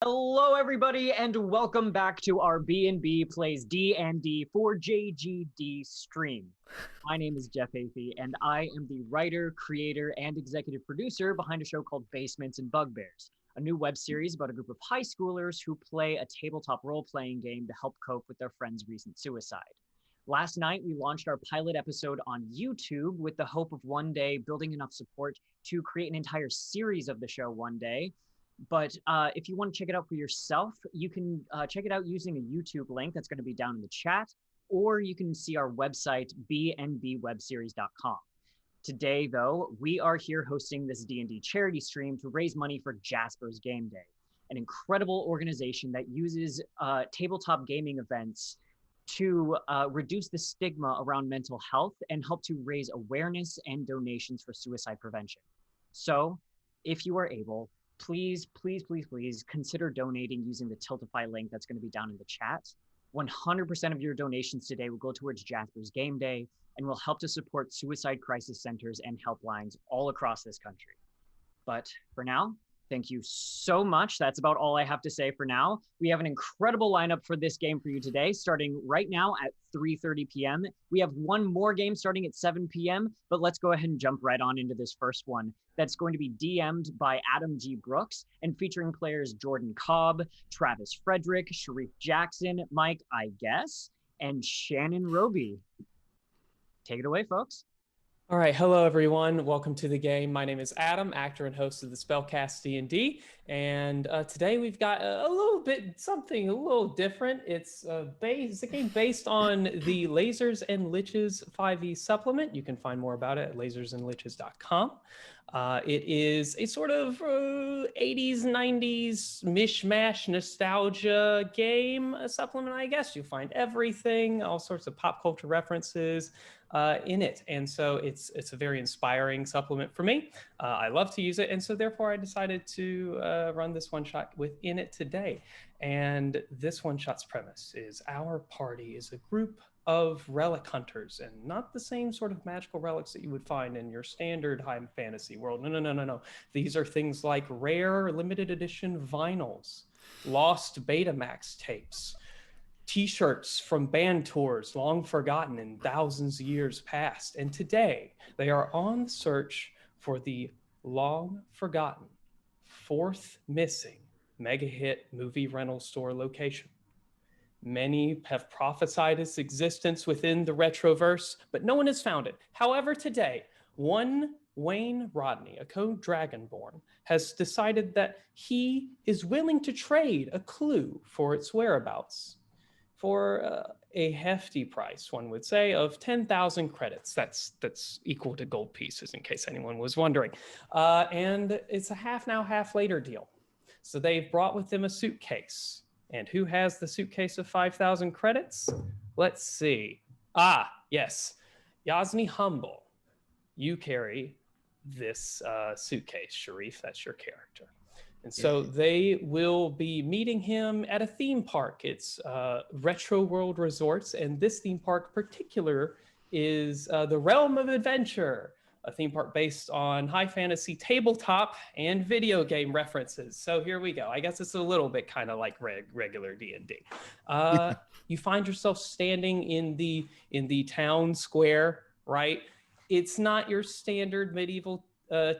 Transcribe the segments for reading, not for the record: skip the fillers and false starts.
Hello, everybody, and welcome back to our B&B Plays D&D for JGD stream. My name is Jeff Afey, and I am the writer, creator, and executive producer behind a show called Basements and Bugbears, a new web series about a group of high schoolers who play a tabletop role-playing game to help cope with their friend's recent suicide. Last night, we launched our pilot episode on YouTube with the hope of one day building enough support to create an entire series of the show one day. But if you want to check it out for yourself, you can check it out using a YouTube link that's going to be down in the chat, or you can see our website, bnbwebseries.com. Today, though, we are here hosting this D&D charity stream to raise money for Jasper's Game Day, an incredible organization that uses tabletop gaming events to reduce the stigma around mental health and help to raise awareness and donations for suicide prevention. So, if you are able, please consider donating using the Tiltify link that's going to be down in the chat. 100% of your donations today will go towards Jasper's Game Day and will help to support suicide crisis centers and helplines all across this country. But for now, thank you so much. That's about all I have to say for now. We have an incredible lineup for this game for you today, starting right now at 3:30 p.m. We have one more game starting at 7 p.m., but let's go ahead and jump right on into this first one. That's going to be DM'd by Adam G. Brooks and featuring players Jordan Cobb, Travis Frederick, Sharif Jackson, Mike, I guess, and Shannon Roby. Take it away, folks. All right, hello everyone. Welcome to the game. My name is Adam, actor and host of the Spellcast D&D, and today we've got a little bit something a little different. It's a game based on the Lasers and Liches 5e supplement. You can find more about it at lasersandliches.com. It is a sort of 80s, 90s mishmash nostalgia game, a supplement, I guess. You'll find everything, all sorts of pop culture references in it. And so it's a very inspiring supplement for me. I love to use it. And so therefore I decided to run this one shot within it today. And this one shot's premise is our party is a group of relic hunters, and not the same sort of magical relics that you would find in your standard high fantasy world. No. These are things like rare limited edition vinyls, lost Betamax tapes, T-shirts from band tours long forgotten in thousands of years past. And today they are on the search for the long forgotten, fourth missing mega hit movie rental store location. Many have prophesied its existence within the Retroverse, but no one has found it. However, today, one Wayne Rodney, a code Dragonborn, has decided that he is willing to trade a clue for its whereabouts for a hefty price, one would say, of 10,000 credits. That's equal to gold pieces, in case anyone was wondering. And it's a half now, half later deal. So they've brought with them a suitcase. And who has the suitcase of 5,000 credits? Let's see. Ah, yes. Yasni Humble. You carry this suitcase, Sharif. That's your character. And so they will be meeting him at a theme park. It's Retro World Resorts. And this theme park particular is the Realm of Adventure, a theme park based on high fantasy tabletop and video game references. So here we go. I guess it's a little bit kind of like regular D&D. You find yourself standing in the town square, right? It's not your standard medieval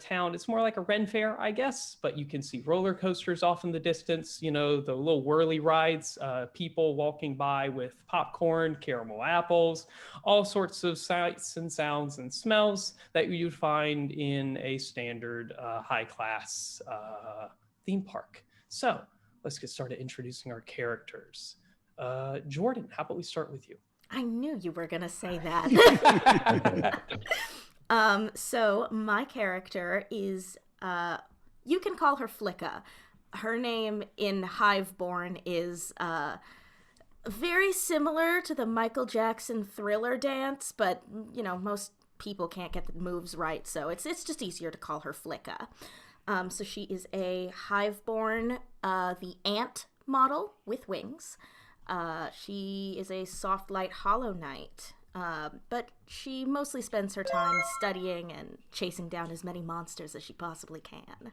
town. It's more like a Ren Fair, I guess, but you can see roller coasters off in the distance, you know, the little whirly rides, people walking by with popcorn, caramel apples, all sorts of sights and sounds and smells that you'd find in a standard high-class theme park. So let's get started introducing our characters. Jordan, how about we start with you? I knew you were going to say that. So my character is, you can call her Flicka. Her name in Hiveborn is very similar to the Michael Jackson Thriller dance, but, you know, most people can't get the moves right, so it's just easier to call her Flicka. So she is a Hiveborn, the ant model with wings. She is a soft light hollow knight. But she mostly spends her time studying and chasing down as many monsters as she possibly can.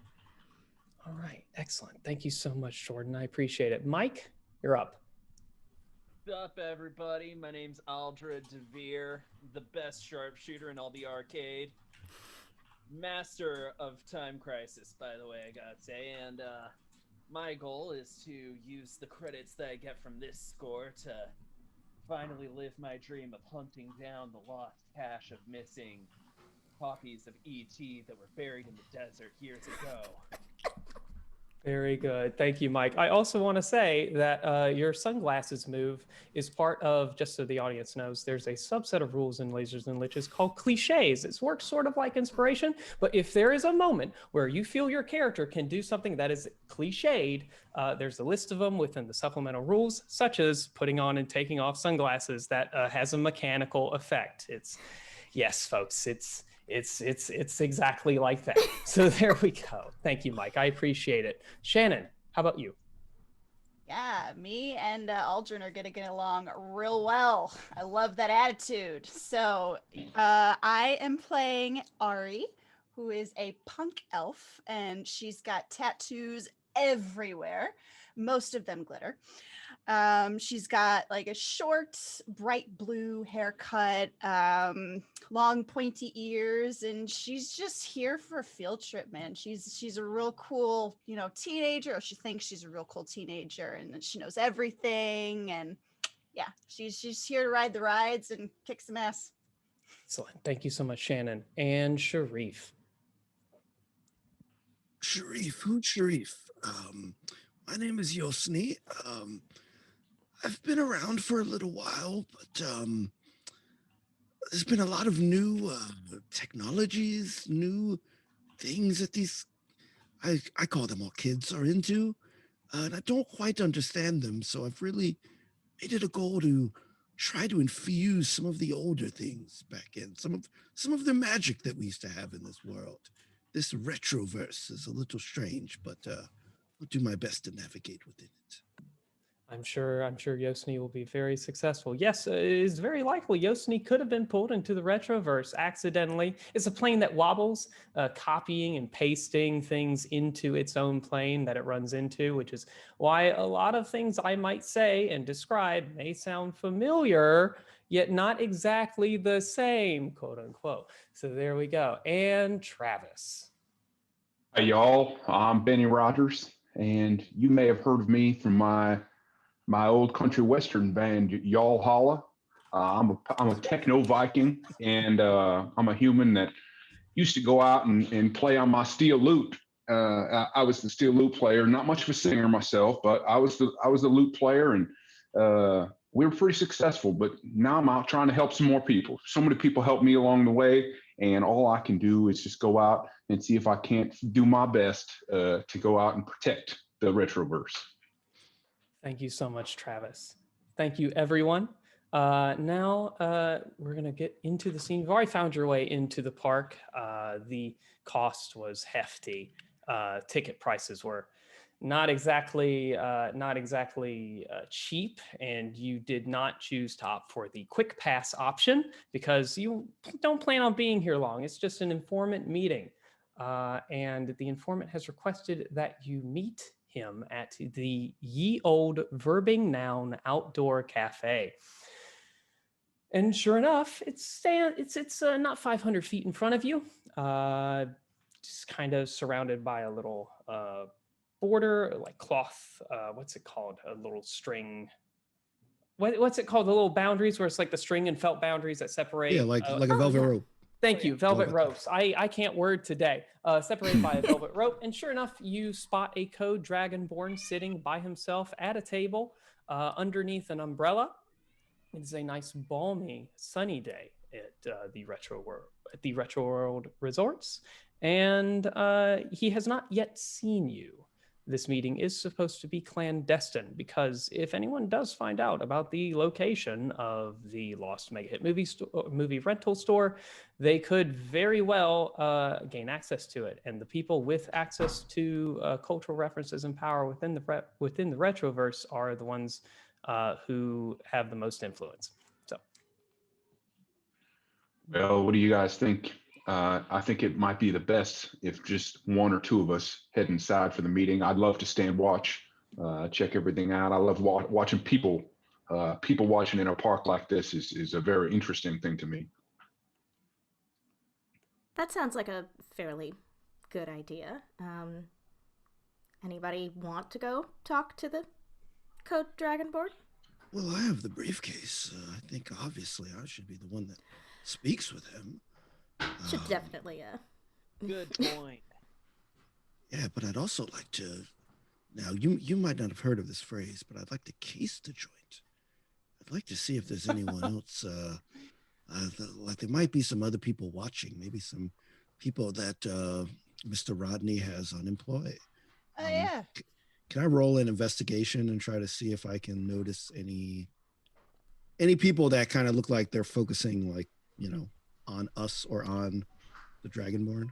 All right, excellent. Thank you so much, Jordan. I appreciate it. Mike, you're up. What's up, everybody? My name's Aldra DeVere, the best sharpshooter in all the arcade. Master of Time Crisis, by the way, I gotta say. And my goal is to use the credits that I get from this score to finally live my dream of hunting down the lost cache of missing copies of E.T. that were buried in the desert years ago. Very good. Thank you, Mike. I also want to say that your sunglasses move is part of, just so the audience knows, there's a subset of rules in Lasers and Liches called cliches. It works sort of like inspiration, but if there is a moment where you feel your character can do something that is cliched, there's a list of them within the supplemental rules, such as putting on and taking off sunglasses that has a mechanical effect. Yes, folks, it's exactly like that. So there we go. Thank you, Mike. I appreciate it. Shannon, how about you? Yeah, me and Aldrin are gonna get along real well. I love that attitude. So I am playing Ari, who is a punk elf, and she's got tattoos everywhere, most of them glitter. She's got like a short, bright blue haircut, long pointy ears, and she's just here for a field trip, man. She's a real cool, teenager. Or she thinks she's a real cool teenager, and she knows everything. And yeah, she's here to ride the rides and kick some ass. Excellent. Thank you so much, Shannon. And Sharif. Sharif, who's Sharif? My name is Yosni. I've been around for a little while, but there's been a lot of new technologies, new things that these, I call them all kids, are into, and I don't quite understand them, so I've really made it a goal to try to infuse some of the older things back in, some of the magic that we used to have in this world. This retroverse is a little strange, but I'll do my best to navigate within it. I'm sure Yosni will be very successful. Yes, it is very likely Yosni could have been pulled into the retroverse accidentally. It's a plane that wobbles, copying and pasting things into its own plane that it runs into, which is why a lot of things I might say and describe may sound familiar, yet not exactly the same, quote unquote. So there we go. And Travis. Hey y'all, I'm Benny Rogers, and you may have heard of me from my old country western band, Y'all Holla. I'm a techno Viking, and I'm a human that used to go out and play on my steel lute. I was the steel lute player, not much of a singer myself, but I was the lute player, and we were pretty successful. But now I'm out trying to help some more people. So many people helped me along the way, and all I can do is just go out and see if I can't do my best to go out and protect the retroverse. Thank you so much, Travis. Thank you, everyone. Now we're going to get into the scene. You've already found your way into the park. The cost was hefty. Ticket prices were not exactly cheap, and you did not choose to opt for the quick pass option because you don't plan on being here long. It's just an informant meeting, and the informant has requested that you meet him at the Ye Old Verbing Noun Outdoor Cafe. And sure enough, it's not 500 feet in front of you, just kind of surrounded by a little border, like cloth. What's it called? A little string. What's it called? The little boundaries where it's like the string and felt boundaries that separate. Yeah, like a velvet rope. Thank you, velvet ropes. I can't word today. Separated by a velvet rope. And sure enough, you spot a code dragonborn sitting by himself at a table underneath an umbrella. It is a nice, balmy, sunny day at the Retro World Resorts, and he has not yet seen you. This meeting is supposed to be clandestine because if anyone does find out about the location of the Lost Mega Hit movie rental store, they could very well gain access to it. And the people with access to cultural references and power within the Retroverse are the ones who have the most influence. So, Well, what do you guys think? I think it might be the best if just one or two of us head inside for the meeting. I'd love to stand watch, check everything out. I love watching people. People watching in a park like this is a very interesting thing to me. That sounds like a fairly good idea. Anybody want to go talk to the Code Dragonborn? Well, I have the briefcase. I think obviously I should be the one that speaks with him. Should definitely, Good point. Yeah, but I'd also like to. Now, you might not have heard of this phrase, but I'd like to case the joint. I'd like to see if there's anyone else. Like there might be some other people watching. Maybe some people that Mr. Rodney has unemployed. Oh yeah. Can I roll an investigation and try to see if I can notice any people that kind of look like they're focusing, like, on us or on the Dragonborn?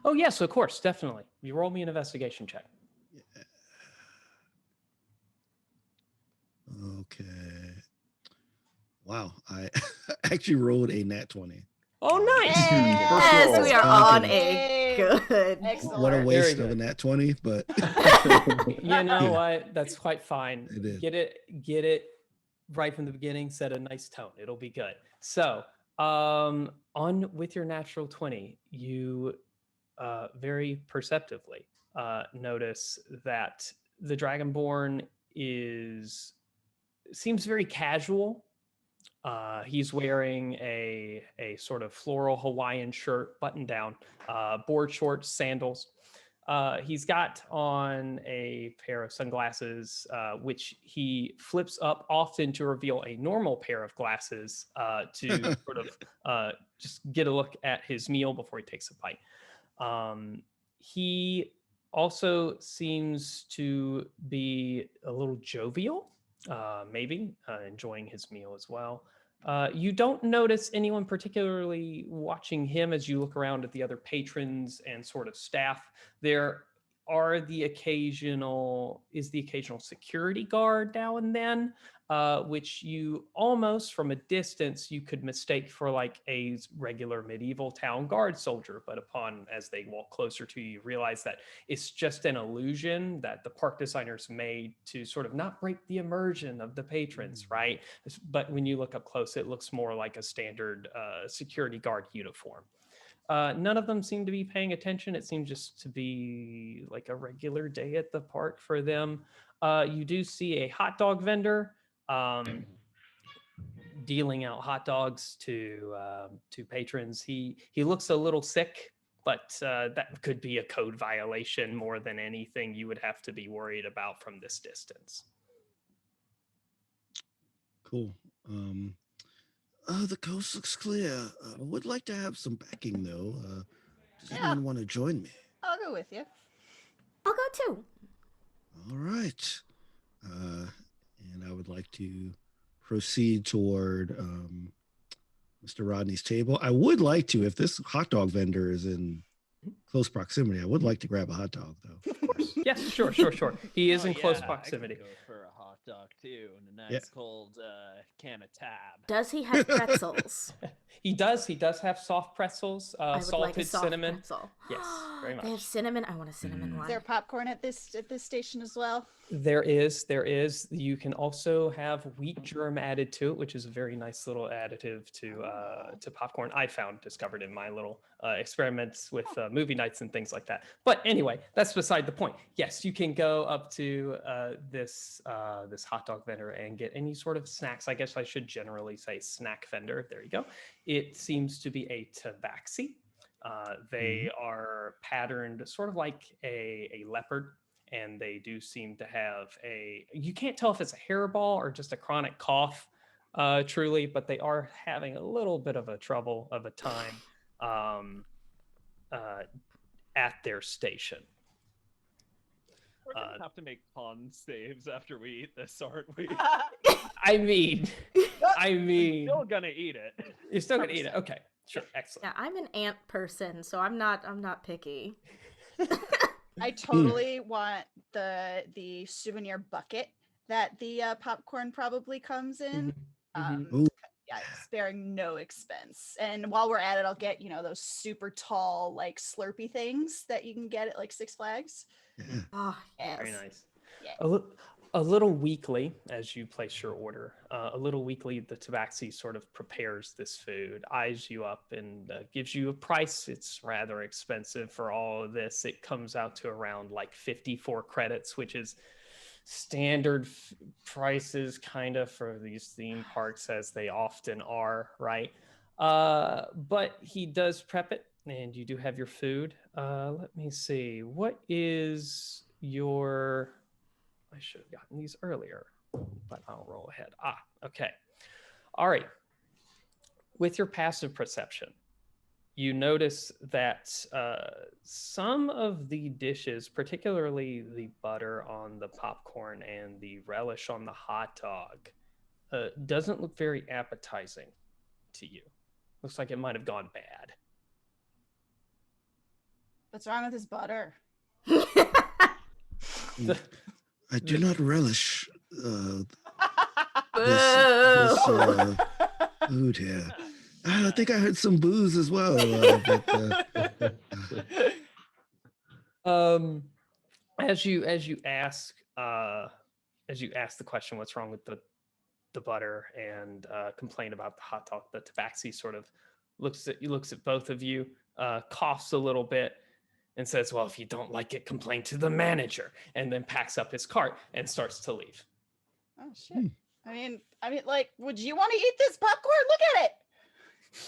Oh, yes, of course, definitely. You roll me an investigation check. Yeah. Okay. Wow, I actually rolled a nat 20. Oh, nice. yes, we are on a good. Excellent. What a Very waste good. of a nat 20, but You know what? That's quite fine. It is. Get it right from the beginning. Set a nice tone. It'll be good. So, on with your natural 20, you very perceptively notice that the Dragonborn seems very casual. He's wearing a sort of floral Hawaiian shirt, button down, board shorts, sandals. He's got on a pair of sunglasses, which he flips up often to reveal a normal pair of glasses to sort of just get a look at his meal before he takes a bite. He also seems to be a little jovial, maybe enjoying his meal as well. You don't notice anyone particularly watching him as you look around at the other patrons and sort of staff. There is the occasional security guard now and then, which you almost from a distance you could mistake for like a regular medieval town guard soldier. But as they walk closer to you, you realize that it's just an illusion that the park designers made to sort of not break the immersion of the patrons, right? But when you look up close, it looks more like a standard security guard uniform. None of them seem to be paying attention. It seems just to be like a regular day at the park for them. You do see a hot dog vendor dealing out hot dogs to patrons. He looks a little sick, but that could be a code violation more than anything you would have to be worried about from this distance. cool. The coast looks clear. I would like to have some backing, though. Does anyone want to join me? I'll go with you. I'll go too. All right. And I would like to proceed toward Mr. Rodney's table. I would like to, if this hot dog vendor is in close proximity, I would like to grab a hot dog, though. Of course. Yes, sure. He is in close proximity. I could go for a hot dog too, and a nice Yeah. cold can of tab. Does he have pretzels? He does have soft pretzels, I would salted like a soft cinnamon. pretzel. Yes, very They have much. cinnamon. I want a cinnamon Is one. there popcorn at this station as well? There is. You can also have wheat germ added to it, which is a very nice little additive to popcorn. I discovered in my little experiments with movie nights and things like that. But anyway, that's beside the point. Yes, you can go up to this hot dog vendor and get any sort of snacks. I guess I should generally say snack vendor. There you go. It seems to be a tabaxi. They are patterned sort of like a leopard. And they do seem to have you can't tell if it's a hairball or just a chronic cough, truly, but they are having a little bit of a time at their station. We're gonna have to make pond saves after we eat this, aren't we? I mean, We're still gonna eat it. you're still gonna eat it. Okay, sure, excellent. Yeah, I'm an ant person, so I'm not picky. I totally want the souvenir bucket that the popcorn probably comes in. Mhm. Ooh. Yeah, sparing no expense. And while we're at it, I'll get, those super tall, like Slurpee things that you can get at like Six Flags. Yeah. Oh, yes. Very nice. Yeah. A little weekly, as you place your order, a little weekly, the Tabaxi sort of prepares this food, eyes you up, and gives you a price. It's rather expensive for all of this. It comes out to around like 54 credits, which is standard prices kind of for these theme parks, as they often are, right? But he does prep it, and you do have your food. Let me see. What is your... I should have gotten these earlier, but I'll roll ahead. Okay. All right. With your passive perception, you notice that some of the dishes, particularly the butter on the popcorn and the relish on the hot dog, doesn't look very appetizing to you. Looks like it might have gone bad. What's wrong with his butter? I do not relish this food here. I think I heard some booze as well. As you ask the question, what's wrong with the butter, and complain about the hot dog, the Tabaxi sort of looks at both of you, coughs a little bit, and says, "Well, if you don't like it, complain to the manager," and then packs up his cart and starts to leave. Oh shit. I mean, like, would you want to eat this popcorn? Look at it.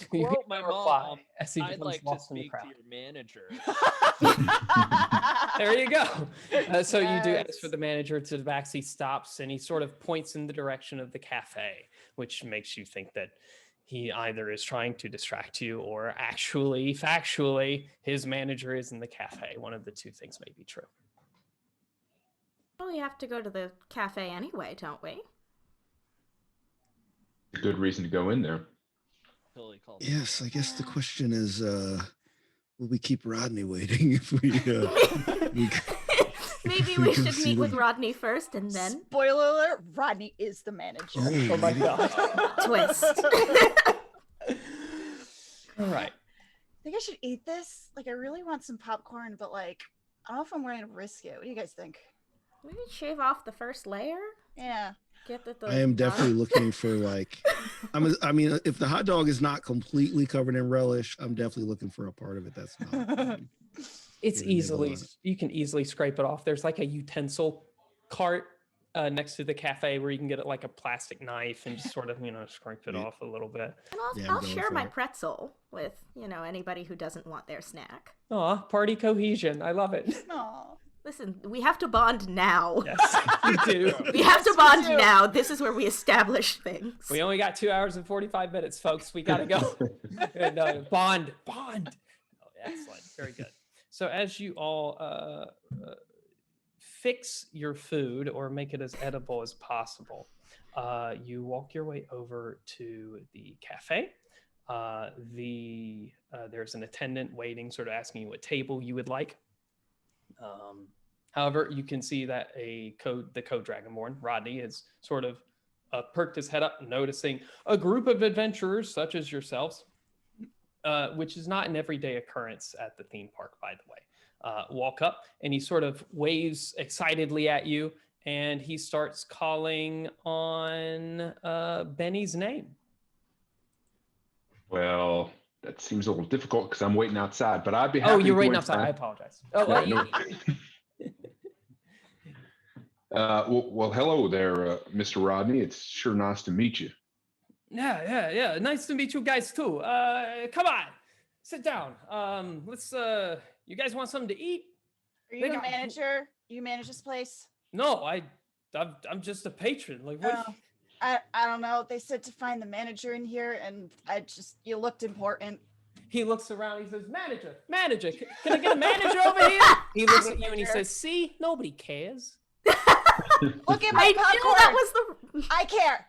Quote my mom, as he I'd becomes like to lost in the speak to crowd. your manager. There you go. So you do ask Yes. for the manager. To the back, he stops and he sort of points in the direction of the cafe, which makes you think that he either is trying to distract you or actually, factually, his manager is in the cafe. One of the two things may be true. Well, we have to go to the cafe anyway, don't we? A good reason to go in there. Totally called Yes, I guess the question is, will we keep Rodney waiting if we... Maybe we should meet with Rodney first and then... Spoiler alert, Rodney is the manager. Oh my god. Twist. All right. I think I should eat this. Like, I really want some popcorn, but like, I don't know if I'm ready to risk it. What do you guys think? Maybe shave off the first layer? Yeah. Get the I am definitely looking for like... I mean, if the hot dog is not completely covered in relish, I'm definitely looking for a part of it that's not. It's Give a nibble on it. you can easily scrape it off. There's like a utensil cart next to the cafe where you can get it like a plastic knife and just sort of, scrape it Yeah. off a little bit. And Yeah, I'll I'm going share for my it. pretzel with, anybody who doesn't want their snack. Aw, party cohesion. I love it. Aw. Listen, we have to bond now. Yes, we do. We have to bond do. now. This is where we establish things. We only got 2 hours and 45 minutes, folks. We gotta go. And, bond. Oh, excellent. Very good. So as you all fix your food or make it as edible as possible, you walk your way over to the cafe. There's an attendant waiting, sort of asking you what table you would like. However, you can see that the code Dragonborn, Rodney, has sort of perked his head up, noticing a group of adventurers such as yourselves, which is not an everyday occurrence at the theme park, by the way. Walk up, and he sort of waves excitedly at you, and he starts calling on Benny's name. Well, that seems a little difficult because I'm waiting outside, but I'd be happy. Oh, you're to waiting wait outside. I inside. apologize. Yeah, well, hello there, Mr. Rodney. It's sure nice to meet you. Yeah. Nice to meet you guys too. Come on, sit down. Let's. You guys want something to eat? Are you They a got- manager? You manage this place? No, I'm just a patron. Like what? Oh, I don't know. They said to find the manager in here, and you looked important. He looks around. He says, "Manager, can I get a manager over here?" He looks at you and he says, "See, nobody cares." Look at my I popcorn. knew that was the... I care.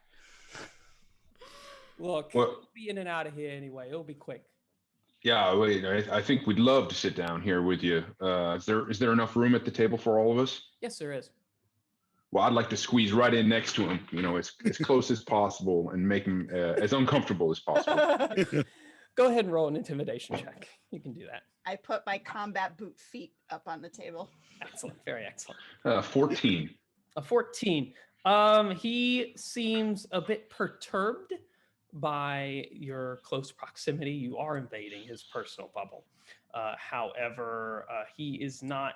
Look, What? we'll be in and out of here anyway. It'll be quick. Yeah, wait. I think we'd love to sit down here with you. Is there enough room at the table for all of us? Yes, there is. Well, I'd like to squeeze right in next to him, as close as possible and make him as uncomfortable as possible. Go ahead and roll an intimidation check. You can do that. I put my combat boot feet up on the table. Excellent. Very excellent. 14. A 14. He seems a bit perturbed by your close proximity. You are invading his personal bubble. However, he is not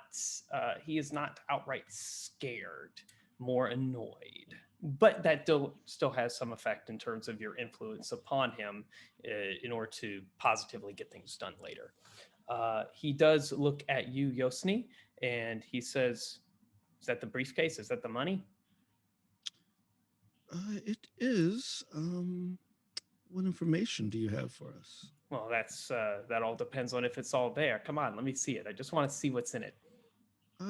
outright scared, more annoyed. But that still has some effect in terms of your influence upon him in order to positively get things done later. He does look at you, Yosni, and he says, "Is that the briefcase? Is that the money?" It is. What information do you have for us? Well, that all depends on if it's all there. Come on, let me see it. I just want to see what's in it.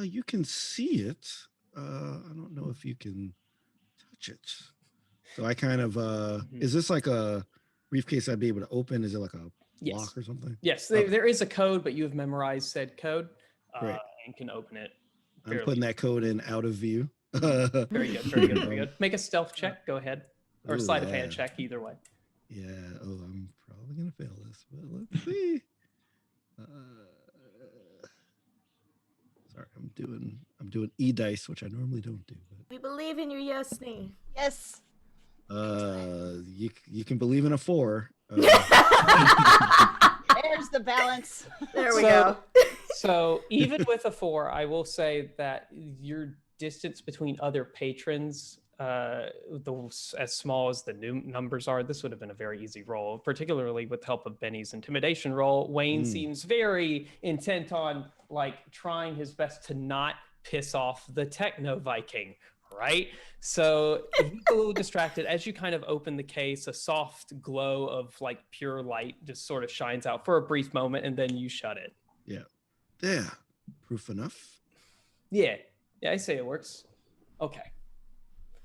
You can see it. I don't know if you can touch it. So I kind of is this like a briefcase I'd be able to open? Is it like a lock or something? Yes, Okay. there is a code, but you have memorized said code Great. and can open it. I'm putting that code in out of view. Very good, very good, very good. Make a stealth check. Go ahead, or sleight of hand yeah. check. Either way. Yeah. Oh, I'm probably gonna fail this, but let's see. Sorry, I'm doing e-dice, which I normally don't do. But We believe in you, Yosni. Yes. you can believe in a 4. There's the balance. There we go. So even with a 4, I will say that your distance between other patrons, as small as the new numbers are, this would have been a very easy roll, particularly with the help of Benny's intimidation roll. Wayne seems very intent on trying his best to not piss off the techno Viking, right? So he's a little distracted. As you kind of open the case, a soft glow of pure light just sort of shines out for a brief moment, and then you shut it. Yeah. There. Proof enough? Yeah, I say it works. Okay.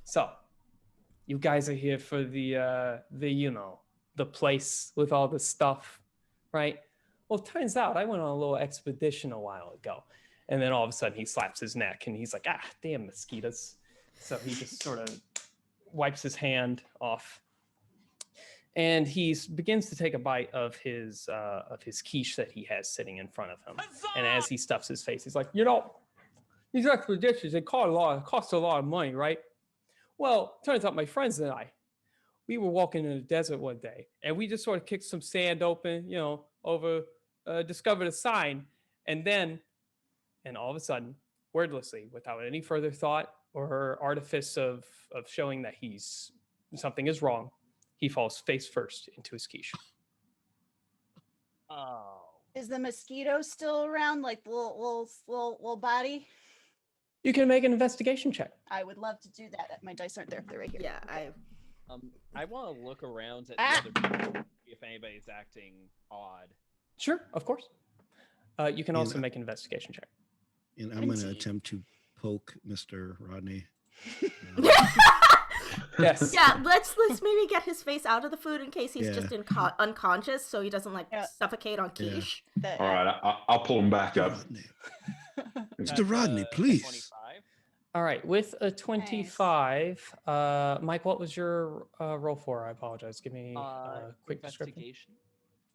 So, you guys are here for the place with all the stuff, right? Well, it turns out I went on a little expedition a while ago. And then all of a sudden he slaps his neck and he's like, damn mosquitoes. So he just sort of wipes his hand off. And he begins to take a bite of his quiche that he has sitting in front of him. And as he stuffs his face, he's like, these expeditions, they cost a lot of money, right? Well, turns out my friends and I, we were walking in the desert one day, and we just sort of kicked some sand open, discovered a sign, and all of a sudden, wordlessly, without any further thought or artifice of showing that something is wrong, he falls face first into his quiche. Oh. Is the mosquito still around, like the little body? You can make an investigation check. I would love to do that. My dice aren't there. They're right here. Yeah, I want to look around at the other people, if anybody's acting odd. Sure, of course. You can also make an investigation check. And I'm going to attempt to poke Mr. Rodney. Yes. Yeah, let's maybe get his face out of the food in case he's just unconscious, so he doesn't suffocate on quiche. All right, I'll pull him back up. Mr. Rodney, please. 25. All right, with a 25, Mike, what was your roll for? I apologize. Give me a quick description.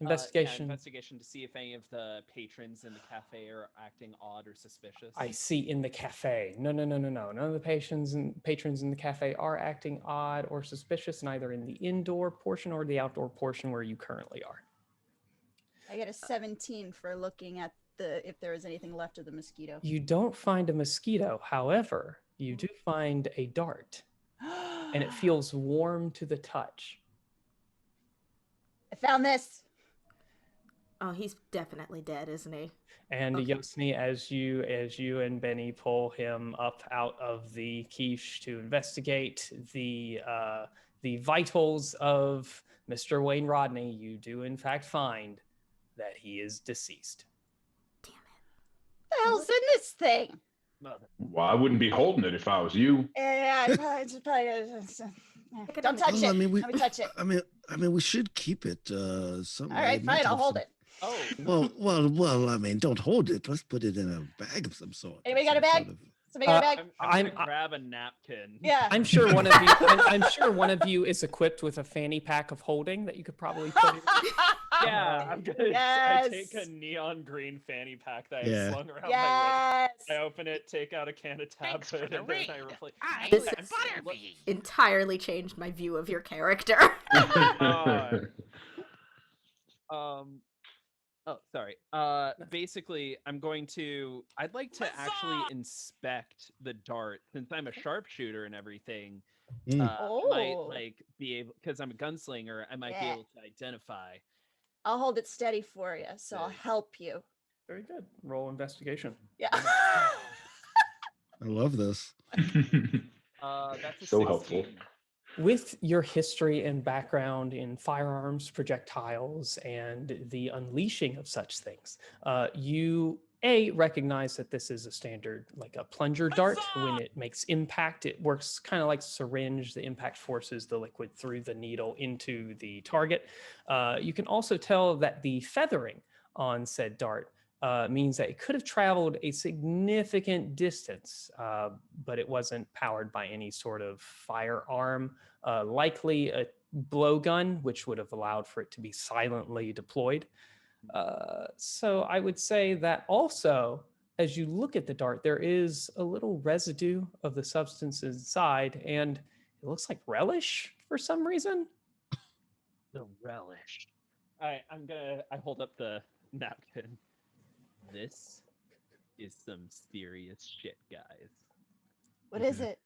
Investigation. Investigation to see if any of the patrons in the cafe are acting odd or suspicious. I see, in the cafe. No. None of the patrons in the cafe are acting odd or suspicious, neither in the indoor portion or the outdoor portion where you currently are. I get a 17 for looking at if there is anything left of the mosquito. You don't find a mosquito. However, you do find a dart, and it feels warm to the touch. I found this. Oh, he's definitely dead, isn't he? And Yosni, as you and Benny pull him up out of the quiche to investigate the vitals of Mr. Wayne Rodney, you do in fact find that he is deceased. Damn it. What the hell's in this thing? Well, I wouldn't be holding it if I was you. Yeah, probably don't touch it. Let me touch it. I mean, we should keep it. All right, fine. I'll hold it. Oh. Well. I mean, don't hold it. Let's put it in a bag of some sort. Anybody got a bag? Somebody got a bag? I'm gonna grab a napkin. Yeah. I'm sure one of you. I'm sure one of you is equipped with a fanny pack of holding that you could probably put in. Yeah, I'm gonna. Yes. I take a neon green fanny pack that Yeah. I slung around my Yes. waist. I open it, take out a can of tab food, and then I replace. This I'm has Butterbean. entirely changed my view of your character. Oh, sorry. Basically, I'd like to actually inspect the dart since I'm a sharpshooter and everything. Might be able, because I'm a gunslinger, I might be able to identify. I'll hold it steady for you, so I'll help you. Very good. Roll investigation. Yeah. I love this. That's a So 16. helpful. With your history and background in firearms, projectiles, and the unleashing of such things, you recognize that this is a standard, like a plunger dart. When it makes impact, it works kind of like syringe. The impact forces the liquid through the needle into the target. You can also tell that the feathering on said dart means that it could have traveled a significant distance, but it wasn't powered by any sort of firearm, likely a blowgun, which would have allowed for it to be silently deployed. So I would say that also, as you look at the dart, there is a little residue of the substance inside, and it looks like relish for some reason. The relish. I hold up the napkin. This is some serious shit, guys. What is it?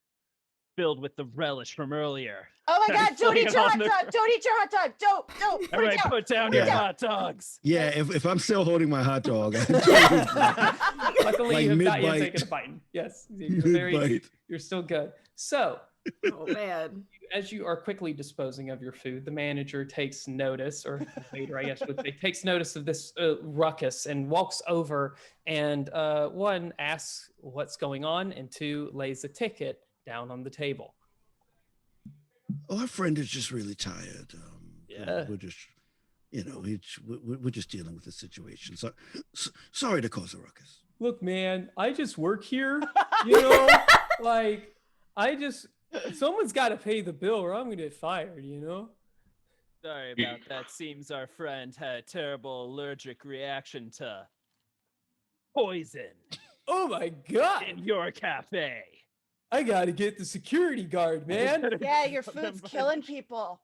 Filled with the relish from earlier. Oh my God! Don't Putting eat it your on hot the- dog! Don't eat your hot dog! Don't! Put All it right, down! put down Put your it down. hot dogs. Yeah, if I'm still holding my hot dog, Luckily, Like you have not yet mid-bite. taken a bite. Yes, you're Mid-bite. you're still good. So, Oh man. as you are quickly disposing of your food, the manager takes notice, or the waiter, I guess, would say, takes notice of this ruckus and walks over and one, asks what's going on, and two, lays a ticket down on the table. oh, our friend is just really tired. Yeah. We're just, we're just dealing with the situation. So, sorry to cause a ruckus. Look, man, I just work here, like, someone's got to pay the bill or I'm going to get fired, Sorry about that. Seems our friend had a terrible allergic reaction to poison Oh my God. in your cafe. I got to get the security guard, man. Yeah, your food's killing people.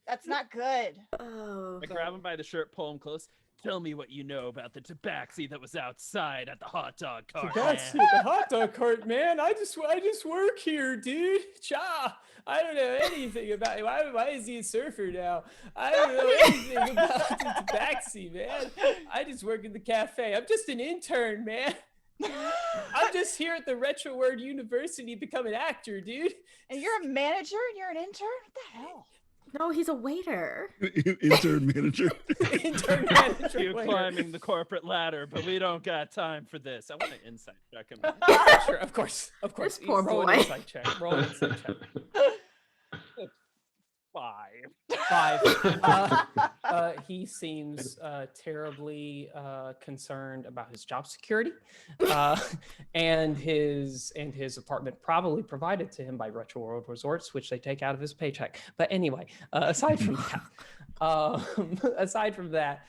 That's not good. Oh. I grab him by the shirt, pull him close. Tell me what you know about the tabaxi that was outside at the hot dog cart. That's man. the hot dog cart, man. I just work here, dude. Cha. I don't know anything about it. Why is he a surfer now? I don't know anything about the tabaxi, man. I just work in the cafe. I'm just an intern, man. I'm just here at the Retro Word University to become an actor, dude. And you're a manager and you're an intern? What the hell? No, he's a waiter. Intern manager. Intern manager. You're waiter. climbing the corporate ladder, but we don't got time for this. I want an insight check him. Sure, of course. This poor Roll boy. an insight check. Roll an insight check. 5. 5. He seems terribly concerned about his job security, and his apartment probably provided to him by Retro World Resorts, which they take out of his paycheck. But anyway, aside from that,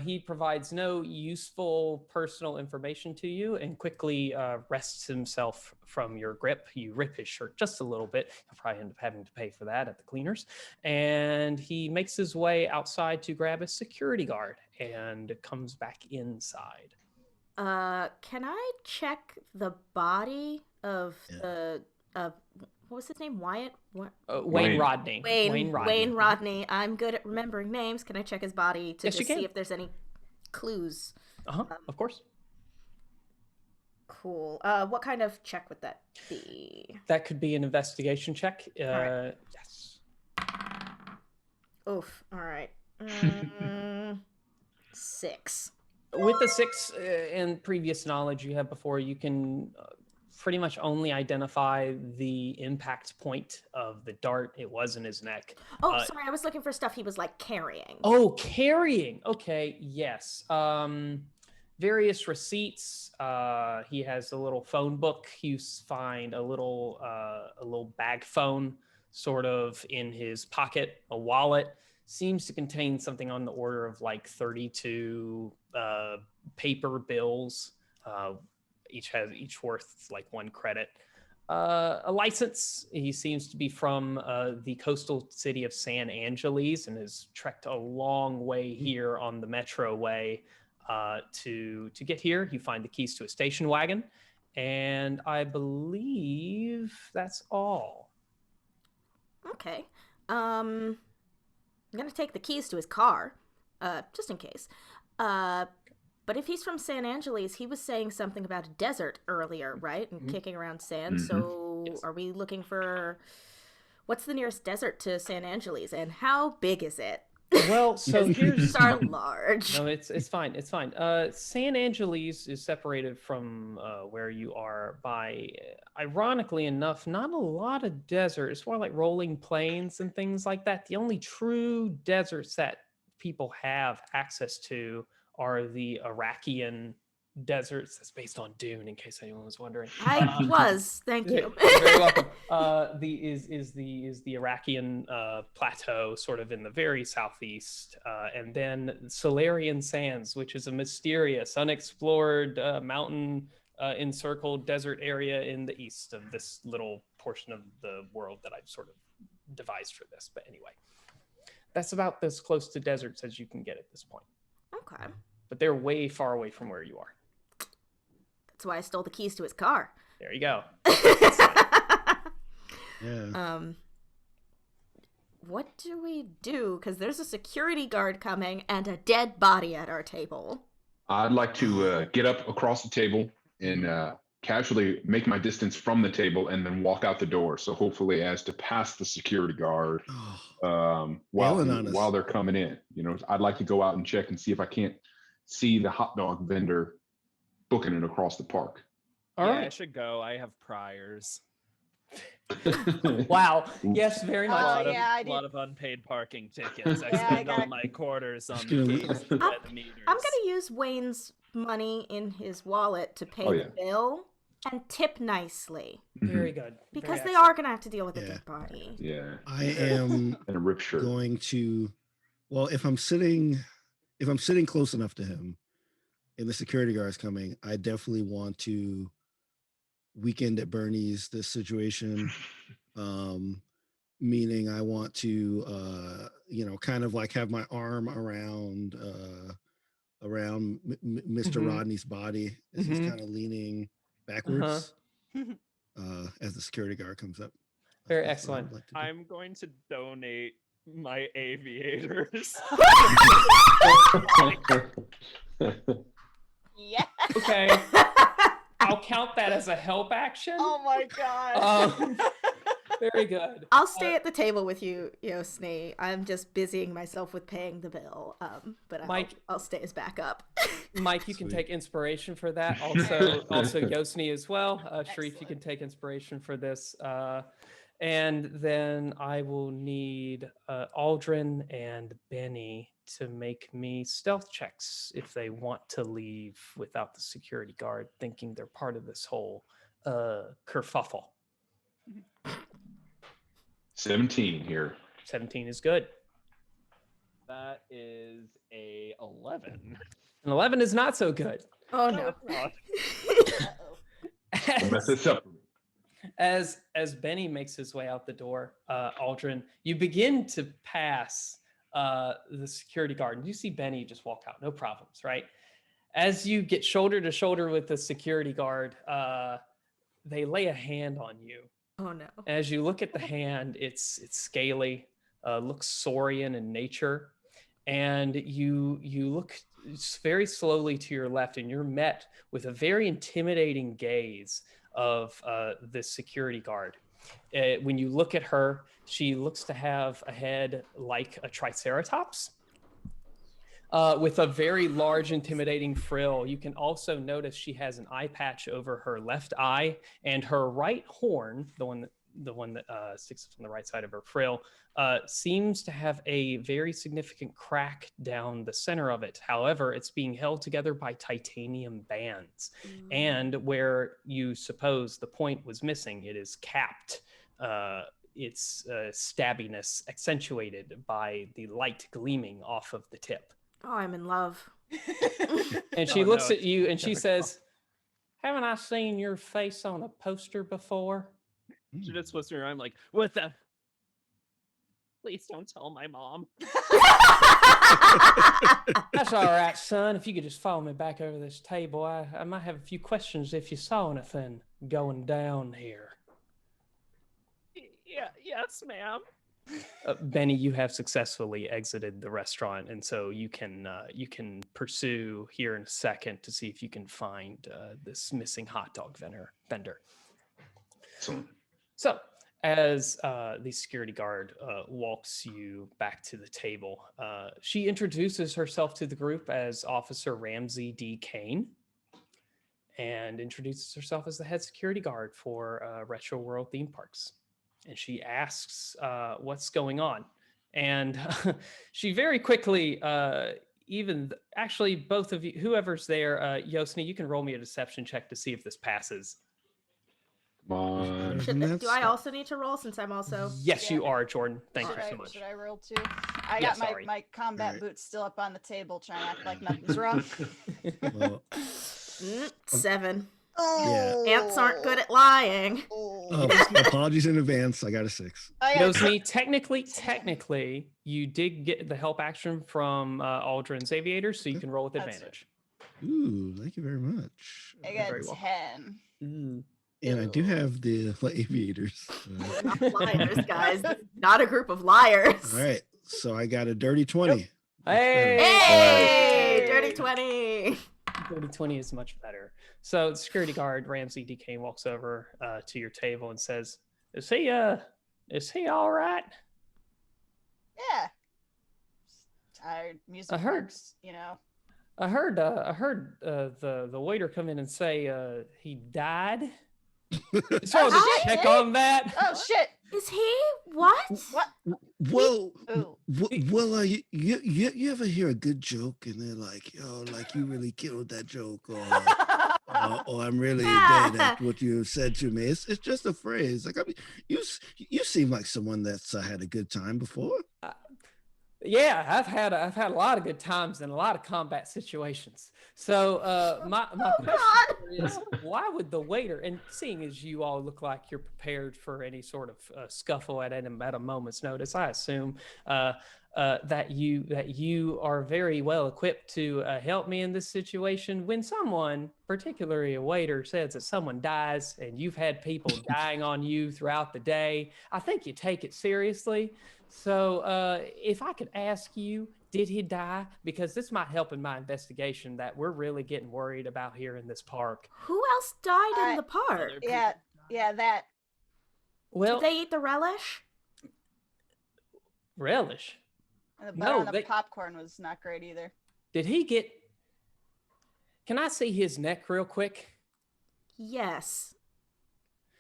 he provides no useful personal information to you and quickly wrests himself from your grip. You rip his shirt just a little bit. He'll probably end up having to pay for that at the cleaners. And he makes his way outside to grab a security guard and comes back inside. Can I check the body of what was his name? Wyatt? What? Wayne Rodney. Wayne Rodney. I'm good at remembering names. Can I check his body to Yes, you just can. see if there's any clues? Of course. Cool. What kind of check would that be? That could be an investigation check. right. Yes. Oof. All right. 6. With the 6 and previous knowledge you have before, you can pretty much only identify the impact point of the dart. It was in his neck. Oh, sorry. I was looking for stuff he was like carrying. Oh, carrying. Okay, yes. various receipts. He has a little phone book. You find a little bag phone sort of in his pocket. A wallet seems to contain something on the order of like 32 paper bills. Each worth like 1 credit. A license. He seems to be from the coastal city of San Angeles and has trekked a long way here on the Metroway to get here. You find the keys to a station wagon, and I believe that's all. Okay. I'm gonna take the keys to his car, just in case. But if he's from San Angeles, he was saying something about a desert earlier, right? And kicking around sand. So Yes. are we looking for... What's the nearest desert to San Angeles, and how big is it? Well, so here's These are large. no, it's fine. It's fine. San Angeles is separated from where you are by, ironically enough, not a lot of desert. It's more like rolling plains and things like that. The only true deserts that people have access to are the Iraqian deserts. That's based on Dune, in case anyone was wondering. I was. Thank you. You're very welcome. The Iraqian plateau, sort of in the very southeast, and then Solarian Sands, which is a mysterious, unexplored mountain encircled desert area in the east of this little portion of the world that I've sort of devised for this. But anyway, that's about as close to deserts as you can get at this point. Okay. But they're way far away from where you are. That's why I stole the keys to his car. There you go. Yeah. What do we do? Because there's a security guard coming and a dead body at our table. I'd like to get up across the table and casually make my distance from the table and then walk out the door. So hopefully as to pass the security guard while they're coming in. You know, I'd like to go out and check and see if I can't see the hot dog vendor booking it across the park. All yeah, right. I should go. I have priors. Wow. Yes, very much. Oh, A lot of unpaid parking tickets. I Yeah, I spend all gotta- my quarters on Just the gonna- gates by the meters. I'm going to use Wayne's money in his wallet to pay Oh, the yeah. bill and tip nicely. Very good. Because Very they are going to have to deal with a Yeah. dead body. Yeah. I am And a rip shirt. going to, well, if I'm sitting close enough to him and the security guard is coming, I definitely want to weekend at Bernie's this situation. Meaning I want to kind of like have my arm around Mr. Mhm. Rodney's body as he's Mhm. kind of leaning backwards as the security guard comes up. Very That's what I would excellent. like to do. I'm going to donate my aviators. Yeah. Okay. I'll count that as a help action. Oh my god. Very good. I'll stay at the table with you, Yosni. I'm just busying myself with paying the bill. But Mike- I'll stay as backup. Mike, you can Sweet. take inspiration for that. Also Yosni as well. Sharif, you can Excellent. take inspiration for this. And then I will need Aldrin and Benny to make me stealth checks if they want to leave without the security guard thinking they're part of this whole kerfuffle. 17 here. 17 is good. That is a 11. And 11 is not so good. Oh no. it's not. Uh-oh. Mess this up. As Benny makes his way out the door, Aldrin, you begin to pass the security guard, and you see Benny just walk out, no problems, right? As you get shoulder to shoulder with the security guard, they lay a hand on you. Oh no. As you look at the hand, it's scaly, looks saurian in nature, and you look very slowly to your left, and you're met with a very intimidating gaze of this security guard. When you look at her, she looks to have a head like a triceratops, with a very large, intimidating frill. You can also notice she has an eye patch over her left eye, and her right horn, the one one that sticks on the right side of her frill, seems to have a very significant crack down the center of it. However, it's being held together by titanium bands. And where you suppose the point was missing, it is capped. Its stabbiness accentuated by the light gleaming off of the tip. Oh, I'm in love. And she looks at you and she says, haven't I seen your face on a poster before? She just whispers around like, what the? Please don't tell my mom. That's all right, son. If you could just follow me back over this table, I might have a few questions if you saw anything going down here. Yeah, yes, ma'am. Benny, you have successfully exited the restaurant, and so you can pursue here in a second to see if you can find this missing hot dog vendor. So, as the security guard walks you back to the table, she introduces herself to the group as Officer Ramsey D. Kane, and introduces herself as the head security guard for Retro World Theme Parks. And she asks what's going on. And she very quickly, actually, both of you, whoever's there, Yosni, you can roll me a deception check to see if this passes. Come on. Do I also need to roll since I'm also... Yes, you are, Jordan. Thank you so much. Should I roll too? I got my combat boots still up on the table trying to act like nothing's wrong. Well, 7. Oh. Yeah. Ants aren't good at lying. Apologies in advance. I got a 6. Yosni, technically, you did get the help action from Aldrin's Aviators, so you can roll with advantage. Ooh, thank you very much. I got 10. And I do have the aviators. Not liars, guys. Not a group of liars. All right. So I got a dirty 20. Hey! Dirty 20. Dirty 20 is much better. So the security guard, Ramsey D. Kane, walks over to your table and says, Is he all right? Yeah. Tired music parks, you know. I heard the waiter come in and say he died. So to check on that. Oh shit! Is he? What? Well, you ever hear a good joke and they're like, yo, like you really killed that joke, or I'm really dead at what you said to me. It's just a phrase. Like, I mean, you seem like someone that's had a good time before. Yeah, I've had a lot of good times in a lot of combat situations. So my question is, why would the waiter, and seeing as you all look like you're prepared for any sort of scuffle at a moment's notice, I assume that you are very well equipped to help me in this situation. When someone, particularly a waiter, says that someone dies and you've had people dying on you throughout the day, I think you take it seriously. So if I could ask you, did he die? Because this might help in my investigation that we're really getting worried about here in this park. Who else died in the park? Yeah, that. Well, did they eat the relish? Relish? And the butter on the popcorn was not great either. Did he get... Can I see his neck real quick? Yes.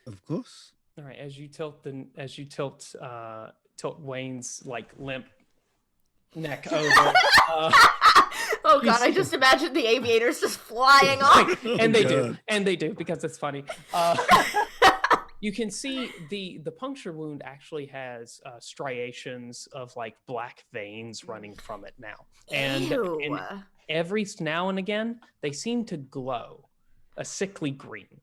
Of course. All right, as you tilt Wayne's like limp neck over. Oh god, I just imagined the aviators just flying off. And they do because it's funny. You can see the puncture wound actually has striations of like black veins running from it now, and every now and again they seem to glow a sickly green.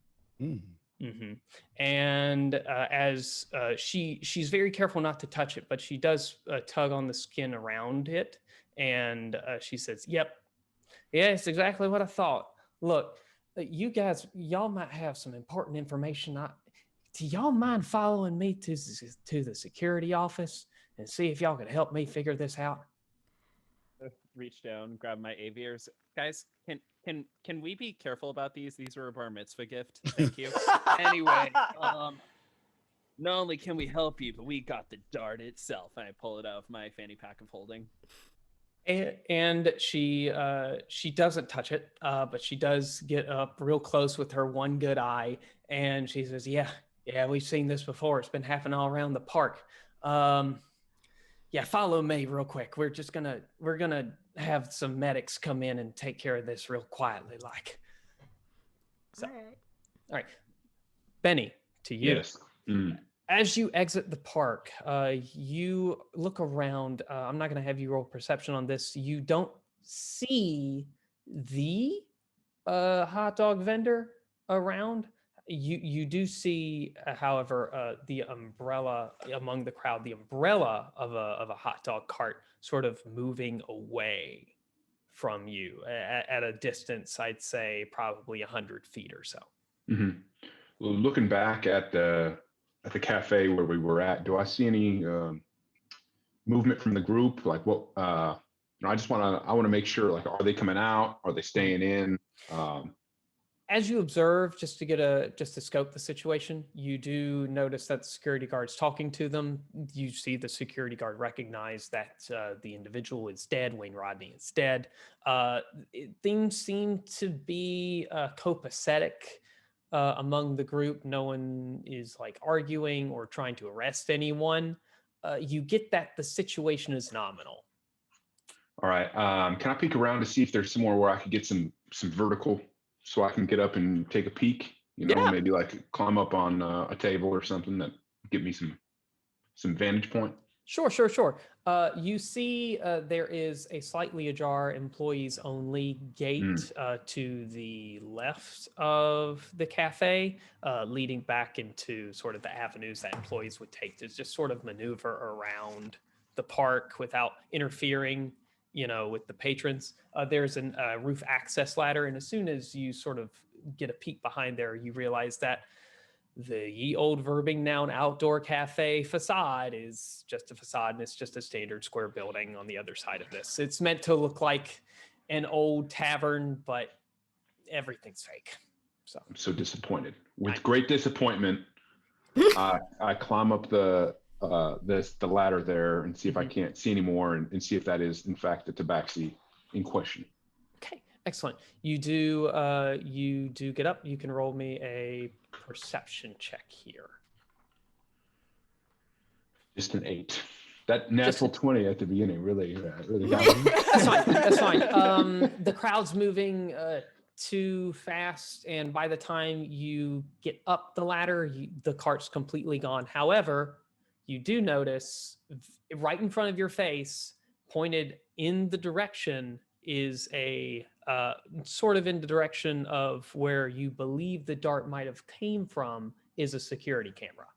Mm-hmm. And as she's very careful not to touch it, but she does tug on the skin around it, and she says, "Yep, yeah, it's exactly what I thought. Look, y'all might have some important information. Do y'all mind following me to the security office and see if y'all can help me figure this out?" Reach down, grab my aviators. Guys, can we be careful about these? These were a bar mitzvah gift. Thank you. Anyway, not only can we help you, but we got the dart itself. And I pull it out of my fanny pack of holding. And she doesn't touch it, but she does get up real close with her one good eye, and she says, "Yeah, Yeah, we've seen this before. It's been happening all around the park. Yeah, follow me real quick. We're gonna have some medics come in and take care of this real quietly, like. So, all right, Benny, to you. Yes. Mm. As you exit the park, you look around. I'm not going to have you roll perception on this. You don't see the hot dog vendor around. You do see, however, the umbrella among the crowd, the umbrella of a hot dog cart sort of moving away from you at a distance, I'd say probably 100 feet or so. Mm-hmm. Well, looking back at the cafe where we were at, do I see any movement from the group? Like what? I just want to make sure. Like, are they coming out? Are they staying in? As you observe, just to scope the situation, you do notice that the security guard's talking to them. You see the security guard recognize that the individual is dead. Wayne Rodney is dead. Things seem to be copacetic among the group. No one is like arguing or trying to arrest anyone. You get that the situation is nominal. All right. Can I peek around to see if there's somewhere where I could get some vertical, so I can get up and take a peek? Maybe like climb up on a table or something that give me some vantage point. Sure. You see there is a slightly ajar employees only gate to the left of the cafe, leading back into sort of the avenues that employees would take to just sort of maneuver around the park without interfering, with the patrons. There's a roof access ladder, and as soon as you sort of get a peek behind there, you realize that the ye old verbing noun outdoor cafe facade is just a facade, and it's just a standard square building on the other side of this. It's meant to look like an old tavern, but everything's fake. So I'm so disappointed. With great disappointment, I climb up the ladder there and see if I can't see any more, and see if that is in fact the tabaxi in question. Okay, excellent. You do get up. You can roll me a perception check here. Just an 8. That natural 20 at the beginning really got me. That's fine. The crowd's moving too fast, and by the time you get up the ladder, the cart's completely gone. However, you do notice right in front of your face, pointed in the direction, is a sort of in the direction of where you believe the dart might have came from, is a security camera.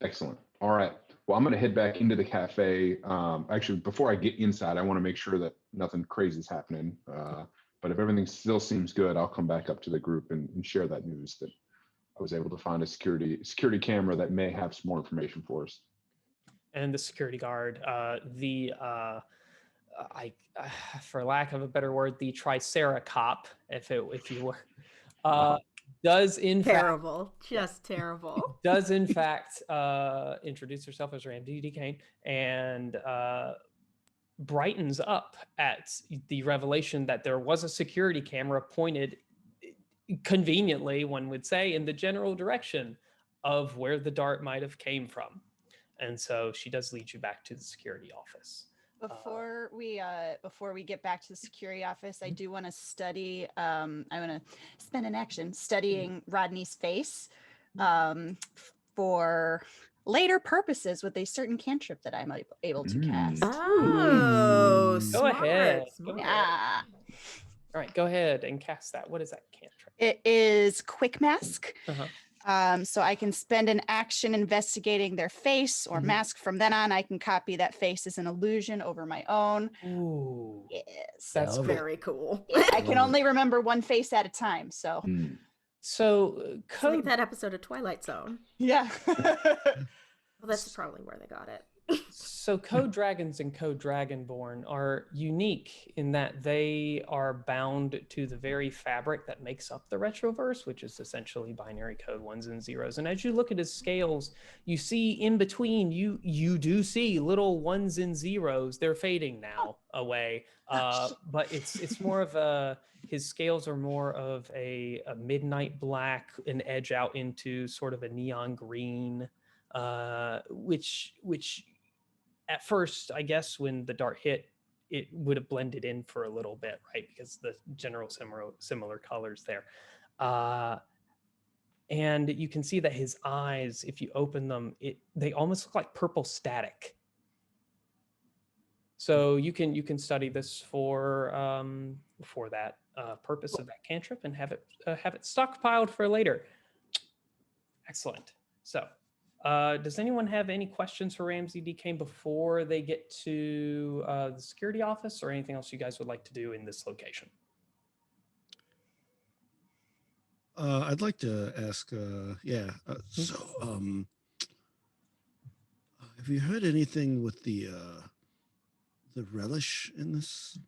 Excellent. All right. Well, I'm going to head back into the cafe. Actually, before I get inside, I want to make sure that nothing crazy is happening. But if everything still seems good, I'll come back up to the group and share that news that I was able to find a security camera that may have some more information for us. And the security guard, for lack of a better word, the triceracop, if you were, does in terrible, does in fact introduce herself as Ramsey Decane and brightens up at the revelation that there was a security camera pointed conveniently, one would say, in the general direction of where the dart might have came from. And so she does lead you back to the security office. Before we get back to the security office, I do want to study. I want to spend an action studying Rodney's face for later purposes with a certain cantrip that I'm able to cast. Oh, go ahead. Yeah. All right, go ahead and cast that. What is that cantrip? It is Quick Mask. Uh-huh. So I can spend an action investigating their face or mask. From then on, I can copy that face as an illusion over my own. Ooh. Yes. That's very cool. I can only remember one face at a time. So, it's like that episode of Twilight Zone. Yeah. Well, that's probably where they got it. So Code Dragons and Code Dragonborn are unique in that they are bound to the very fabric that makes up the Retroverse, which is essentially binary code, ones and zeros. And as you look at his scales, you see in between, you do see little ones and zeros. They're fading now away, but it's more of a, his scales are more of a midnight black, an edge out into sort of a neon green, which at first, I guess, when the dart hit, it would have blended in for a little bit, right? Because the general similar colors there. And you can see that his eyes, if you open them, they almost look like purple static. So you can study this for that purpose of that cantrip and have it stockpiled for later. Excellent. So, does anyone have any questions for Ramsey DK before they get to the security office, or anything else you guys would like to do in this location? I'd like to ask, have you heard anything with the relish in this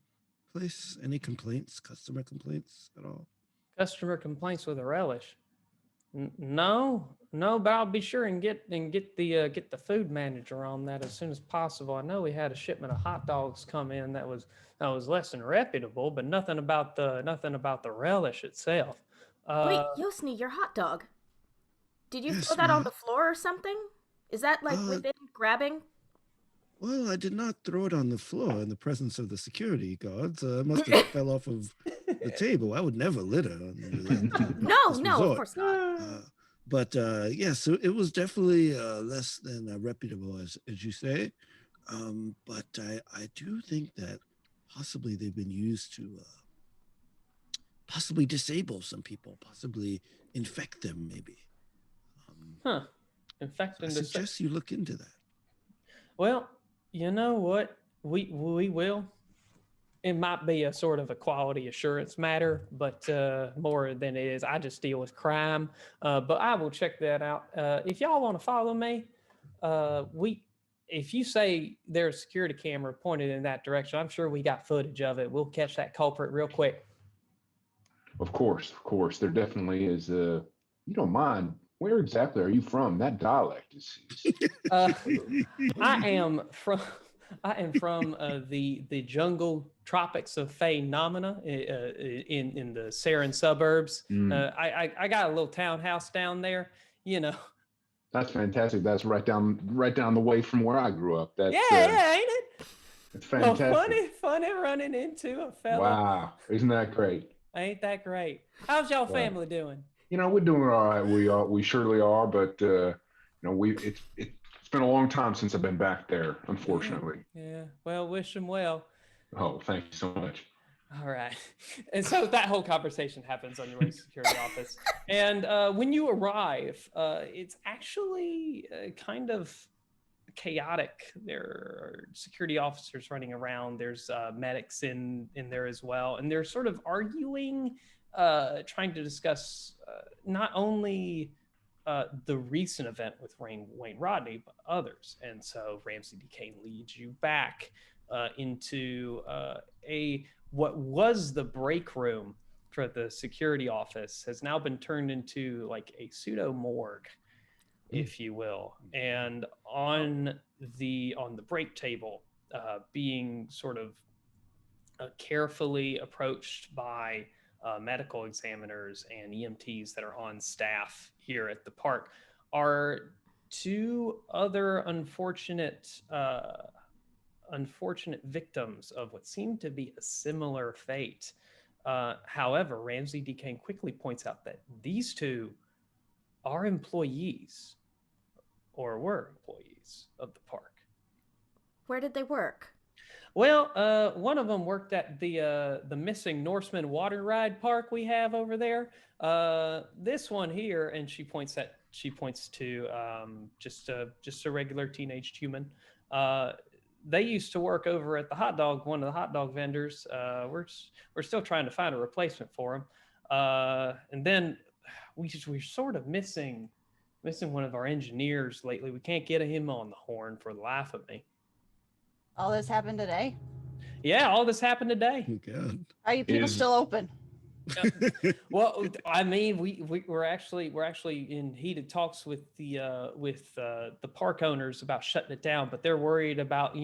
place? Any complaints, customer complaints at all? Customer complaints with a relish? No, but I'll be sure and get the food manager on that as soon as possible. I know we had a shipment of hot dogs come in that was less than reputable, but nothing about the relish itself. Wait, Yosni, your hot dog. Did you Yes, throw that on ma'am. the floor or something? Is that like within grabbing? Well, I did not throw it on the floor in the presence of the security guards. It must have fell off of the table. I would never litter. No, of course not. But so it was definitely less than reputable, as you say. But I do think that possibly they've been used to possibly disable some people, possibly infect them, maybe. Infect so I and suggest you look into that. Well, you know what? We will. It might be a sort of a quality assurance matter, but more than it is, I just deal with crime. But I will check that out. If y'all want to follow me, if you say there's a security camera pointed in that direction, I'm sure we got footage of it. We'll catch that culprit real quick. Of course. There definitely is. You don't mind. Where exactly are you from? That dialect is. I am from the jungle tropics of Phenomena in the Sarin suburbs. I got a little townhouse down there. You know. That's fantastic. That's right down the way from where I grew up. That's, yeah, ain't it? It's fantastic. Well, funny running into a fella. Wow, isn't that great? Ain't that great? How's y'all family doing? We're doing all right. We surely are, but it's been a long time since I've been back there, unfortunately. Yeah. Well, wish them well. Oh, thank you so much. All right. And so that whole conversation happens on your way to the security office. And when you arrive, it's actually kind of chaotic. There are security officers running around. There's medics in there as well. And they're sort of arguing, trying to discuss not only the recent event with Wayne Rodney, but others. And so Ramsey DK leads you back into what was the break room for the security office has now been turned into like a pseudo morgue, if you will. And on the break table, being sort of carefully approached by medical examiners and EMTs that are on staff here at the park, are two other unfortunate victims of what seemed to be a similar fate. However, Ramsey DK quickly points out that these two are employees, or were employees of the park. Where did they work? Well, one of them worked at the missing Norseman water ride park we have over there. This one here, and she points to just a regular teenaged human. They used to work over at one of the hot dog vendors. We're still trying to find a replacement for him. And then we're sort of missing missing one of our engineers lately. We can't get him on the horn for the life of me. All this happened today? Yeah, all this happened today. Oh, God. Are you people Is- still open? Well, I mean, we're actually in heated talks with the park owners about shutting it down, but they're worried about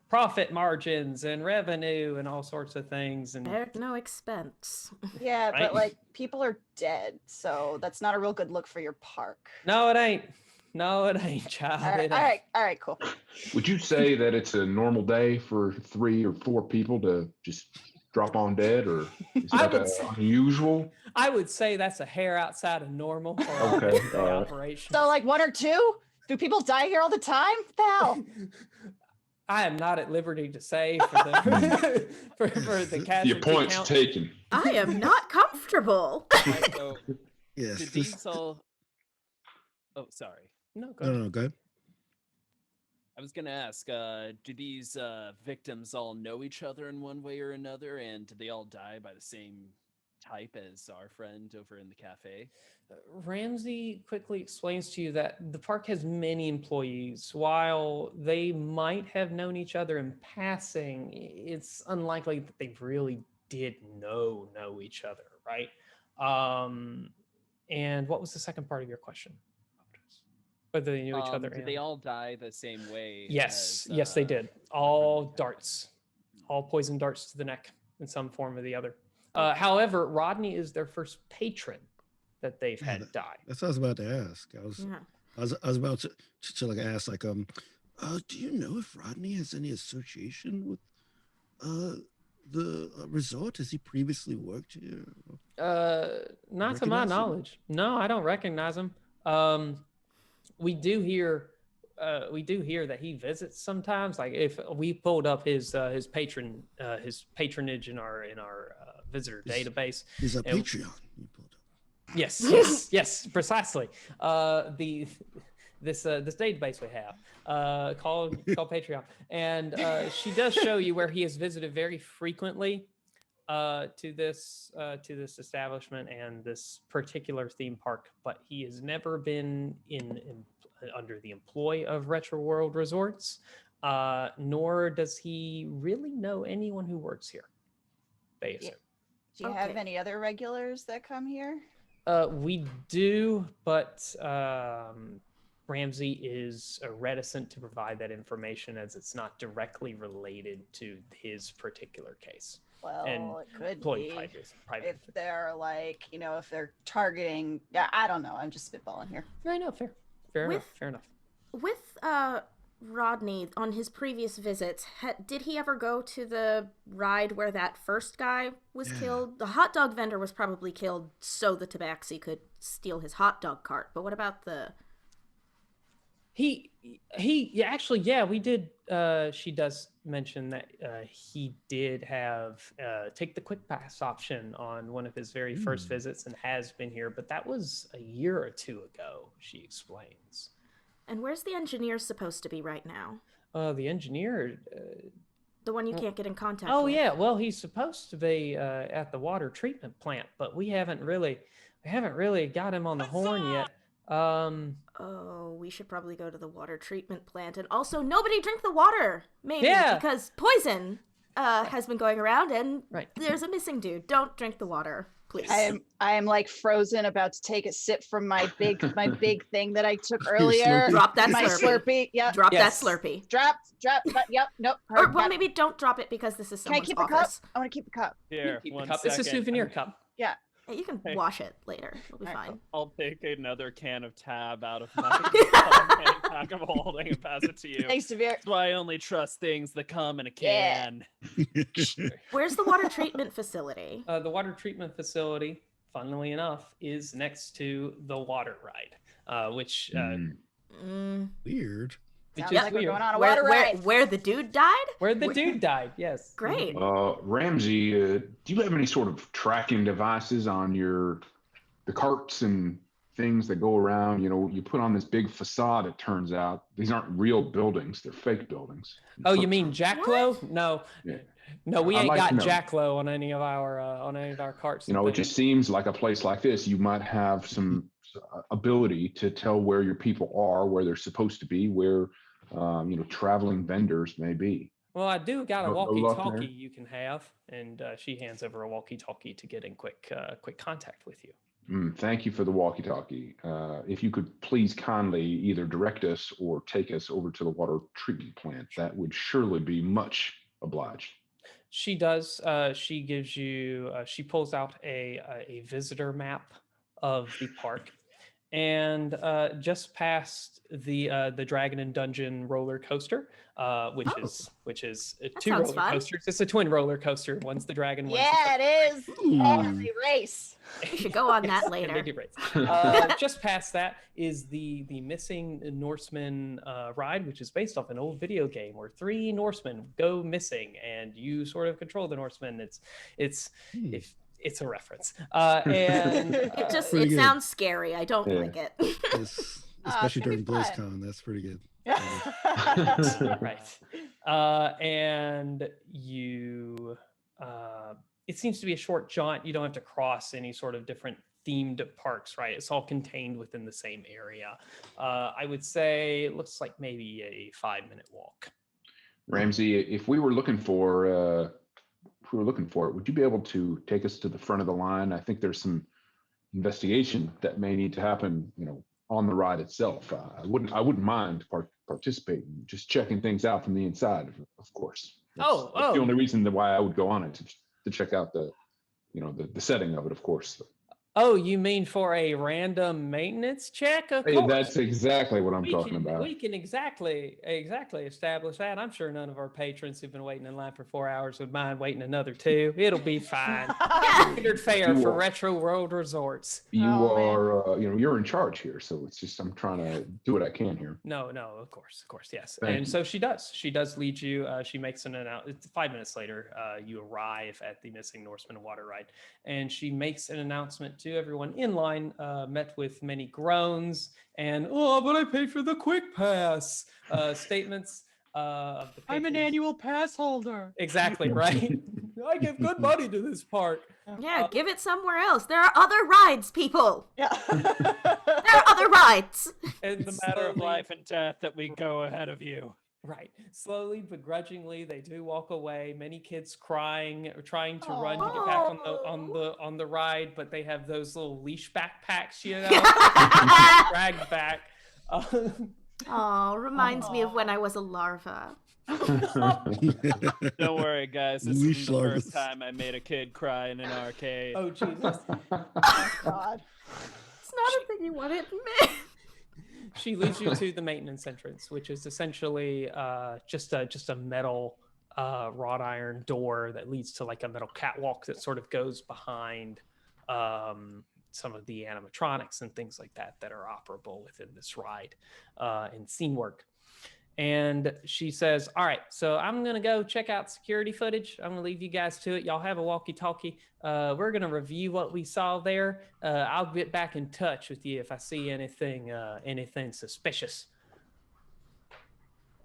profit margins and revenue and all sorts of things. And There's no expense. Yeah, Right. but like people are dead, so that's not a real good look for your park. no, it ain't. No, it ain't, child. All right, It all ain't. right, all right, cool. Would you say that it's a normal day for 3 or 4 people to just drop on dead, or is I that would say- unusual? I would say that's a hair outside of normal for our Okay, day-to-day all right. operation. So like 1 or 2? Do people die here all the time? What the hell? I am not at liberty to say for the for the casualty Your point's count. taken. I am not comfortable. Right, so Yes. do this- these all? Oh, sorry. No, go No, ahead. no, go ahead. I was gonna ask, do these victims all know each other in one way or another, and did they all die by the same type as our friend over in the cafe? Ramsey quickly explains to you that the park has many employees. While they might have known each other in passing, it's unlikely that they really did know each other, right? And what was the second part of your question? Whether they knew each other. Did and- they all die the same way? Yes, as, yes, they did. All friend? darts, all poison darts to the neck in some form or the other. However, Rodney is their first patron that they've Yeah, had die. That's what I was about to ask. I was about to like ask, like, do you know if Rodney has any association with the resort? Has he previously worked here? Not to my Recognize him? knowledge. No, I don't recognize him. We do hear that he visits sometimes. Like if we pulled up his patronage in our visitor He's- database. He's a And- Patreon. You pulled up. Yes, precisely. This database we have called Patreon, and she does show you where he has visited very frequently to this establishment and this particular theme park, but he has never been under the employ of Retro World Resorts, nor does he really know anyone who works here. They assume. Do you have Okay. any other regulars that come here? We do, but Ramsey is reticent to provide that information as it's not directly related to his particular case. Well, it could Employee be. private. If they're like, if they're targeting, yeah, I don't know. I'm just spitballing here. Right, no, fair enough. With Rodney on his previous visits, did he ever go to the ride where that first guy was Yeah. killed? The hot dog vendor was probably killed so the Tabaxi could steal his hot dog cart. But what about the? We did. She does mention that he did have take the quick pass option on one of his very first visits and has been here, but that was a year or two ago. She explains. And where's the engineer supposed to be right now? The engineer. The one you can't get in contact Oh with. yeah, well he's supposed to be at the water treatment plant, but we haven't really got him on the horn yet. Oh, we should probably go to the water treatment plant. And also, nobody drink the water, maybe, Yeah. because poison has been going around, and Right. there's a missing dude. Don't drink the water, please. I am like frozen, about to take a sip from my big thing that I took earlier. Drop that My Slurpee. Slurpee. Yep. Drop Yes. that Slurpee. Drop. Yep. Nope. Or, heard, well, got it. maybe don't drop it because this is Can I someone's keep the office. cup? I want to keep the cup. Here, Keep the one cup. It's a second. souvenir cup. Yeah. You can Hey. wash it later. It'll be Alright, fine. I'll take another can of tab out of my pack of holding and pass it to you. Thanks, Devere. That's why I only trust things that come in a Yeah. can. Where's the water treatment facility? The water treatment facility, funnily enough, is next to the water ride, which Weird. which Sounds is like we're weird. going on a water ride. Where the dude died? Where the dude died, yes. Great. Ramsey, do you have any sort of tracking devices on the carts and things that go around? You put on this big facade. It turns out these aren't real buildings; they're fake buildings. Oh, you mean Jacklo? No. Yeah. No, we I'd ain't like got to know. Jacklow on any of our carts. You know, it just seems like a place like this, you might have some ability to tell where your people are, where they're supposed to be, where traveling vendors may be. Well, I do got a No luck walkie-talkie there? you can have, and she hands over a walkie-talkie to get in quick contact with you. Thank you for the walkie-talkie. If you could please kindly either direct us or take us over to the water treatment plant, that would surely be much obliged. She does. She gives you. She pulls out a visitor map of the park, and just past the Dragon and Dungeon roller coaster, which is two sounds roller fun. coasters. It's a twin roller coaster. One's the Dragon. One's the Yeah, it is. Yeah, Ooh. they race. We should go on Yes, that and they later. do race. Just past that is the missing Norseman ride, which is based off an old video game where 3 Norsemen go missing, and you sort of control the Norsemen. It's a reference, and Pretty It good. sounds scary. I don't Yeah. like it. Yes, especially gonna be during fun. BlizzCon. That's pretty good. right. And you, it seems to be a short jaunt. You don't have to cross any sort of different themed parks, right? It's all contained within the same area. I would say it looks like maybe a 5-minute walk. Ramsey, if we were looking for it, would you be able to take us to the front of the line? I think there's some investigation that may need to happen, on the ride itself. I wouldn't mind participating, just checking things out from the inside, of course. That's the only reason why I would go on it, to check out the setting of it, of course. Oh, you mean for a random maintenance check? Of Hey, course. that's exactly what I'm talking about. We can exactly establish that. I'm sure none of our patrons who've been waiting in line for 4 hours would mind waiting another 2. It'll be fine. Standard fare for Retro World Resorts. You Oh, man. are, you're in charge here, so it's just I'm trying to do what I can here. No, of course, yes. Thank And you. so she does lead you. She makes an announcement. It's 5 minutes later. You arrive at the Missing Norseman water ride, and she makes an announcement to everyone in line, met with many groans and but I paid for the quick pass statements of the I'm an patrons. annual pass holder. Exactly, right? I give good money to this park. Yeah, give it somewhere else. There are other rides, people. Yeah. There are other rides. And It's a matter of life and death that we go ahead of you. Right. Slowly, begrudgingly, they do walk away. Many kids crying, or trying to run to get back on the ride, but they have those little leash backpacks, dragged back. Oh, reminds me of when I was a larva. Don't worry, guys. This Leash is the larvas. first time I made a kid cry in an arcade. Oh, Jesus. God. It's not a thing you want to admit. She leads you to the maintenance entrance, which is essentially just a metal wrought iron door that leads to like a metal catwalk that sort of goes behind some of the animatronics and things like that are operable within this ride and scene work. And she says, all right, so I'm going to go check out security footage. I'm going to leave you guys to it. Y'all have a walkie-talkie. We're going to review what we saw there. I'll get back in touch with you if I see anything suspicious.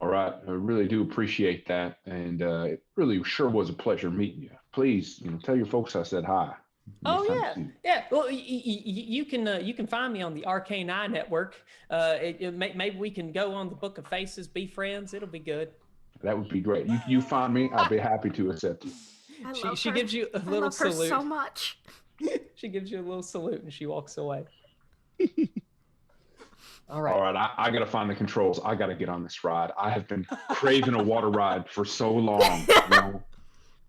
All right, I really do appreciate that, and it really sure was a pleasure meeting you. Please, tell your folks I said hi. Oh Next time yeah, I see you. yeah. Well, you can find me on the Arcane Network. Maybe we can go on the Book of Faces, be friends. It'll be good. That would be great. You find me, I'd be happy to accept you. I love She her. gives you a I little love her salute. so much. She gives you a little salute and she walks away. All All right. right, I got to find the controls. I got to get on this ride. I have been craving a water ride for so long.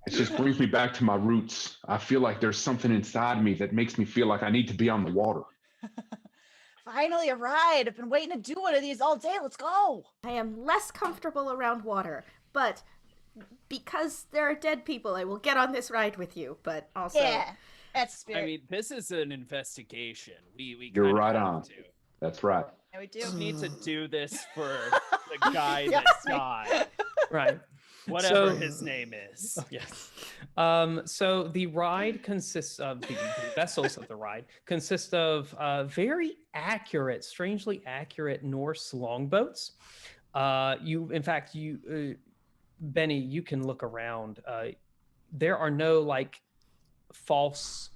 It just brings me back to my roots. I feel like there's something inside me that makes me feel like I need to be on the water. Finally, a ride. I've been waiting to do one of these all day. Let's go. I am less comfortable around water, but because there are dead people, I will get on this ride with you. But also, Yeah, that's the spirit. I mean, this is an investigation. We You're kind of right have on. to. That's right. Yeah, we do. Just need to do this for the guy Yeah, that died, Right. whatever So- his name is. Yes. So the ride consists of the vessels of the ride consist of very accurate, strangely accurate Norse longboats. In fact, Benny, you can look around. there are no like false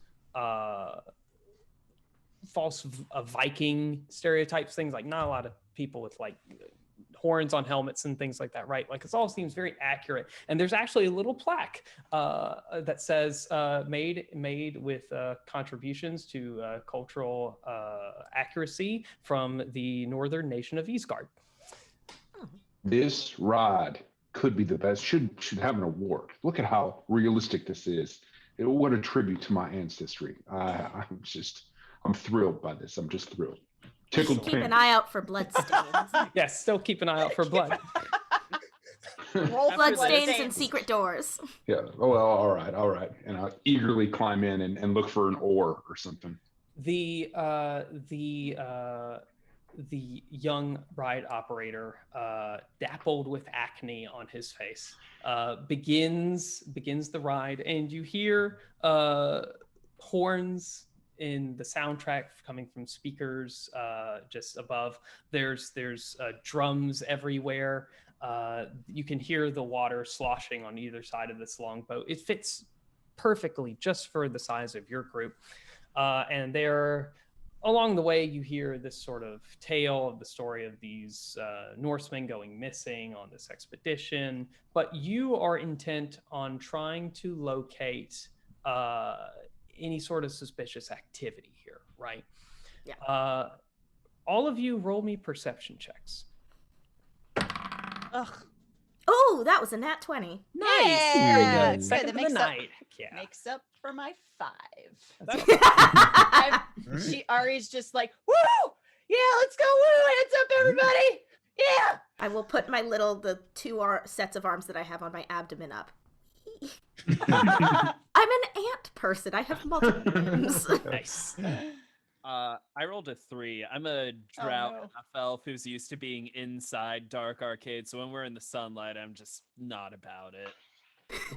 Viking stereotypes, things like not a lot of people with like horns on helmets and things like that, right? Like it all seems very accurate. And there's actually a little plaque that says made with contributions to cultural accuracy from the northern nation of Eastgard. This ride could be the best. Should have an award. Look at how realistic this is. What a tribute to my ancestry. I'm thrilled by this. I'm just thrilled. Tickled Keep an pink. eye out for bloodstains. Yes, still keep an eye out for blood. Roll Bloodstains and secret doors. Yeah. Oh well. All right. And I eagerly climb in and look for an oar or something. The young ride operator, dappled with acne on his face, begins the ride, and you hear horns in the soundtrack coming from speakers just above. There's drums everywhere. You can hear the water sloshing on either side of this long boat. It fits perfectly just for the size of your group. And they're along the way, you hear this sort of tale of the story of these Norsemen going missing on this expedition, but you are intent on trying to locate any sort of suspicious activity here, right? Yeah. All of you roll me perception checks. Ugh. Oh, that was a nat 20. Nice. Yeah, Very good. good. Second That of the makes up- night. Heck yeah. Makes up for my 5. That's Ari's just like, woo! Yeah, let's go, woo! Hands up, everybody! Yeah! I will put the 2 sets of arms that I have on my abdomen up. I'm an ant person. I have multiple limbs. nice. I rolled a 3. I'm a drought no. half elf who's used to being inside dark arcade, so when we're in the sunlight, I'm just not about it.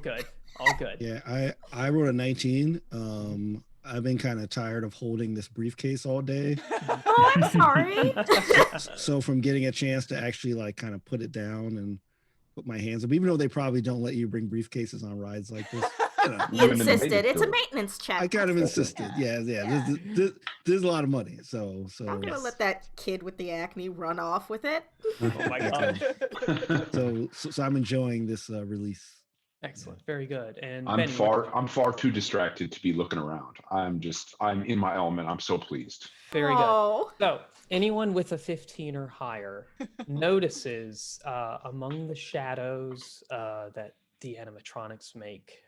Good. All good. Yeah, I wrote a 19. I've been kind of tired of holding this briefcase all day. Oh, I'm sorry. So from getting a chance to actually like kind of put it down and put my hands up, even though they probably don't let you bring briefcases on rides like this. You know, You insisted. It's a maintenance check. I kind of insisted. Yeah. There's a lot of money. So I'm gonna let that kid with the acne run off with it. Oh my god. so I'm enjoying this release. Excellent. Very good. And I'm Benny, I'm far too distracted to be looking around. I'm in my element. I'm so pleased. very good. Oh. So, anyone with a 15 or higher notices among the shadows that the animatronics make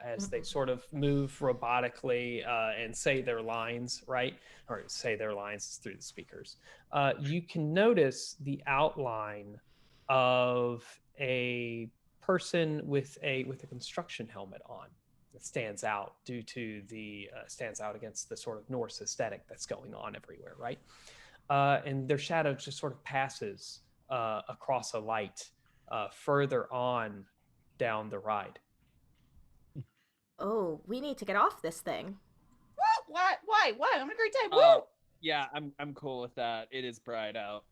as they sort of move robotically and say their lines, right? Or say their lines through the speakers. You can notice the outline of a person with a construction helmet on that stands out due to the stands out against the sort of Norse aesthetic that's going on everywhere, right? And their shadow just sort of passes across a light further on down the ride. Oh, we need to get off this thing. Why? I'm having a great time. Woo! Oh, yeah, I'm cool with that. It is bright out.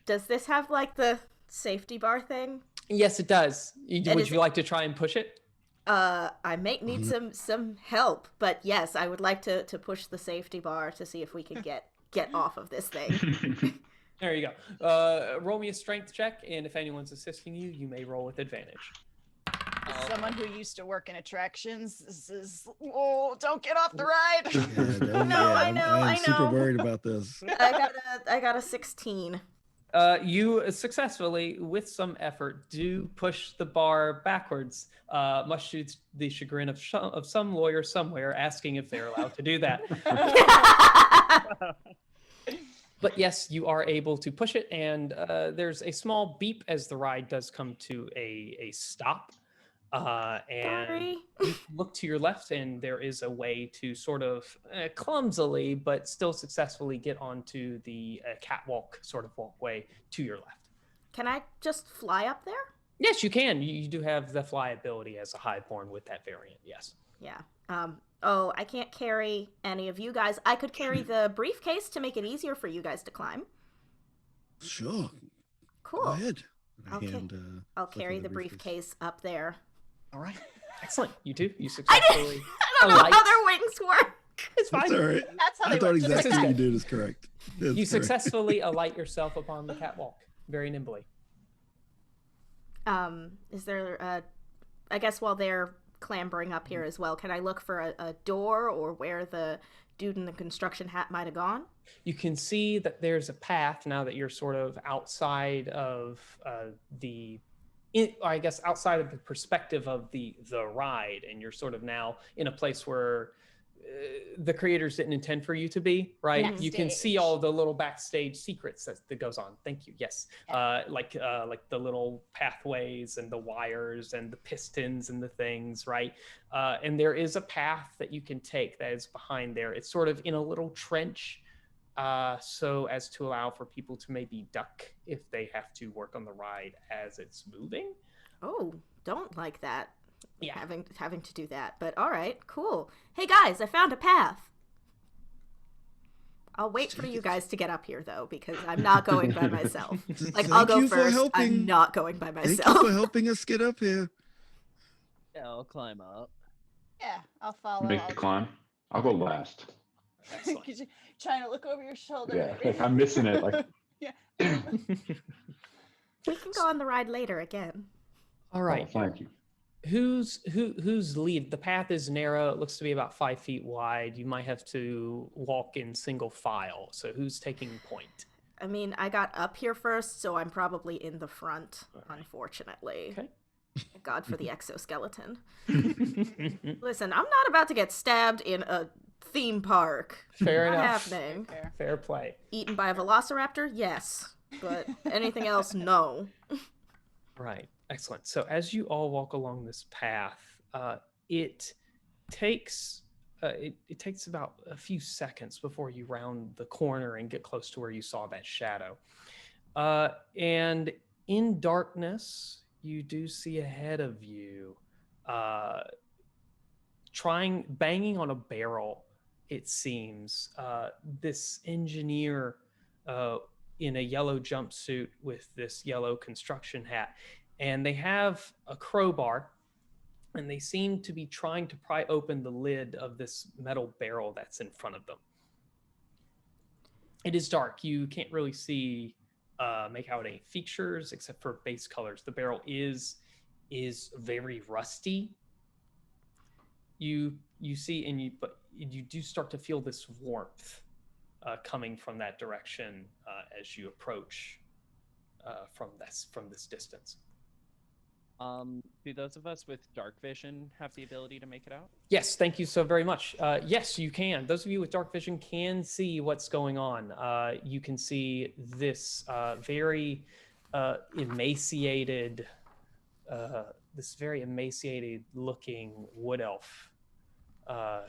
Does this have like the safety bar thing? Yes, it does. Would is- you like to try and push it? I might need some help, but yes, I would like to push the safety bar to see if we can get off of this thing. There you go. Roll me a strength check, and if anyone's assisting you, you may roll with advantage. As someone who used to work in attractions, this is don't get off the ride. I know. I'm super worried about this. I got a 16. You successfully, with some effort, do push the bar backwards, much to the chagrin of some lawyer somewhere asking if they're allowed to do that. But yes, you are able to push it, and there's a small beep as the ride does come to a stop. And Sorry. you look to your left, and there is a way to sort of clumsily, but still successfully get onto the catwalk sort of walkway to your left. Can I just fly up there? Yes, you can. You do have the fly ability as a highborn with that variant. Yes. Yeah. Oh, I can't carry any of you guys. I could carry the briefcase to make it easier for you guys to climb. Sure. Cool. Go ahead. I'll carry the briefcase up there. All right. Excellent. You two, you I successfully don't know alight. how their wings work. It's fine. That's all right. That's how I they thought work. Just exactly like what you that. did is correct. That's You correct. successfully alight yourself upon the catwalk very nimbly. Is there I guess while they're clambering up here as well, can I look for a door or where the dude in the construction hat might have gone? You can see that there's a path now that you're sort of outside of outside of the perspective of the ride, and you're sort of now in a place where the creators didn't intend for you to be, right? You can see Backstage. all the little backstage secrets that goes on. Thank you. Yes, like the little pathways and the wires and the pistons and the things, right? And there is a path that you can take that is behind there. It's sort of in a little trench, so as to allow for people to maybe duck if they have to work on the ride as it's moving. Oh, don't like that. Yeah. Having to do that. But all right, cool. Hey guys, I found a path. I'll wait for you guys to get up here though, because I'm not going by myself. Like I'll Thank go you for first. helping. I'm not going by Thank you myself. for helping us get up here. Yeah, I'll climb up. Yeah, I'll follow. Make the climb. I'll go last. Excellent. Because you're trying to look over your shoulder. Yeah, maybe. like I'm missing it. Like, We can go on the ride later again. All right. oh, thank you. Who's lead? The path is narrow. It looks to be about 5 feet wide. You might have to walk in single file. So who's taking point? I mean, I got up here first, so I'm probably in the front, right. unfortunately. Okay. God for the exoskeleton. Listen, I'm not about to get stabbed in a theme park. Fair Not enough. happening. Fair. Fair play. Eaten by a velociraptor? Yes. But anything else? No. Right. Excellent. So as you all walk along this path, it takes about a few seconds before you round the corner and get close to where you saw that shadow. And in darkness, you do see ahead of you, banging on a barrel, it seems, this engineer in a yellow jumpsuit with this yellow construction hat. And they have a crowbar, and they seem to be trying to pry open the lid of this metal barrel that's in front of them. It is dark. You can't really see, make out any features except for base colors. The barrel is very rusty. You see, but you do start to feel this warmth coming from that direction as you approach from this distance. Do those of us with dark vision have the ability to make it out? Yes, thank you so very much. Yes, you can. Those of you with dark vision can see what's going on. You can see this very emaciated looking wood elf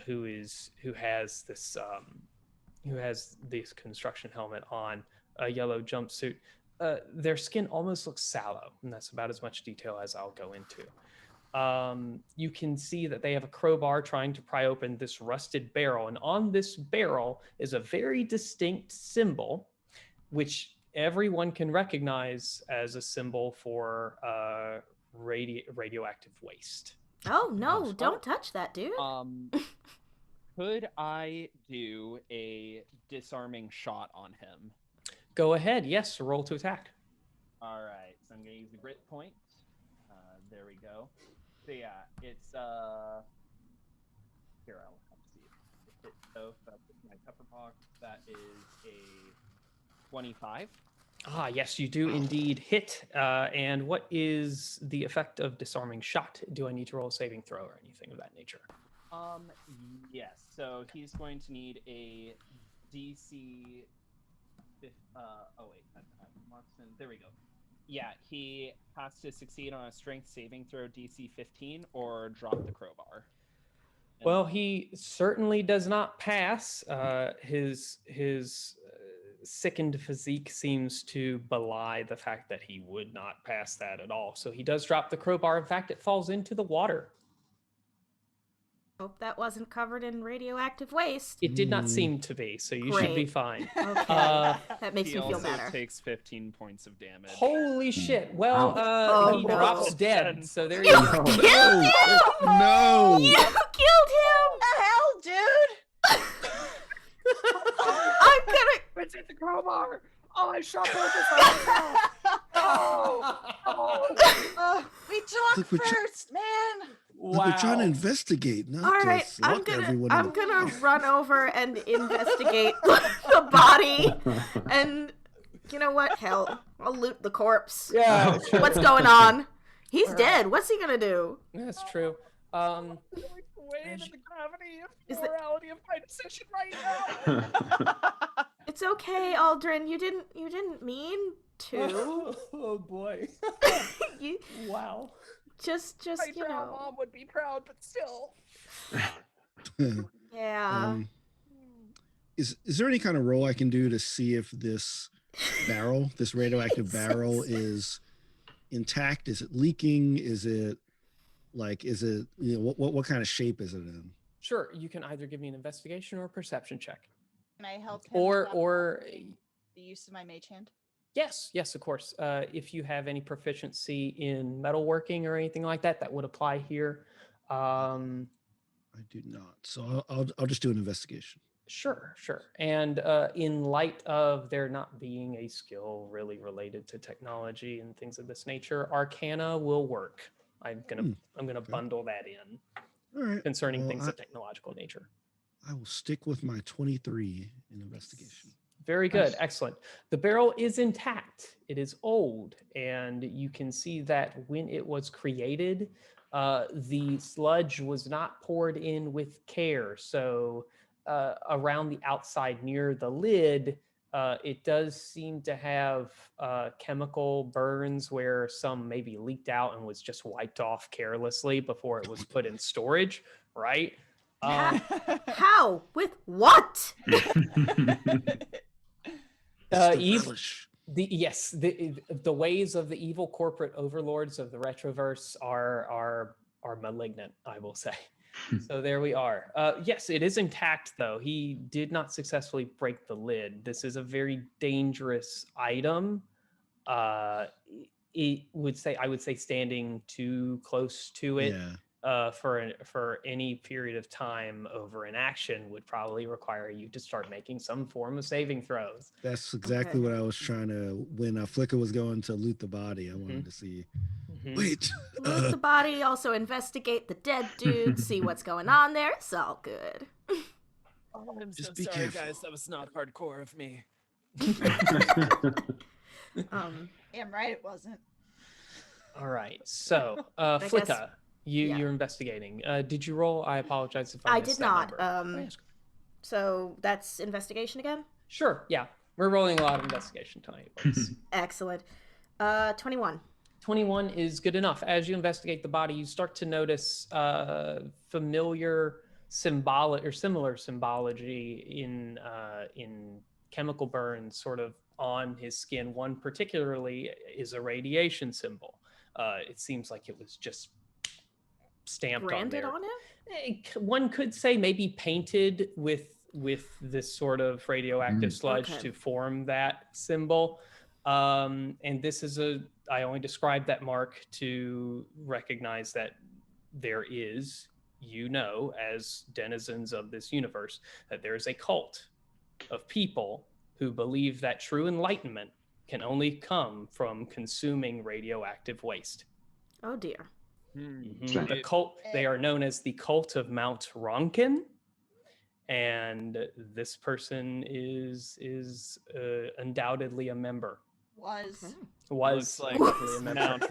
who has this construction helmet on, a yellow jumpsuit. Their skin almost looks sallow, and that's about as much detail as I'll go into. You can see that they have a crowbar trying to pry open this rusted barrel, and on this barrel is a very distinct symbol, which everyone can recognize as a symbol for radioactive waste. Oh, no, don't touch that, dude. Could I do a disarming shot on him? Go ahead. Yes, roll to attack. All right, so I'm gonna use the grit point. There we go. So yeah, it's here I'll have to see if it so that's my pepper box. That is a 25. Ah, yes, you do indeed hit. And what is the effect of disarming shot? Do I need to roll a saving throw or anything of that nature? Yes. So he's going to need a DC. Oh wait, Watson. There we go. Yeah, he has to succeed on a strength saving throw DC 15 or drop the crowbar. Well, he certainly does not pass. His sickened physique seems to belie the fact that he would not pass that at all. So he does drop the crowbar. In fact, it falls into the water. Hope that wasn't covered in radioactive waste. It did not seem to be, so you should be Great. fine. Okay. That makes He me feel also better. takes 15 points of damage. Holy shit. Well, Oh, he no. drops dead, so there You you go. killed him! No. You killed him! What the hell, dude? I'm gonna... It's in the crowbar! Oh, I shot both his Oh! We talked Look, we're first, man. Look, we're trying to Wow. investigate, not All right, just lock everyone in I'm the gonna car. run over and investigate the body. And you know what? Hell, I'll loot the corpse. Yeah, sure. What's going on? He's All right. dead. What's he gonna do? That's true. Way into the gravity of Is the- morality of my decision right now! It's okay, Aldrin. You didn't mean to. Oh boy. You Wow. just My you know. mom would be proud, but still. Yeah. Is there any kind of roll I can do to see if this barrel, this radioactive So barrel, sad. is intact? Is it leaking? Is it what kind of shape is it in? Sure, you can either give me an investigation or a perception check. Can I help him? Or the use of my mage hand. yes, of course. If you have any proficiency in metalworking or anything like that, that would apply here. I do not. So I'll just do an investigation. Sure. And in light of there not being a skill really related to technology and things of this nature, Arcana will work. I'm gonna bundle that in All right. concerning Well, things of technological nature. I will stick with my 23 in investigation. Very good. Nice. Excellent. The barrel is intact. It is old, and you can see that when it was created, the sludge was not poured in with care. So around the outside near the lid, it does seem to have chemical burns where some maybe leaked out and was just wiped off carelessly before it was put in storage, right? How? With what? It's the Eve- relish. The ways of the evil corporate overlords of the retroverse are malignant, I will say. So there we are. Yes, it is intact though. He did not successfully break the lid. This is a very dangerous item. I would say standing too close to it Yeah. for any period of time over an action would probably require you to start making some form of saving throws. That's exactly what I was trying to, when Flicker was going to loot the body, I wanted to see. Wait. Loot the body, also investigate the dead dude, see what's going on there. It's all good. Oh, I'm so Just be sorry, careful. guys. That was not hardcore of me. Damn right it wasn't. All right. So, guess- Flicka, yeah. you're investigating. Did you roll? I apologize if I missed did that not. number. Yes. So that's investigation again? Sure. Yeah. We're rolling a lot of investigation tonight. Folks. Excellent. 21. 21 is good enough. As you investigate the body, you start to notice familiar symbolic or similar symbology in chemical burns sort of on his skin. One particularly is a radiation symbol. It seems like it was just stamped Branded on on there. him? One could say maybe painted with this sort of radioactive sludge Okay. to form that symbol. And this is I only described that mark to recognize that there is, as denizens of this universe, that there is a cult of people who believe that true enlightenment can only come from consuming radioactive waste. Oh dear. The cult, they are known as the cult of Mount Ronkin. And this person is undoubtedly a member. Was. Was Looks like definitely a member. Mount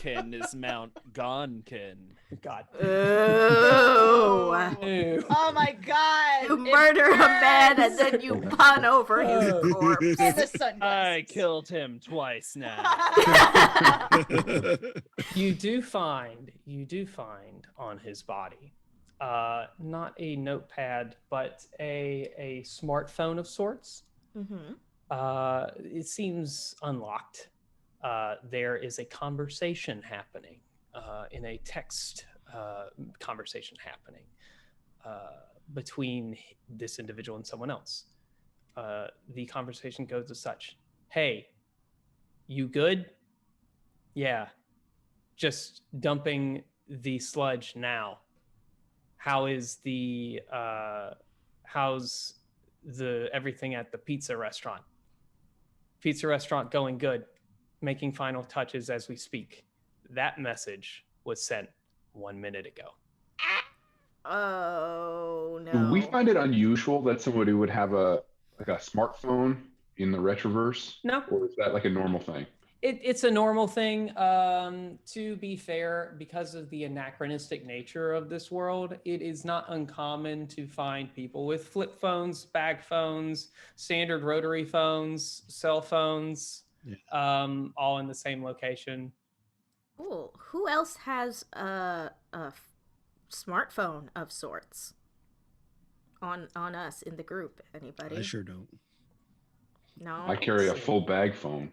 Ronkin is Mount Gonkin. God. Oh. Ew. Oh my god. You it murder a man and burns. then you pun over his corpse. And the I sunglasses. killed him twice now. You do find on his body, not a notepad, but a smartphone of sorts. Mm-hmm. It seems unlocked. There is a conversation happening, in a text conversation happening. between this individual and someone else. The conversation goes as such: "Hey, you good? Yeah, just dumping the sludge now. How's the everything at the pizza restaurant? Pizza restaurant going good. Making final touches as we speak." That message was sent 1 minute ago. Oh no. Do we find it unusual that somebody would have a smartphone in the retroverse? No. Or is that like a normal thing? It's a normal thing. To be fair, because of the anachronistic nature of this world, it is not uncommon to find people with flip phones, bag phones, standard rotary phones, cell phones, all in the same location. Cool. Who else has a smartphone of sorts on us in the group? Anybody? I sure don't. No. I carry a full bag phone.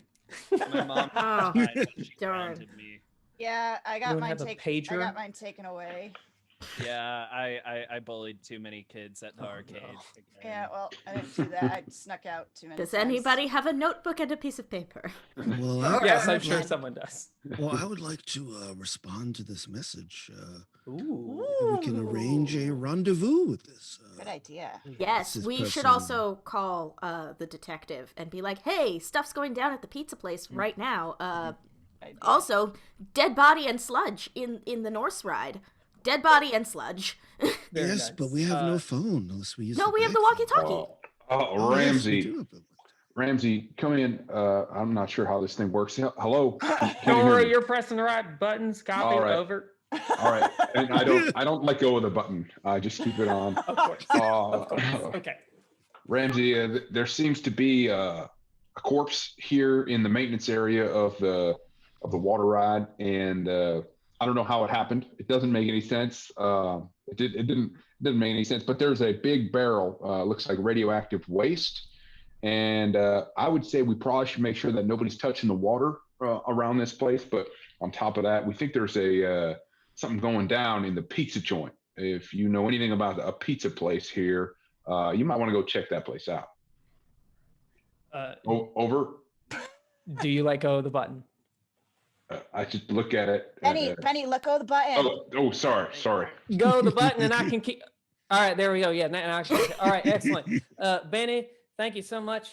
My mom Oh, died when she darn. grounded me. Yeah, I You got don't mine have a taken. I pager? got mine taken away. Yeah, I bullied too many kids at the arcade. no. Yeah, well, I didn't do that. I snuck out too many Does times. anybody have a notebook and a piece of paper? Well, Yes, I'm would sure like- someone does. Well, I would like to respond to this message. Ooh. We can arrange a rendezvous with this. Good idea. Yes, This we should person- also call the detective and be like, "Hey, stuff's going down at the pizza place right now. Idea. Also, dead body and sludge in the Norse ride. Dead body and sludge." Very Yes, nice. but we have no phone unless we use. No, we have the bag phone. walkie-talkie. Oh, Yes, we Ramsey. do have the- Ramsey, come in. I'm not sure how this thing works. Hello. Can you Don't hear worry, me? you're pressing the right buttons. Copy All right. over. All right. And I don't let go of the button. I just keep it on. Of course. Of course. Okay. Ramsey, there seems to be a corpse here in the maintenance area of the water ride, and I don't know how it happened. It doesn't make any sense. It didn't make any sense. But there's a big barrel, looks like radioactive waste, and I would say we probably should make sure that nobody's touching the water around this place. But on top of that, we think there's a something going down in the pizza joint. If you know anything about a pizza place here, you might want to go check that place out. Over. Do you let go of the button? I just look at it. Penny, let go of the button. Oh, sorry. Go the button and I can keep. All right, there we go. Yeah, now I can. All right, excellent. Benny, thank you so much.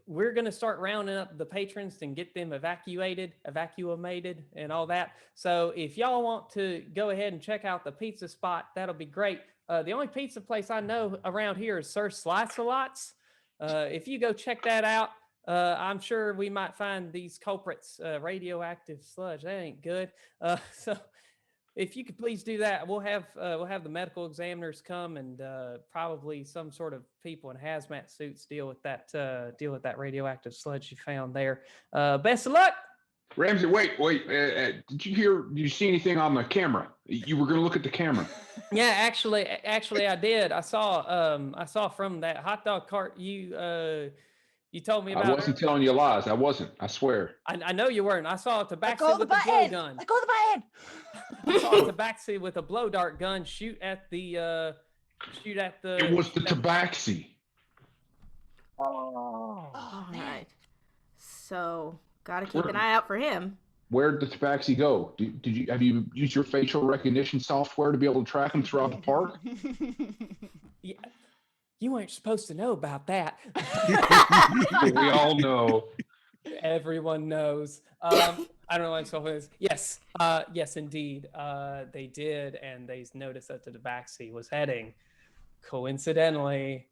We're going to start rounding up the patrons and get them evacuated, and all that. So if y'all want to go ahead and check out the pizza spot, that'll be great. The only pizza place I know around here is Sir Slice-A-Lots. If you go check that out, I'm sure we might find these culprits, radioactive sludge. That ain't good. So if you could please do that, we'll have the medical examiners come and probably some sort of people in hazmat suits deal with that radioactive sludge you found there. Best of luck. Ramsey, wait. Did you see anything on the camera? You were going to look at the camera. Yeah, actually, I did. I saw from that hot dog cart you told me about. I wasn't telling you lies. I wasn't. I swear. I know you weren't. I saw a Let go tabaxi of the with a blow button. gun. Let go of the button. I saw a tabaxi with a blow dart gun shoot at the. It was the tabaxi. All man. right. So, gotta keep an eye out for him. Where'd the tabaxi go? Have you used your facial recognition software to be able to track him throughout the park? Yeah, you weren't supposed to know about that. We all know. Everyone knows. I don't know what I'm supposed to say. Yes, indeed. They did, and they noticed that the tabaxi was heading, coincidentally,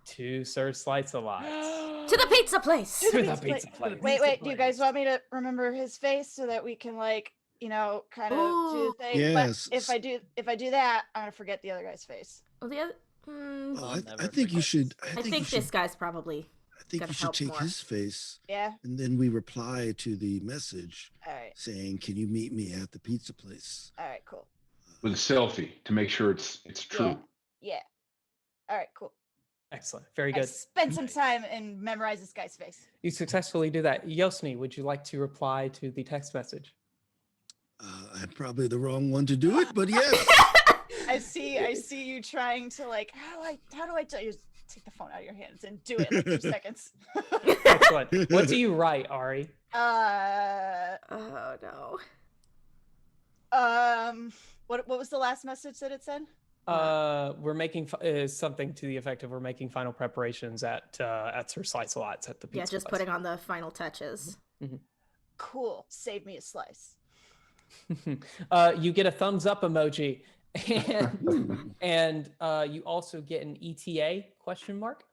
to Sir Slice-A-Lots. To the pizza place. To the pizza place. Wait. Do you guys want me to remember his face so that we can kind of do Ooh. the thing? Yes. But if I do that, I'm gonna forget the other guy's face. Well, the other. Oh, I'll never I think you forget should. this. I think this guy's probably. I think gotta you should help take more. his face, Yeah. and then we reply to the message All right. saying, "Can you meet me at the pizza place?" All right. Cool. With a selfie to make sure it's true. Yeah. All right. Cool. Excellent. Very I good. spent some time and memorized this guy's face. You successfully do that. Yosni, would you like to reply to the text message? I'm probably the wrong one to do it, but yes. I see you trying to like, how do I tell you? Take the phone out of your hands and do it in like 2 seconds. Excellent. What do you write, Ari? Oh no. What was the last message that it said? We're making something to the effect of we're making final preparations at Sir Slice-A-Lot's at the pizza. Yeah, just place. putting on the final touches. Mm-hmm. Cool. Save me a slice. You get a thumbs up emoji, and you also get an ETA question mark.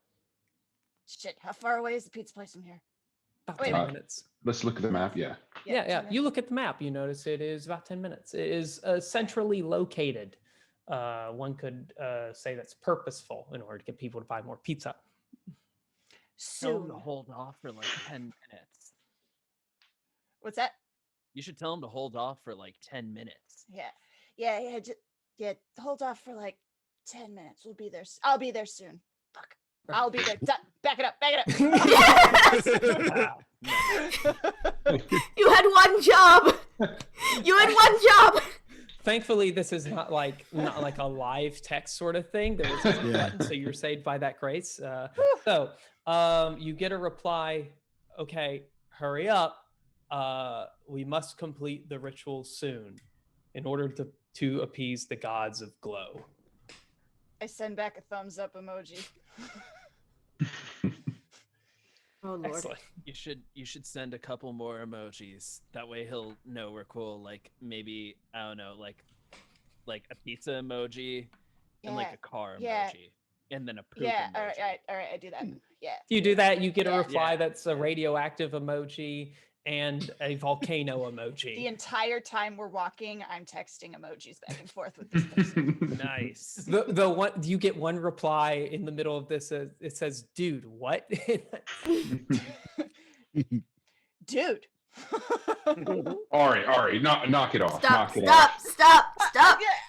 Shit, how far away is the pizza place from here? About Wait, 10 minutes. Let's look at the map. Yeah. Yeah. You look at the map, you notice it is about 10 minutes. It is centrally located. One could say that's purposeful in order to get people to buy more pizza. Tell them Soon. to hold off for like 10 minutes. What's that? You should tell them to hold off for like 10 minutes. Yeah. Hold off for like 10 minutes. We'll be there. I'll be there soon. Fuck. I'll be there. Back it up. Wow. Nice. You had one job. You had one job. Thankfully, this is not like a live text sort of thing. There was a button, so you're saved by that grace. So you get a reply. Okay, hurry up. We must complete the ritual soon, in order to appease the gods of glow. I send back a thumbs up emoji. Oh Lord. Excellent. You should send a couple more emojis. That way he'll know we're cool. Like maybe I don't know, like a pizza emoji and like a car emoji, and then a poop emoji. All right. I do that. Yeah. You do that, you get a Yeah. reply that's a radioactive emoji and a volcano emoji. The entire time we're walking, I'm texting emojis back and forth with this person. Nice. The one you get one reply in the middle of this. It says, "Dude, what?" Dude. Ari, knock it off. Stop! Knock it off. Stop!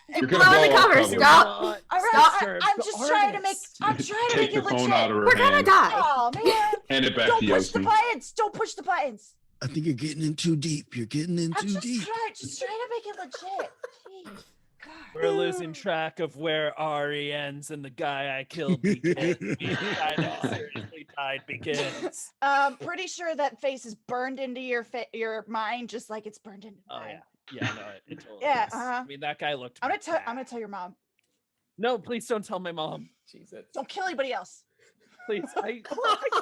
You're Blow gonna the blow our cover! cover. Stop! All right, I'm just trying to make. I'm trying to make Take it the phone legit. out of her We're gonna hand. die. Oh man! Hand it back Don't to push the Yoshi. buttons. Don't push the buttons. I think you're getting in too deep. You're getting in I'm too just deep. trying to make it legit. Jeez. God. We're losing track of where Ari ends and the guy I killed begins. Me kind of seriously died begins. Pretty sure that face is burned into your mind, just like it's burned into Oh mine. yeah, no, it totally Yeah, is. uh-huh. I mean, that guy looked. I'm bad. gonna tell your mom. No, please don't tell my mom. Jesus. Don't kill anybody else. Please, I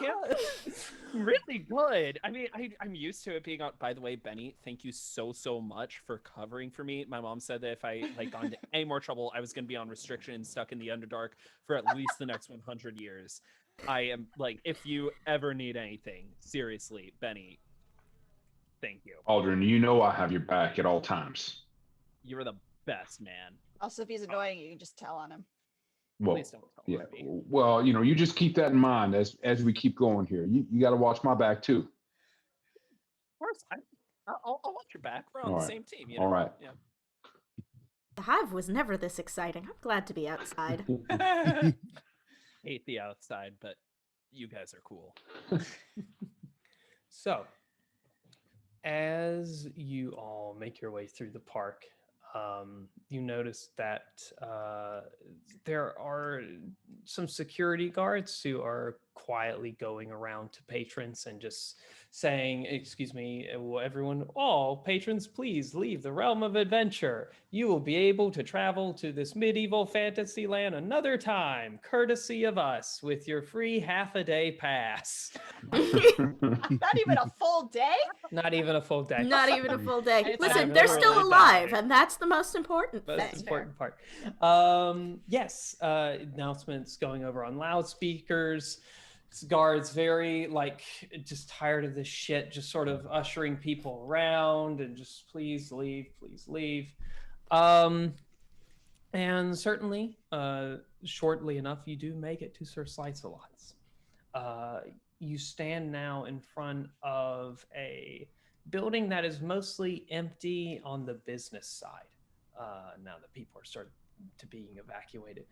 can't. Really good. I mean, I'm used to it being out. By the way, Benny, thank you so much for covering for me. My mom said that if I got into any more trouble, I was going to be on restriction and stuck in the Underdark for at least the next 100 years. I am like, if you ever need anything, seriously, Benny, thank you. Aldrin, you know I have your back at all times. You're the best, man. Also, if he's annoying, you can just tell on him. Well, Please don't tell yeah. me. Well, you just keep that in mind as we keep going here. You got to watch my back too. Of course, I'll watch your back. We're on All the right. same team. All right. Yeah. The hive was never this exciting. I'm glad to be outside. Hate the outside, but you guys are cool. So, as you all make your way through the park, you notice that there are some security guards who are quietly going around to patrons and just saying, "Excuse me, everyone, all patrons, please leave the realm of adventure. You will be able to travel to this medieval fantasy land another time, courtesy of us, with your free half-a-day pass." Not even a full day. Not even a full day. Not even a full day. It's Listen, not they're really still bad. alive, and that's the most important That's thing. the important part. Yes, announcements going over on loudspeakers. Guards very just tired of this shit, just sort of ushering people around and just please leave. And certainly, shortly enough, you do make it to Sir Slice-A-Lot's. You stand now in front of a building that is mostly empty on the business side. Now that people are starting to being evacuated,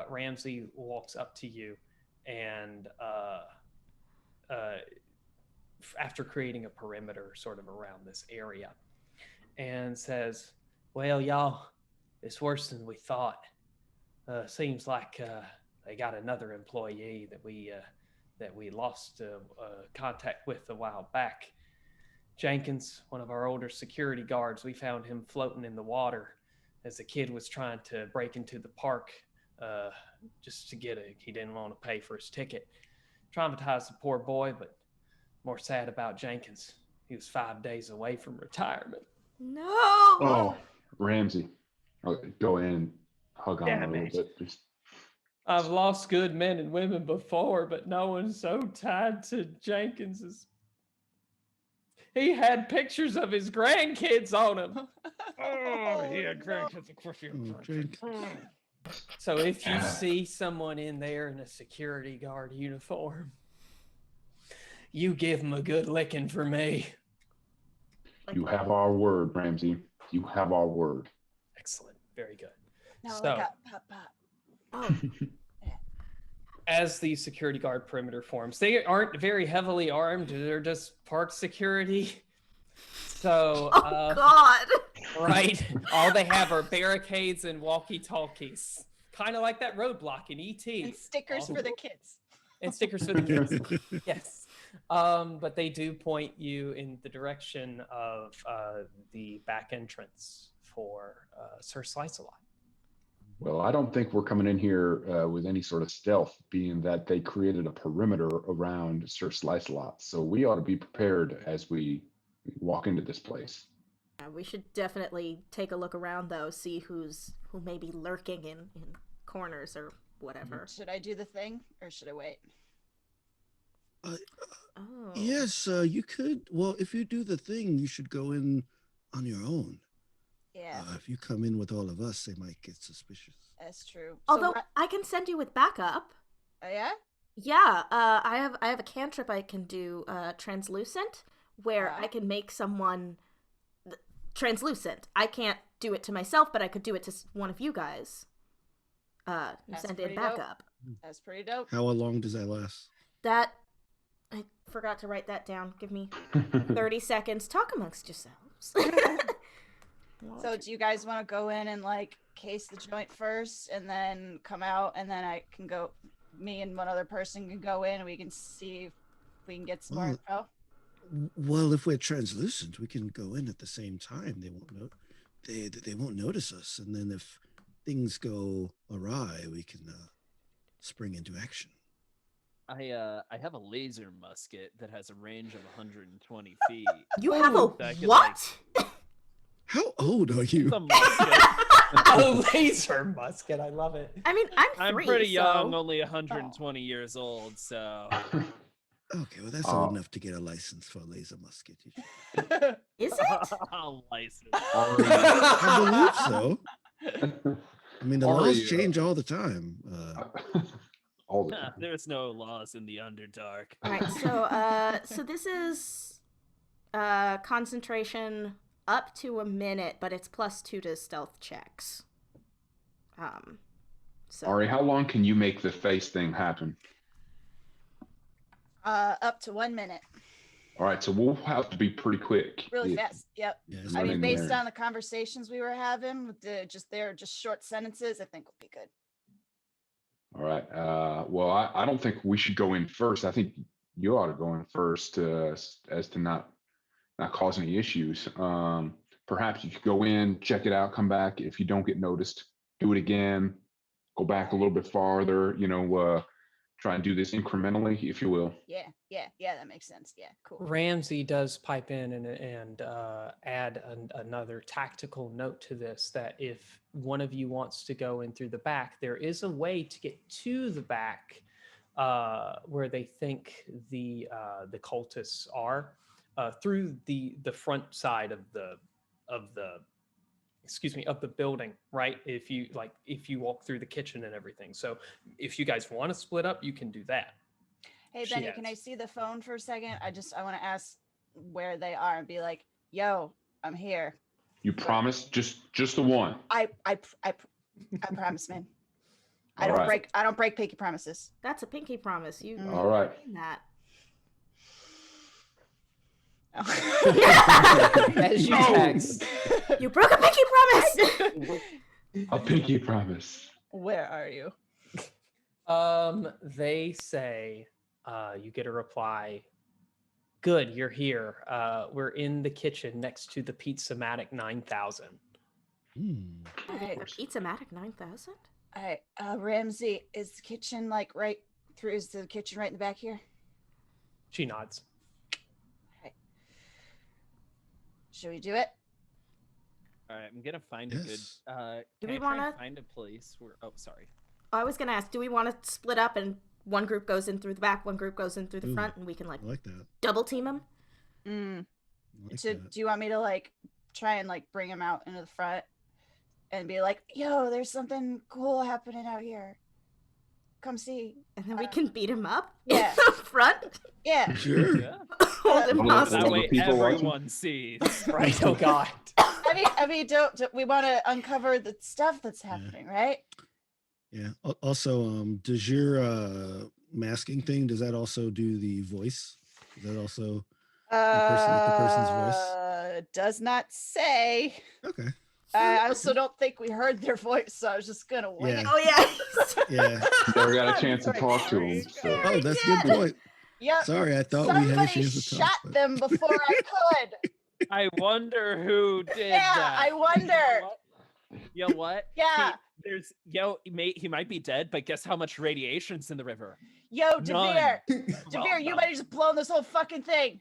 Ramsey walks up to you and after creating a perimeter sort of around this area and says, "Well, y'all, it's worse than we thought. Seems like they got another employee that we lost contact with a while back. Jenkins, one of our older security guards, we found him floating in the water as the kid was trying to break into the park just to he didn't want to pay for his ticket. Traumatized the poor boy, but more sad about Jenkins. He was 5 days away from retirement. No. Oh, Ramsey. Okay, go in and hug on him a Damn little it. bit. Just I've lost good men and women before, but no one's so tied to Jenkins as he had pictures of his grandkids on him. He had grandkids. Of course, Jenkins. So if you see someone in there in a security guard uniform, you give them a good licking for me. you have our word, Ramsey. You have our word. Excellent. Very good. No, So- like a pop pop. Oh, As the security guard perimeter forms, they aren't very heavily armed. They're just park security. So, God. right, all they have are barricades and walkie-talkies, kind of like that roadblock in E.T. And stickers for the kids. And stickers for the kids. Yes. But they do point you in the direction of the back entrance for Sir Slice-A-Lot. Well, I don't think we're coming in here with any sort of stealth, being that they created a perimeter around Sir Slice-A-Lot. So we ought to be prepared as we walk into this place. Yeah, we should definitely take a look around though, see who may be lurking in corners or whatever. Should I do the thing or should I wait? Oh. Yes, you could. Well, if you do the thing, you should go in on your own. Yeah, If you come in with all of us, they might get suspicious. that's true. Although So I can send you with backup. yeah? Yeah, I have a cantrip I can do, translucent, where I can make someone translucent. I can't do it to myself, but I could do it to one of you guys. And That's send in pretty dope. backup. That's pretty dope. How long does that last? That I forgot to write that down. Give me 30 seconds. Talk amongst yourselves. So do you guys want to go in and like case the joint first and then come out and then me and one other person can go in and we can see if we can get some more info? Well, if we're translucent, we can go in at the same time. They won't know. They won't notice us, and then if things go awry, we can spring into action. I have a laser musket that has a range of 120 feet. You have a I could, what? How old are you? The musket. A laser musket. I love it. I mean, I'm I'm 3, pretty young, so... only 120 years old, so. Okay, well that's old enough to get a license for a laser musket. Is it? License. I believe so. I mean, the laws Ari, change all the time. all the time. There's no laws in the Underdark. All right, so this is concentration up to a minute, but it's +2 to stealth checks. So Ari, how long can you make the face thing happen? Up to 1 minute. All right, so we'll have to be pretty quick. Really Yeah. fast. Yep. Yeah, it's I not mean, in based there. on the conversations we were having with just short sentences, I think we'll be good. All right. Well, I don't think we should go in first. I think you ought to go in first as to not cause any issues. Perhaps you could go in, check it out, come back. If you don't get noticed, do it again. Go back a little bit farther. Try and do this incrementally, if you will. Yeah, that makes sense. Yeah, cool. Ramsey does pipe in and add another tactical note to this, that if one of you wants to go in through the back, there is a way to get to the back where they think the cultists are through the front side of the building, right? If you walk through the kitchen and everything. So if you guys want to split up, you can do that. Hey She Benny, can I adds. see the phone for a second? I want to ask where they are and be like, "Yo, I'm here." You promise just the one. I promise, man. I All don't right. break pinky promises. that's a pinky promise. You All right. mean that? As you No! text, You broke a pinky promise. A pinky promise. Where are you? They say, you get a reply. Good, you're here. We're in the kitchen next to the Pizza-matic 9000. Okay. The Pizza-matic 9000? All right, Ramsey, is the kitchen like right through? Is the kitchen right in the back here? She nods. Okay. Should we do it? All right, I'm gonna find a good. Do Can we I try wanna- and find a place where? Oh, sorry. I was gonna ask, do we want to split up and one group goes in through the back, one group goes in through the Ooh, front, and we can like I like that. double team them? Mm. I like Do that. you want me to like try and like bring him out into the front and be like, "Yo, there's something cool happening out here. Come see." And then we can beat him up Yeah. in the front. Yeah. Sure. Yeah. Hold him Well, That hostage. other way people watching? everyone sees. Right, oh god. I mean, don't we want to uncover the stuff that's happening, right? Yeah. Also, does your masking thing, does that also do the voice? Does that also impersonate the person's voice? Does not say. Okay. I also don't think we heard their voice, so I was just gonna wing it. Yeah. Oh yeah. Yeah. Never got a chance to talk to him. So. Oh, that's a good point. Yep. Sorry, I thought we had a Somebody chance to shot talk. but- them before I could. I wonder who did Yeah, that. I wonder. You know what? Yeah. He might be dead, but guess how much radiation's in the river? Yo, Devere. Well, Devere, you no. might have just blown this whole fucking thing.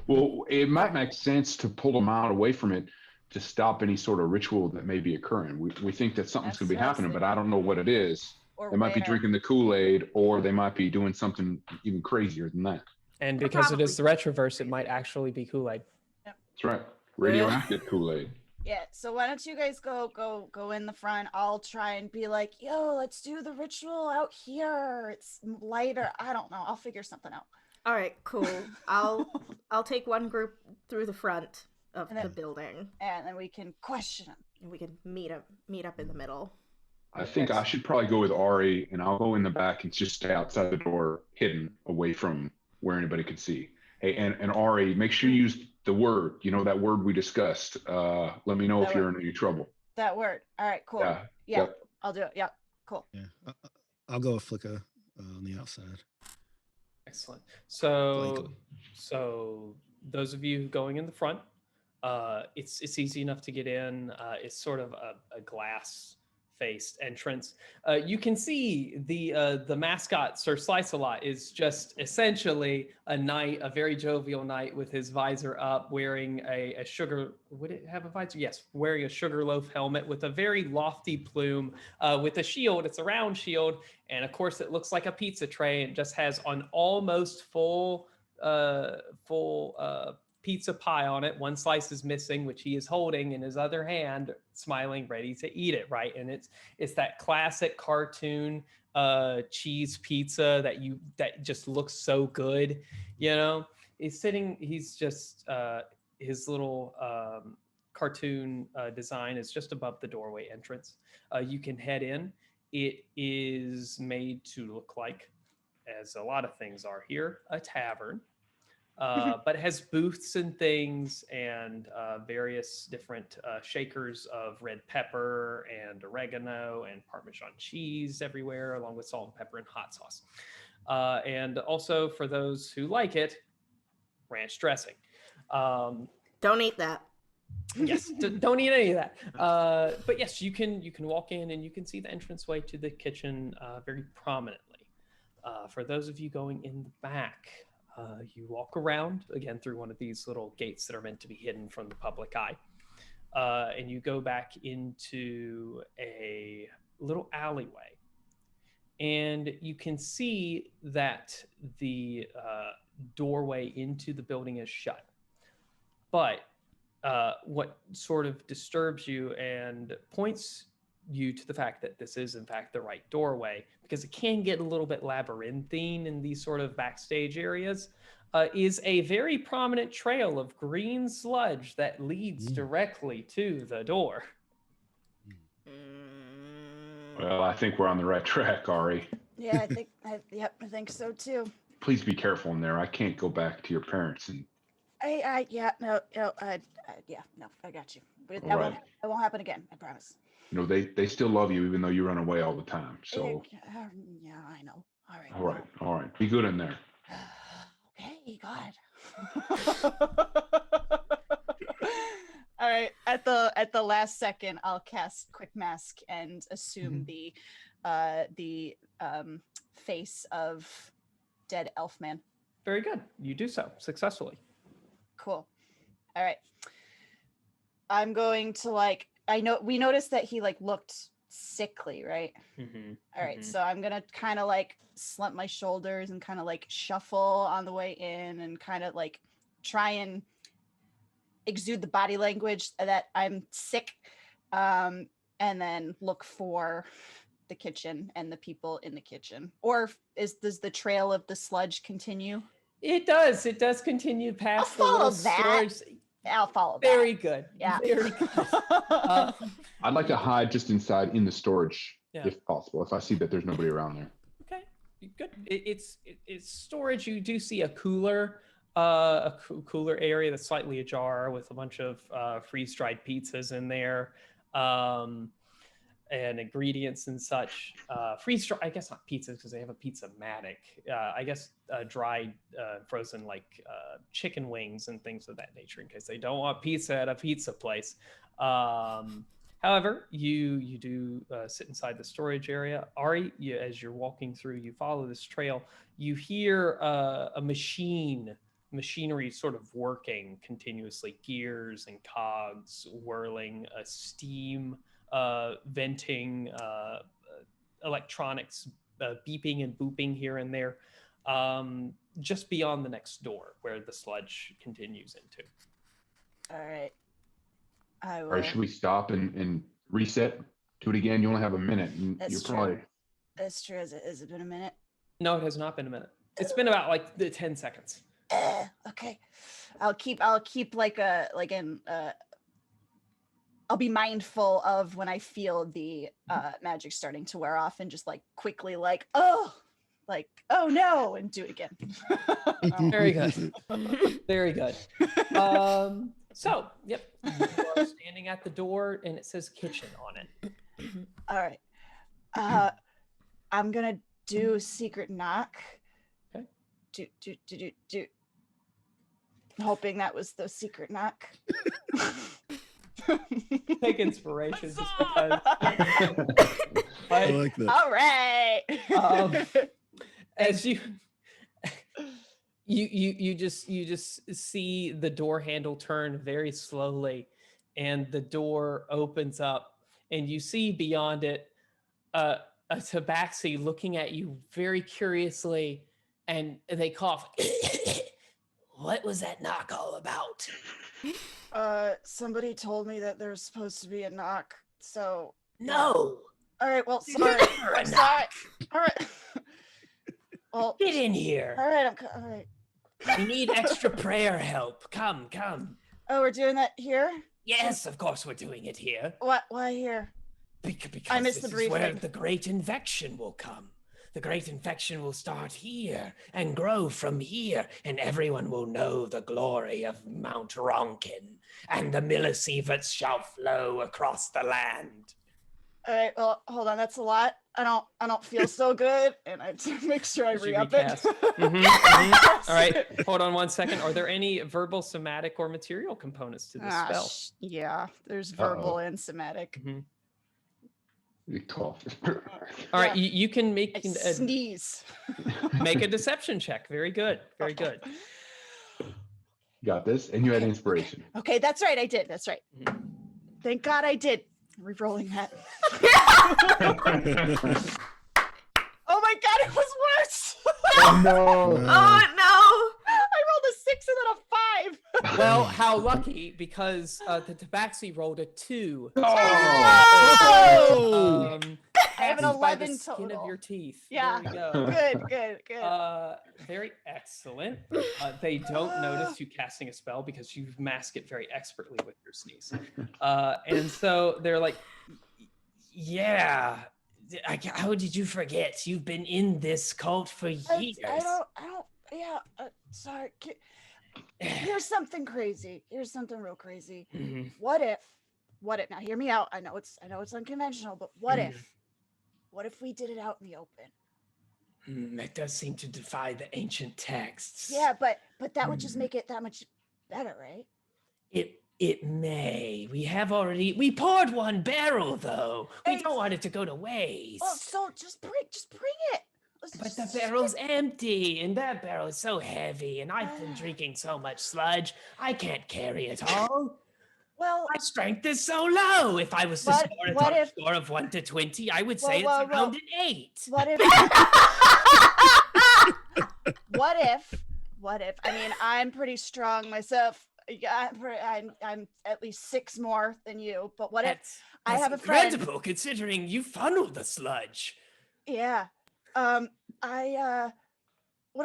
Well, it might make sense to pull them out away from it to stop any sort of ritual that may be occurring. We think that something's That's going to be what I was happening, but thinking. I don't know what it is. Or They might be where. drinking the Kool-Aid, or they might be doing something even crazier than that. And They're because it is the probably- retroverse, it might actually be Kool-Aid. That's right. Radioactive Kool-Aid. Yeah, so why don't you guys go in the front? I'll try and be like, yo, let's do the ritual out here. It's lighter. I don't know. I'll figure something out. All right, cool. I'll take one group through the front of And then- the building, And then we can question them. and we can meet up in the middle. I think I should probably go with Ari, and I'll go in the back and just stay outside the door, hidden away from where anybody could see. Hey, and Ari, make sure you use the word. You know that word we discussed. Let me know if That you're in any trouble. That word. All right, cool. Yeah. Yeah, Yep. I'll do it. Yeah, cool. Yeah. I'll go with Flicka on the outside. Excellent. So, Blanket. so those of you going in the front, it's easy enough to get in. It's sort of a glass-faced entrance. You can see the mascot, Sir Slice-A-Lot, is just essentially a knight, a very jovial knight with his visor up, wearing a sugar. Would it have a visor? Yes, wearing a sugarloaf helmet with a very lofty plume, with a shield. It's a round shield, and of course, it looks like a pizza tray. And just has an almost full pizza pie on it. One slice is missing, which he is holding in his other hand, smiling, ready to eat it. Right, and it's that classic cartoon cheese pizza that just looks so good. You know, he's just his little cartoon design is just above the doorway entrance. You can head in. It is made to look like, as a lot of things are here, a tavern. But it has booths and things, and various different shakers of red pepper and oregano and Parmesan cheese everywhere, along with salt and pepper and hot sauce. And also, for those who like it, ranch dressing. Don't eat that. Yes, don't eat any of that. But yes, you can walk in and you can see the entranceway to the kitchen very prominently. For those of you going in the back, you walk around again through one of these little gates that are meant to be hidden from the public eye, and you go back into a little alleyway, and you can see that the doorway into the building is shut. But what sort of disturbs you and points you to the fact that this is in fact the right doorway, because it can get a little bit labyrinthine in these sort of backstage areas, is a very prominent trail of green sludge that leads directly to the door. Well, I think we're on the right track, Ari. Yeah, I think so too. Please be careful in there. I can't go back to your parents. And I got you. But All right. that won't happen again. I promise. they still love you even though you run away all the time. So, Yeah, I know. All right. all right, all right, be good in there. Okay, God. All right. At the last second, I'll cast Quick Mask and assume the face of dead Elfman. Very good. You do so successfully. Cool. All right. I'm going to we noticed that he looked sickly, right? All right. So I'm going to kind of slump my shoulders and kind of shuffle on the way in and kind of try and exude the body language that I'm sick, and then look for the kitchen and the people in the kitchen. Or does the trail of the sludge continue? It does. It does continue past the little storage. I'll follow that. Very good. Yeah. Very good. I'd like to hide just inside in the storage Yeah. if possible. If I see that there's nobody around there. Okay. Good. It's storage. You do see a cooler. Cooler area that's slightly ajar with a bunch of freeze-dried pizzas in there, and ingredients and such. Freeze-dried, I guess not pizzas because they have a pizza-matic. I guess dried, frozen chicken wings and things of that nature in case they don't want pizza at a pizza place. However, you do sit inside the storage area. Ari, as you're walking through, you follow this trail. You hear a machinery sort of working continuously, gears and cogs whirling, steam venting, electronics beeping and booping here and there, just beyond the next door where the sludge continues into. All right. I will. All right, should we stop and reset? Do it again. You only have a minute. And That's you're true. probably... That's true. Has it been a minute? No, it has not been a minute. It's been about the 10 seconds. Okay. I'll keep I'll be mindful of when I feel the magic starting to wear off and just quickly oh no, and do it again. Very good. Very good. So, yep, you are standing at the door and it says kitchen on it. All right. I'm gonna do a secret knock. Okay. Do. Hoping that was the secret knock. Take inspiration just because. I like that. All right. As you just see the door handle turn very slowly, and the door opens up, and you see beyond it a tabaxi looking at you very curiously, and they cough. What was that knock all about? Somebody told me that there's supposed to be a knock, so... No! All right, well, sorry. I'm sorry. All right. Well, get in here. All right, all right. We need extra prayer help. Come. Oh, we're doing that here? Yes, of course we're doing it here. What? Why here? Because I missed the briefing. Is where the great infection will come. The great infection will start here and grow from here, and everyone will know the glory of Mount Ronkin, and the millisieverts shall flow across the land. All right, well, hold on, that's a lot. I don't feel so good, and I have to make sure I re-up it. All right, hold on 1 second. Are there any verbal, somatic, or material components to this spell? Yeah, there's verbal and somatic. Cough. All right, you can make a sneeze. Make a deception check. Very good. Very good. Got this, and you had inspiration. Okay, that's right. I did. That's right. Thank God I did. Re-rolling that. Oh my God, it was worse. Oh no! Oh no! I rolled a 6 and then a 5. Well, how lucky, because the tabaxi rolled a 2. Oh! I have an 11 by the skin total. of your teeth. Yeah. There we go. Good. Very excellent. They don't notice you casting a spell because you mask it very expertly with your sneeze. And so they're like, yeah. How did you forget? You've been in this cult for years. I don't, yeah, sorry. Here's something crazy. Here's something real crazy. Mhm. What if what if, now hear me out. I know it's unconventional, but what if we did it out in the open? That does seem to defy the ancient texts. Yeah, but that would just make it that much better, right? It may. We poured one barrel though. We don't want it to go to waste. Oh, so just bring it. But the barrel's empty, and that barrel is so heavy, and I've been drinking so much sludge, I can't carry it all. Well, My strength is so low. If I was to score it on a score of 1 to 20, I would say it's around an 8. What if? I mean, I'm pretty strong myself. I'm at least 6 more than you. But what if I have a friend? Incredible, considering you funneled the sludge. Yeah. What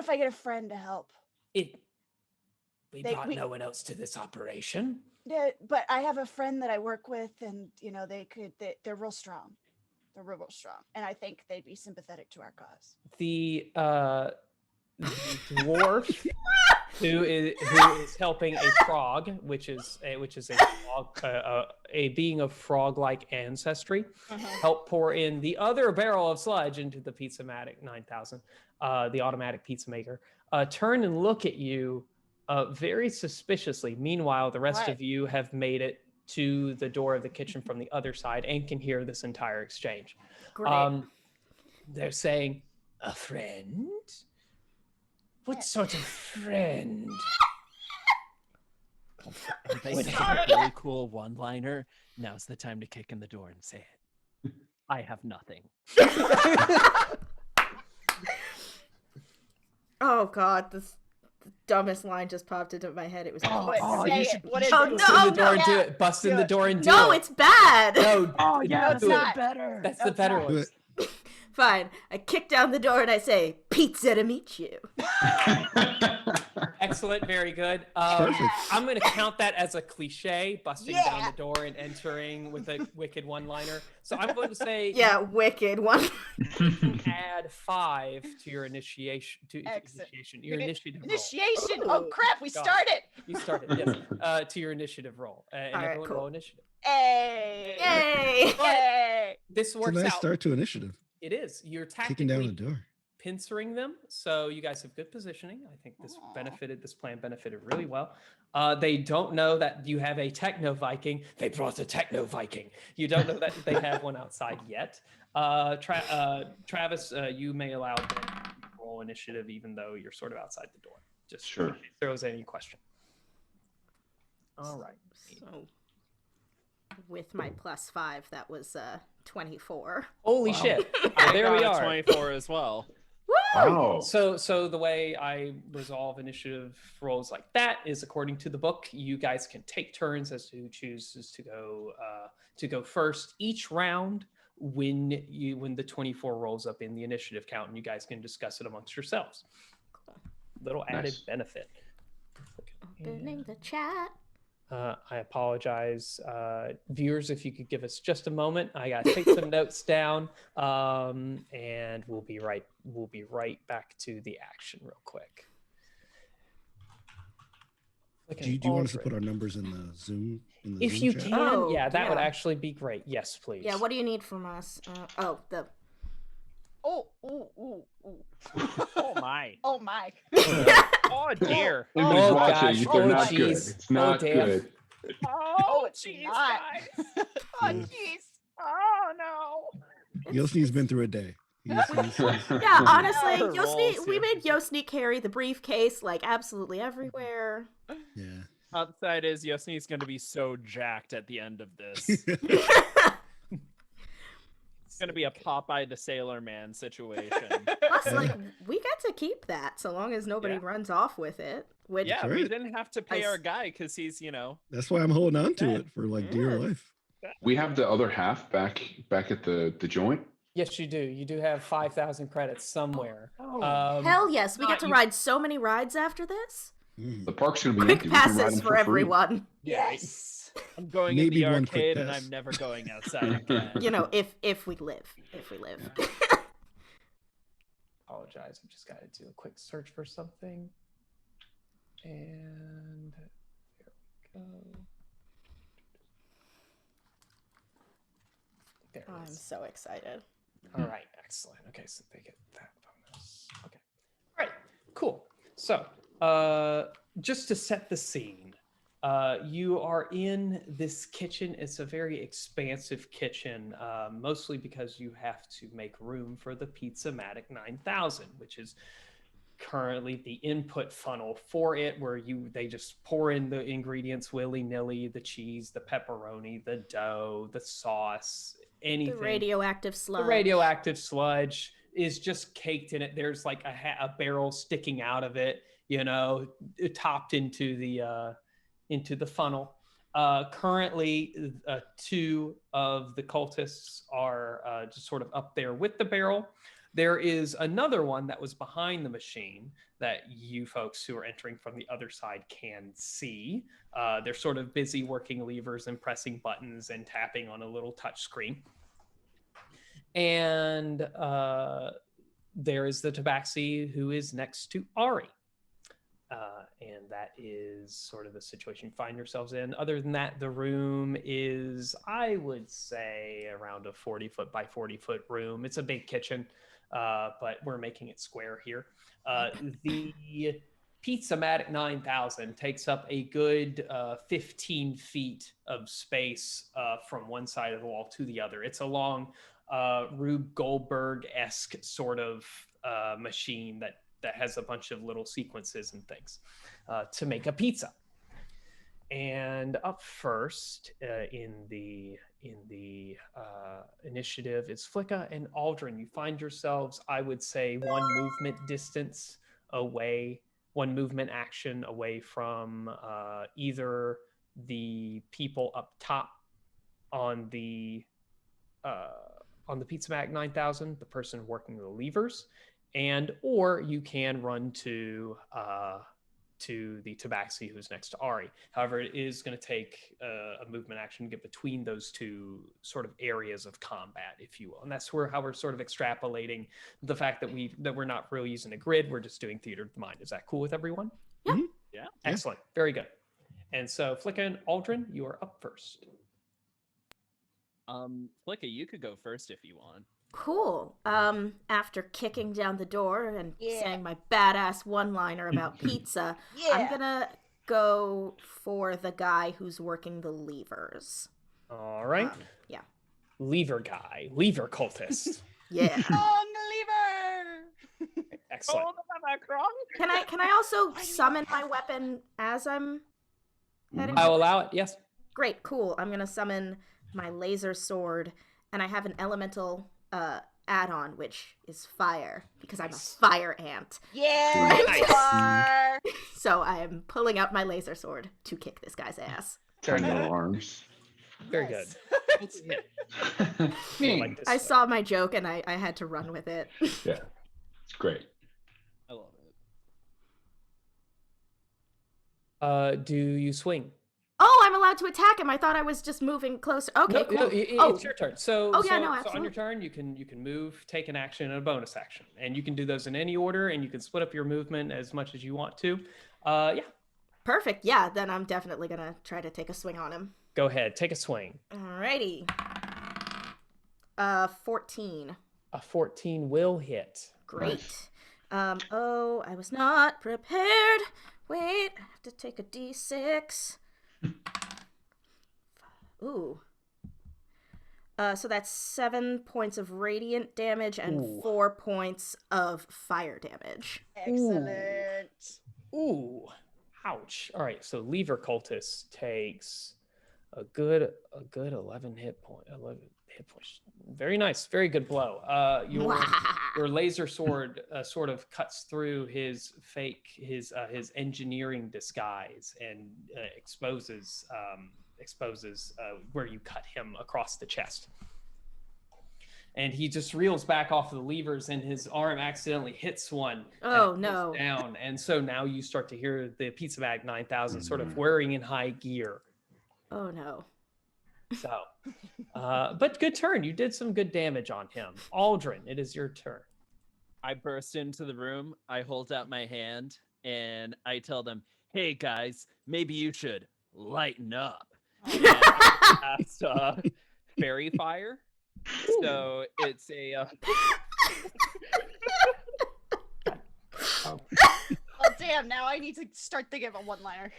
if I get a friend to help? We brought no one else to this operation. Yeah, but I have a friend that I work with, and they're real strong. They're real strong, and I think they'd be sympathetic to our cause. The dwarf who is helping a frog, which is a frog, a being of frog-like ancestry, help pour in the other barrel of sludge into the Pizza-matic 9000, the automatic pizza maker. Turn and look at you very suspiciously. Meanwhile, the rest of you have made it to the door of the kitchen from the other side and can hear this entire exchange. Great. They're saying, "A friend? What sort of friend?" They say a really cool one-liner. Now's the time to kick in the door and say it. I have nothing. Oh God, the dumbest line just popped into my head. It was. You should no, do it. Bust in the door and do it. No, it's bad. No, it's not better. That's the better one. Fine. I kick down the door and I say, "Pizza to meet you." Excellent, very good. Perfect. I'm going to count that as a cliche, busting down the door and entering with a wicked one-liner. So I'm going to say, Yeah, wicked one. add 5 to your initiation. Your initiative roll. Initiation. Oh crap, we started. You started, yes. To your initiative roll, and All right, everyone cool. roll initiative. Hey. Yay! Yay. This works It's a nice out. start to initiative. It is. You're Kicking down tactically the door. pincering them, so you guys have good positioning. I think this plan benefited really well. They don't know that you have a techno Viking. They brought a techno Viking. You don't know that they have one outside yet. Travis, you may allow them to roll initiative even though you're sort of outside the door. Just Sure. if there was any question. All right. So, with my +5, that was 24. Holy shit. There we we are. are. 24 as well. Wow. So the way I resolve initiative rolls like that is according to the book. You guys can take turns as to who chooses to go first each round when the 24 rolls up in the initiative count, and you guys can discuss it amongst yourselves. Little added Nice. benefit. Opening the chat. I apologize, viewers, if you could give us just a moment. I gotta take some notes down, and we'll be right back to the action real quick. Do you want us to put our numbers in the Zoom? If you chat? can, Oh, that would yeah. actually be great. Yes, please. Yeah, what do you need from us? Oh, Oh my. oh my. Oh dear. Please Oh, watch gosh. it. They're Oh, not good. jeez. It's not damn. good. Oh it's jeez, not. guys. Oh jeez. Oh no. Yosni's been through a day. He's- Yeah, honestly, Her Yosni, rolls we here. made Yosni carry the briefcase like absolutely everywhere. yeah. Upside is Yosni's going to be so jacked at the end of this. It's going to be a Popeye the Sailor Man situation. Plus, like, we get to keep that so long as nobody Yeah. runs off with it. Which, Yeah, right. we didn't have to pay I our s- guy because he's, That's why I'm holding on to Dead. it for like dear Yeah. life. We have the other half back at the joint. Yes, you do. You do have 5,000 credits somewhere. hell yes, we get to you- ride so many rides after this. Mm. The park's gonna be Quick empty. We can ride passes them for free. everyone. Yes. I'm going Maybe in the one quick arcade and pass. I'm never going outside again. You know, if we live. Apologize. I just got to do a quick search for something. And there we go. There Oh, it I'm is. so excited. All right, excellent. Okay, so they get that bonus. Okay. All right, cool. So, just to set the scene, you are in this kitchen. It's a very expansive kitchen, mostly because you have to make room for the Pizza-Matic 9000, which is currently the input funnel for it, where they just pour in the ingredients willy-nilly, the cheese, the pepperoni, the dough, the sauce, anything. The radioactive sludge. The radioactive sludge is just caked in it. There's like a barrel sticking out of it, topped into the funnel. Currently, two of the cultists are just sort of up there with the barrel. There is another one that was behind the machine that you folks who are entering from the other side can see. They're sort of busy working levers and pressing buttons and tapping on a little touch screen. And there is the tabaxi who is next to Ari. And that is sort of the situation you find yourselves in. Other than that, the room is, I would say, around a 40-foot by 40-foot room. It's a big kitchen, but we're making it square here. The Pizza-Matic 9000 takes up a good 15 feet of space from one side of the wall to the other. It's a long Rube Goldberg-esque sort of machine that has a bunch of little sequences and things to make a pizza. And up first in the initiative is Flicka and Aldrin. You find yourselves, I would say, one movement distance away, one movement action away from either the people up top on the Pizza-Matic 9000, the person working the levers, or you can run to the tabaxi who's next to Ari. However, it is going to take a movement action to get between those two sort of areas of combat, if you will. And that's how we're sort of extrapolating the fact that we're not really using a grid. We're just doing theater of the mind. Is that cool with everyone? Yeah. Mm-hmm. Yeah. Excellent. Very good. And so, Flicka and Aldrin, you are up first. Flicka, you could go first if you want. Cool. After kicking down the door and saying my badass one-liner about pizza, I'm gonna go for the guy who's working the levers. All right. Yeah. Lever guy. Lever cultist. Yeah. Strong lever! Excellent. Can I also summon my weapon as I'm heading? I'll allow it. Yes. Great. Cool. I'm gonna summon my laser sword, and I have an elemental add-on, which is fire, because I'm a fire ant. Yeah, you are! So I am pulling out my laser sword to kick this guy's ass. Turn your arms. Very Nice. good. Like this I stuff. saw my joke, and I had to run with it. Yeah, it's great. I love it. Do you swing? Oh, I'm allowed to attack him. I thought I was just moving closer. Okay, No, cool. it's your turn. So, Oh, yeah, so, no, so on absolutely. your turn, you can move, take an action, and a bonus action, and you can do those in any order, and you can split up your movement as much as you want to. Yeah, Perfect. Yeah, then I'm definitely gonna try to take a swing on him. go ahead, take a swing. Alrighty. 14. A 14 will hit. Great. Oh, I was not prepared. Wait, I have to take a d6. Ooh. So that's 7 points of radiant damage and Ooh. 4 points of fire damage. Excellent. Ooh, ouch. All right, so Lever Cultist takes a good 11 hit points. Very nice, very good blow. Your laser sword sort of cuts through his engineering disguise and exposes where you cut him across the chest. And he just reels back off the levers, and his arm accidentally hits one. Oh, and it goes no. Down, and so now you start to hear the Pizza-Matic 9000 sort of whirring in high gear. Oh no. So, but good turn. You did some good damage on him. Aldrin, it is your turn. I burst into the room, I hold out my hand, and I tell them, hey guys, maybe you should lighten up. And I cast Fairy Fire, So it's a. Oh, Oh damn! Now I need to start thinking of a one-liner.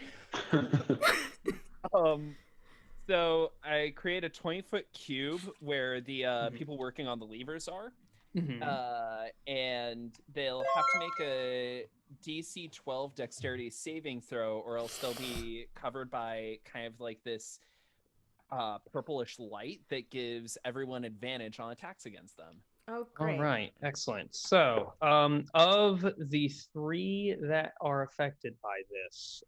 So I create a 20-foot cube where the Mhm. people working on the levers are. mhm. And they'll have to make a DC 12 dexterity saving throw, or else they'll be covered by kind of like this purplish light that gives everyone advantage on attacks against them. Oh, All great. right, excellent. So, of the 3 that are affected by this,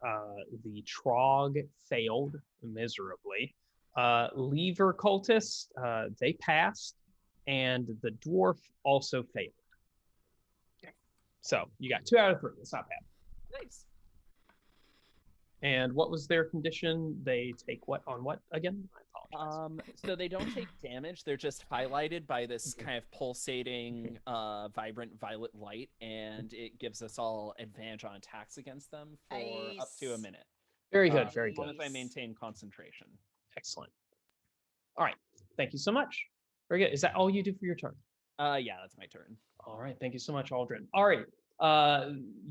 the Trog failed miserably. Lever cultists, they passed, and the dwarf also failed. So you got 2 out of 3. That's not bad. Nice. And what was their condition? They take what on what again? I apologize. So they don't take damage. They're just highlighted by this kind of pulsating, vibrant violet light, and it gives us all advantage on attacks against them for up to a Nice. minute. Very good, very As long good. as I maintain concentration. Excellent. All right, thank you so much. Very good. Is that all you do for your turn? Yeah, that's my turn. All right, thank you so much, Aldrin. Ari,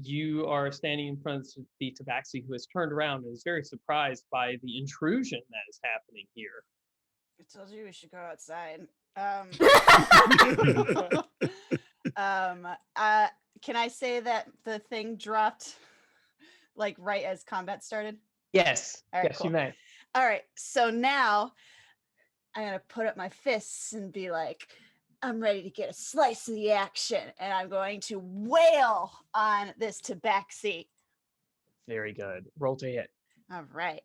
you are standing in front of the tabaxi, who has turned around and is very surprised by the intrusion that is happening here. I told you we should go outside. Can I say that the thing dropped like right as combat started? Yes. All right, Yes, cool. you may. All right, so now I'm gonna put up my fists and be like, I'm ready to get a slice of the action, and I'm going to wail on this tabaxi. Very good. Roll to hit. All right.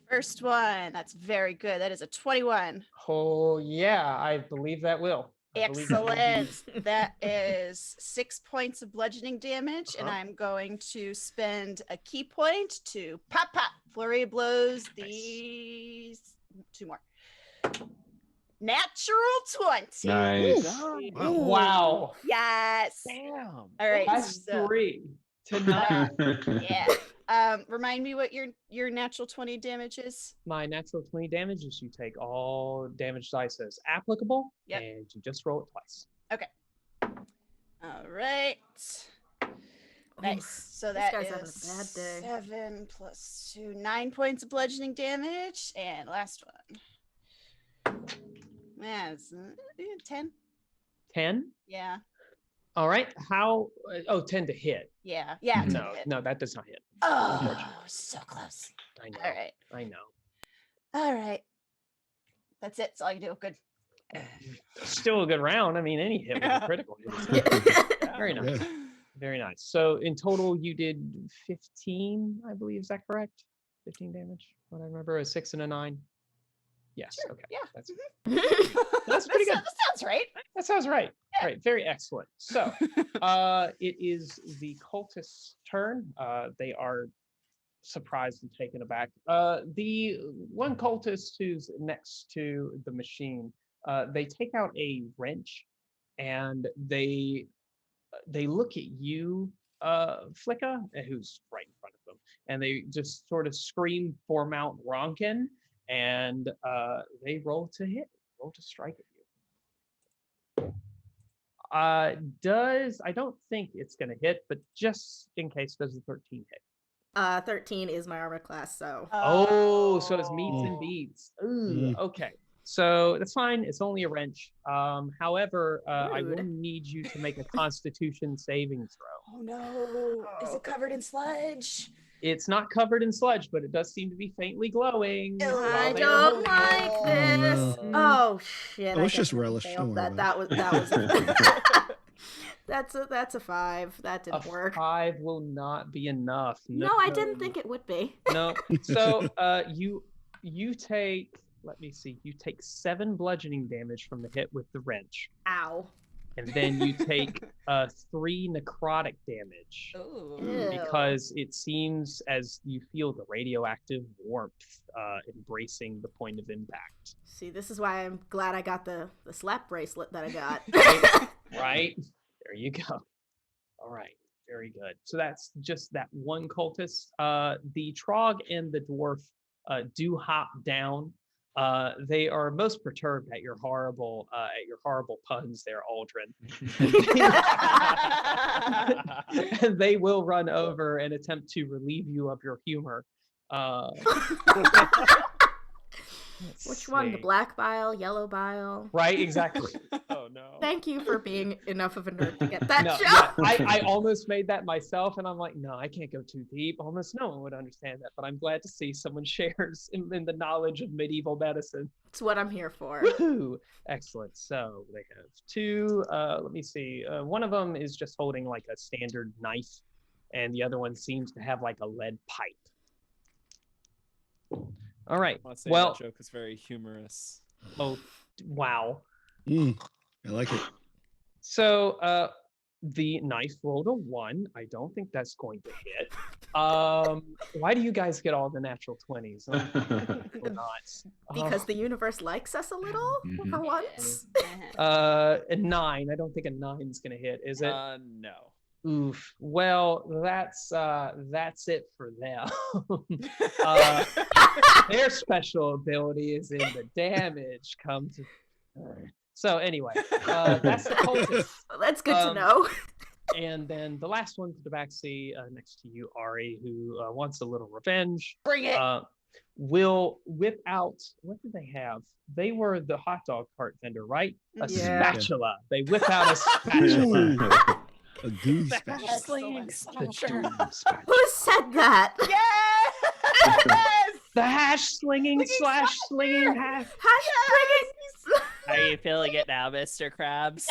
First one. That's very good. That is a 21. Oh, yeah, I believe that will. I believe that will be- Excellent. That is 6 points of bludgeoning damage, and Uh-huh. I'm going to spend a key point to pop. Flurry of blows. Nice. These 2 more. Natural 20. Nice. Wow. Wow. Yes. Damn. All right. That's So, 3 to 9. yeah. Remind me what your natural 20 damage is. My natural 20 damage is you take all damage dice as applicable, Yep. and you just roll it twice. All right. Nice. So this that guy's is having a bad day. 7 plus 2, 9 points of bludgeoning damage. And last one. Man, it's 10. 10? Yeah. All right. How? 10 to hit. Yeah. Yeah. 10 No, hit. no, that does not hit. Oh, unfortunately. so close. I know. All right. I know. All right. That's it. That's all you do. Good. Still a good round. I mean, any hit with a critical hit is good. Very nice. Yeah. Very nice. So in total, you did 15, I believe. Is that correct? 15 damage. What I remember, a 6 and a 9. Yes. Sure, Okay. yeah. That's That's pretty good. That sounds right. That sounds right. Yeah. Right. Very excellent. So, it is the cultists' turn. They are surprised and taken aback. The one cultist who's next to the machine, they take out a wrench, and they look at you, Flicka, who's right in front of them, and they just sort of scream for Mount Ronkin, and they roll to hit, roll to strike at you. I don't think it's gonna hit, but just in case, does the 13 hit? 13 is my armor class, so. Oh, so it's meets and beats. Ooh, Mm. okay. So that's fine. It's only a wrench. However, I will Rude. need you to make a Constitution saving throw. Oh no! Is it covered in sludge? It's not covered in sludge, but it does seem to be faintly glowing. I while I they are don't holding like it. this. no. Oh shit! Oh, I it's just definitely relish. failed Don't worry That about that was a, that's a 5. That A didn't work. 5 will not be enough. No, I didn't think it would be. No. So you take, let me see, you take 7 bludgeoning damage from the hit with the wrench, Ow. and then you take 3 necrotic damage. Ooh. Ew. Because it seems as you feel the radioactive warmth embracing the point of impact. See, this is why I'm glad I got the slap bracelet that I got. Right? There you go. All right. Very good. So that's just that one cultist. The Trog and the dwarf do hop down They are most perturbed at your horrible puns there, Aldrin. And they will run over and attempt to relieve you of your humor. Which one? The black bile, yellow bile? Right, exactly. Oh no. Thank you for being enough of a nerd to get that No, joke. yeah, I almost made that myself, and I'm like, no, I can't go too deep. Almost no one would understand that, but I'm glad to see someone shares in the knowledge of medieval medicine. It's what I'm here for. Woohoo! Excellent. So they have two. Let me see. One of them is just holding like a standard knife, and the other one seems to have like a lead pipe. All right. I want to say Well, that joke is very humorous. oh, wow. I like it. So the knife rolled a 1. I don't think that's going to hit. Why do you guys get all the natural 20s? Or not? Because the universe likes us a little for once. A 9. I don't think a 9 is going to hit, is it? No. Oof. Well, that's it for them. Their special ability is in the damage come to. So anyway, that's the cultist. Well, that's good to know. And then the last one to the backseat next to you, Ari, who wants a little revenge. Bring it. Will whip out, what did they have? They were the hot dog cart vendor, right? A spatula. They whip out a spatula. A goose spatula. Slinging slasher. Who said that? Yes! The hash slinging slash slinging hash. How are you feeling it now, Mr. Krabs?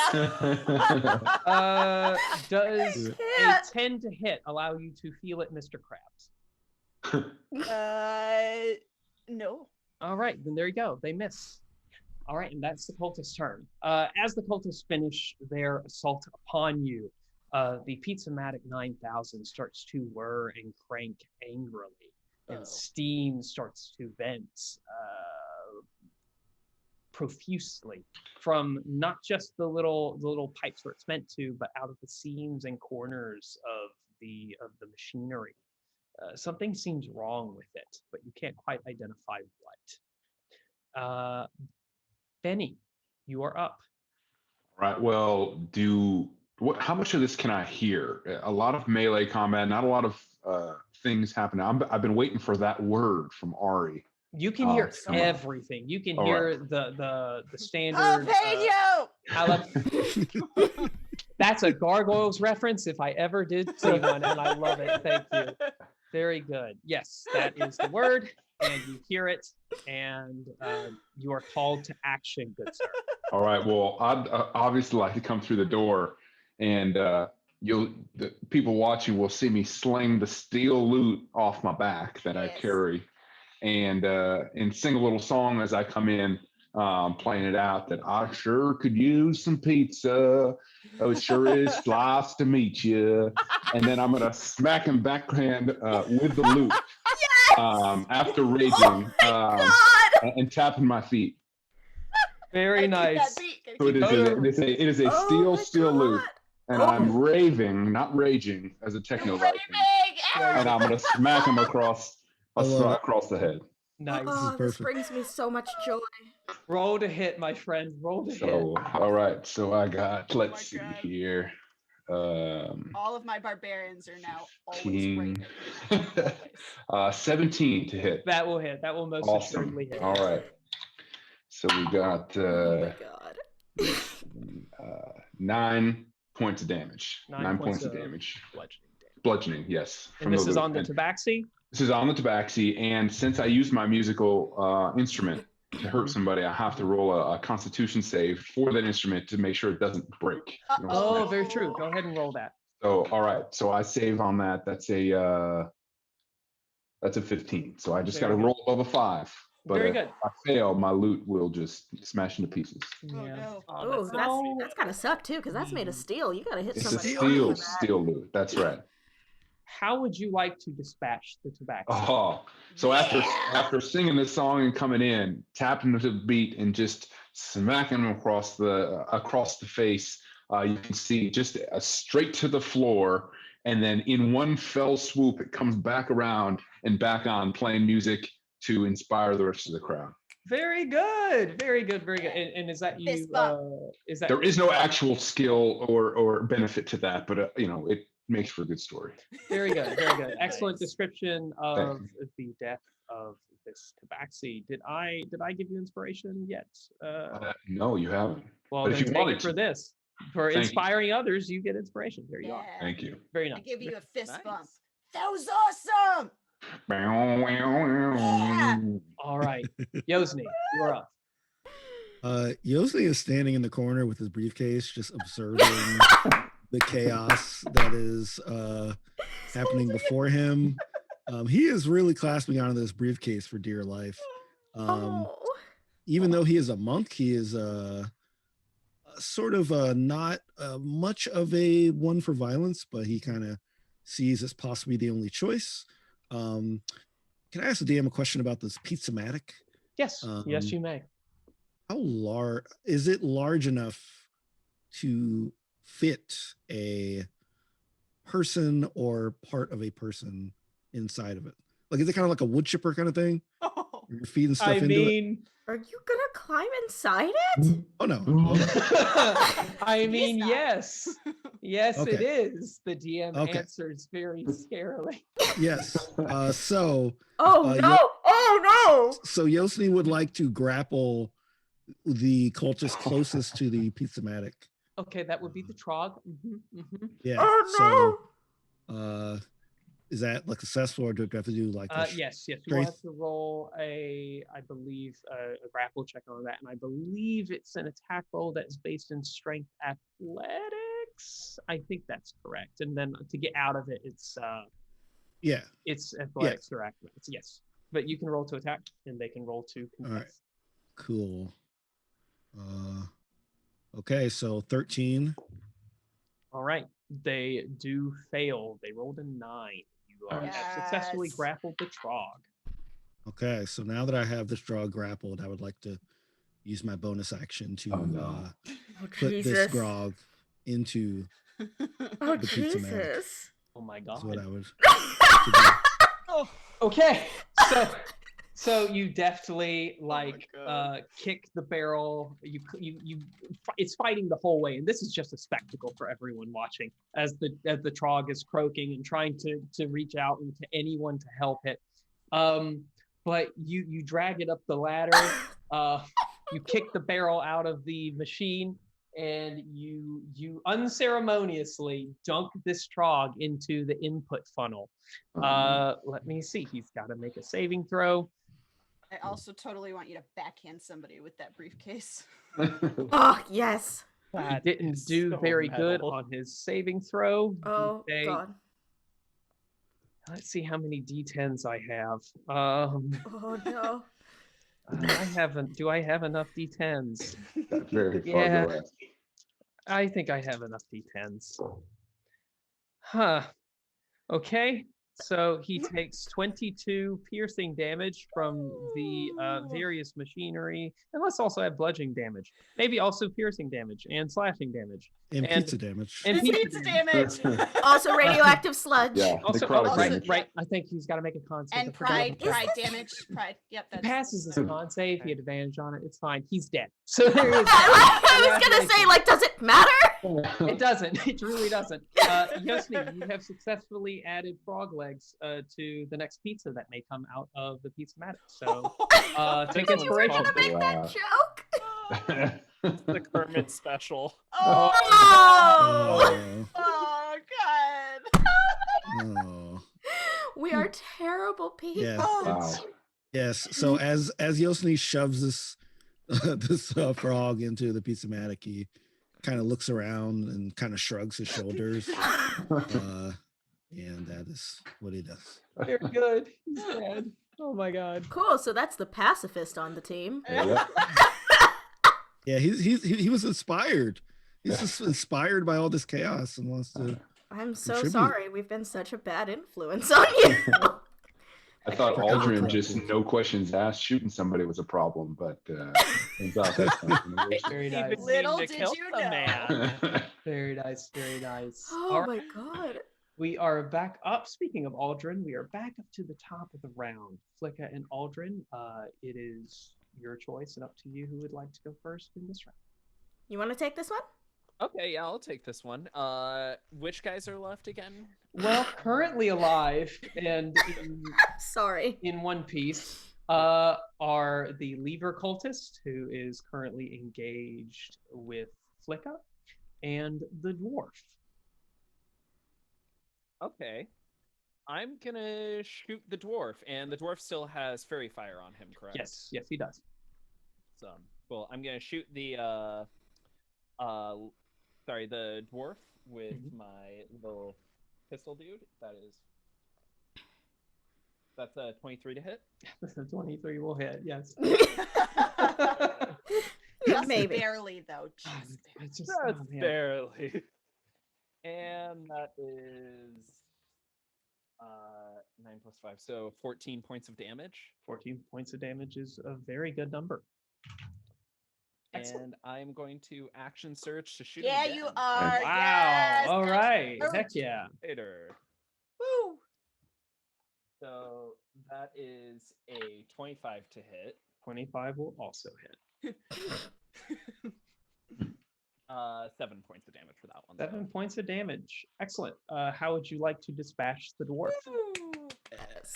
Does a 10 to hit allow you to feel it, Mr. Krabs? No. All right, then there you go. They miss. All right, and that's the cultist's turn. As the cultists finish their assault upon you, the Pizza-Matic 9000 starts to whir and crank angrily, and steam starts to vent profusely from not just the little pipes where it's meant to, but out of the seams and corners of the machinery. Something seems wrong with it, but you can't quite identify what. Benny, you are up. Right. Well, how much of this can I hear? A lot of melee combat, not a lot of things happening. I've been waiting for that word from Ari. You can hear everything. You can hear the standard. Jalapeno! That's a Gargoyles reference if I ever did see one, and I love it. Thank you. Very good. Yes, that is the word, and you hear it, and you are called to action, good sir. All right. Well, I'd obviously like to come through the door, and the people watching will see me sling the steel loot off my back that I carry, and sing a little song as I come in, playing it out that I sure could use some pizza. Oh, it sure is nice to meet you. And then I'm gonna smack him backhand with the loot after raging and tapping my feet. Very nice. So it is a steel loot, and I'm raving, not raging, as a techno Viking. And I'm gonna smack him across the head. Nice. Oh, this brings me so much joy. Roll to hit, my friend. Roll to hit. All right. So I got. Let's see here. All of my barbarians are now always raving. 17 to hit. That will hit. That will most assuredly hit. All right. So we got oh my God. 9 points of damage. 9 points of damage. Bludgeoning, yes. And this is on the tabaxi? This is on the tabaxi, and since I use my musical instrument to hurt somebody, I have to roll a constitution save for that instrument to make sure it doesn't break. Oh, very true. Go ahead and roll that. So, all right. So I save on that. That's a 15. So I just got to roll above a 5. But very good. If I fail, my loot will just smash into pieces. Yeah. Oh, that's gotta suck too, because that's made of steel. You gotta hit It's somebody. a steel loot. That's right. How would you like to dispatch the tobacco? Oh, so after singing this song and coming in, tapping to the beat and just smacking him across the face, you can see just straight to the floor, and then in one fell swoop, it comes back around and back on, playing music to inspire the rest of the crowd. Very good. Very good. Very good. And is that Fist you? bump. Is that There is no actual skill or benefit to that, but it makes for a good story. very good? Very good. Excellent Nice. description of Thank the death of this tabaxi. Did I give you inspiration yet? No, you haven't. Well, But if then you take wanted it for to, this. For Thank you. inspiring others, you get inspiration. There you are. Yeah. Thank you. Very I nice. give you a fist bump. Nice. That was awesome. Yeah. All right, Yosni, you're up. Yossi is standing in the corner with his briefcase, just observing the chaos that is happening before him. He is really clasping onto this briefcase for dear life. Oh. Even though he is a monk, he is sort of not much of a one for violence, but he kind of sees as possibly the only choice. Can I ask the DM a question about this pizza-matic? Yes, yes, you may. How large is it? Large enough to fit a person or part of a person inside of it? Like, is it kind of like a wood chipper kind of thing? You're feeding stuff I into it. mean, Are you gonna climb inside it? Oh no. I mean, not. yes, yes, it Okay. is. The DM Okay. answers very scarily. Yes. So Oh no! Oh so Yosni would like to grapple the cultist closest to the pizza-matic. Okay, that would be the trog. Yeah. no! Oh So is that like successful, or do I have to do like Yes, yes. You will have strength? to roll I believe, a grapple check on that, and I believe it's an attack roll that is based in strength athletics. I think that's correct. And then to get out of it, it's Yeah. it's athletics or acrobatics. Yes, but you can roll to attack, and they can roll to contest. All right. Cool. Okay, so 13. All right. They do fail. They rolled a 9. You have successfully Yes. grappled the trog. Okay, so now that I have this draw grappled, I would like to use my bonus action to put this Jesus! grog into Oh the pizza-matic. Jesus! Oh my That's what god. I would. Okay. So you deftly kick the barrel. You it's fighting the whole way, and this is just a spectacle for everyone watching as the trog is croaking and trying to reach out and to anyone to help it. But you drag it up the ladder. You kick the barrel out of the machine, and you unceremoniously dunk this trog into the input funnel. Let me see. He's got to make a saving throw. I also totally want you to backhand somebody with that briefcase. Oh yes! He didn't do very good on his saving throw. Oh Okay, god! let's see how many D10s I have. Oh no! Do I have enough D10s? That's very far Yeah. away. I think I have enough D10s. Huh. Okay. So he takes 22 piercing damage from the various machinery, and let's also have bludgeoning damage. Maybe also piercing damage and slashing damage. And pizza damage. And Pizza damage. Also radioactive sludge. Yeah. Also, necrotic right, damage. right. I think he's got to make a con save. And I forgot pride about that. damage. Pride. Yep. He That's passes his that's- con save. He had advantage on it. It's fine. He's dead. So there is. I was gonna say, like, does it matter? It doesn't. It really doesn't. Yosni, you have successfully added frog legs to the next pizza that may come out of the pizza-matic. So take You were inspiration. gonna make that Wow. joke. The Kermit special. Oh, Oh. oh God. Oh. We are terrible people. Yeah. Wow. Yes. So as Yosni shoves this this frog into the pizza-matic, he kind of looks around and kind of shrugs his shoulders. And that is what he does. Very good. He's dead. Oh my god. Cool. So that's the pacifist on the team. Yeah. Yeah, he was inspired. He's just inspired by all this chaos and wants to. I'm so Contribute. sorry. We've been such a bad influence on you. I thought forgot Aldrin about just that. no questions asked shooting somebody was a problem, but turns out that's not gonna work. Very Even nice. Little mean to did kill you the know. man. Very nice. Very nice. Oh All my right. god. We are back up. Speaking of Aldrin, we are back up to the top of the round. Flicka and Aldrin, it is your choice and up to you who would like to go first in this round. You want to take this one? Okay, yeah, I'll take this one. Which guys are left again? Well, currently alive and Sorry. in one piece are the Lever Cultist, who is currently engaged with Flicka, and the Dwarf. Okay. I'm gonna shoot the dwarf, and the dwarf still has fairy fire on him, correct? Yes, he does. So, cool. I'm gonna shoot the the dwarf with my little pistol dude. That's a 23 to hit. 23 will hit, yes. Just Maybe. barely, though. Just That's barely. And that is 9 plus 5, so 14 points of damage. 14 points of damage is a very good number. Excellent. And I'm going to action search to shoot yeah, him you again. are. Wow. Yes, All right. search. Heck yeah. Later. Woo. So that is a 25 to hit. 25 will also hit. 7 points of damage for that one. 7 points of damage. Excellent. How would you like to dispatch the dwarf? Yes.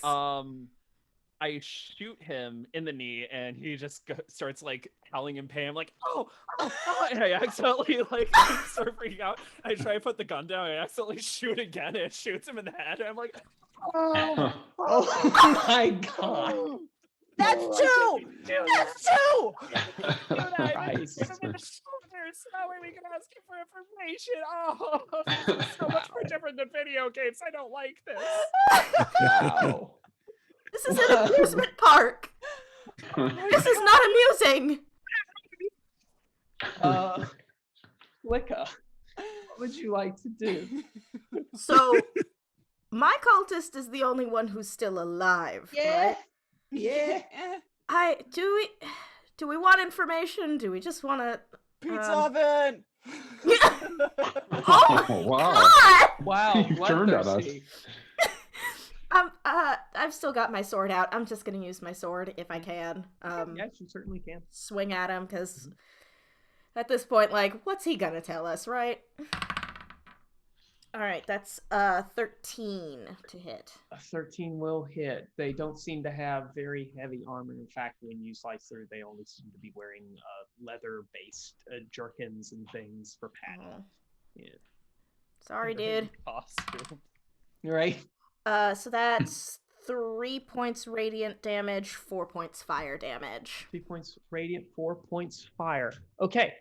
I shoot him in the knee, and he just starts like howling in pain. I'm like, oh, and I accidentally like start freaking out. I try to put the gun down. I accidentally shoot again, and it shoots him in the head. And I'm like, Oh my god. That's two. That's two. Christ. Hit him in the shoulders. So that way we can ask you for information. Oh, this is so much more different than video games. I don't like this. Wow. This is an amusement park. This is not amusing. Flicka, what would you like to do? So, my cultist is the only one who's still alive, right? Yeah. Do we want information? Do we just want to Pizza oven. Oh my wow. god! Wow, You turned at us. bloodthirsty. I've still got my sword out. I'm just gonna use my sword if I can. Yes, you certainly can. Swing at him, because at this point, like, what's he gonna tell us, right? Alright, that's 13 to hit. A 13 will hit. They don't seem to have very heavy armor. In fact, when you slice through, they only seem to be wearing leather-based jerkins and things for padding. Oh. Yeah. Sorry, dude. Costume. Right? So that's 3 points radiant damage, 4 points fire damage. 3 points radiant, 4 points fire. Okay.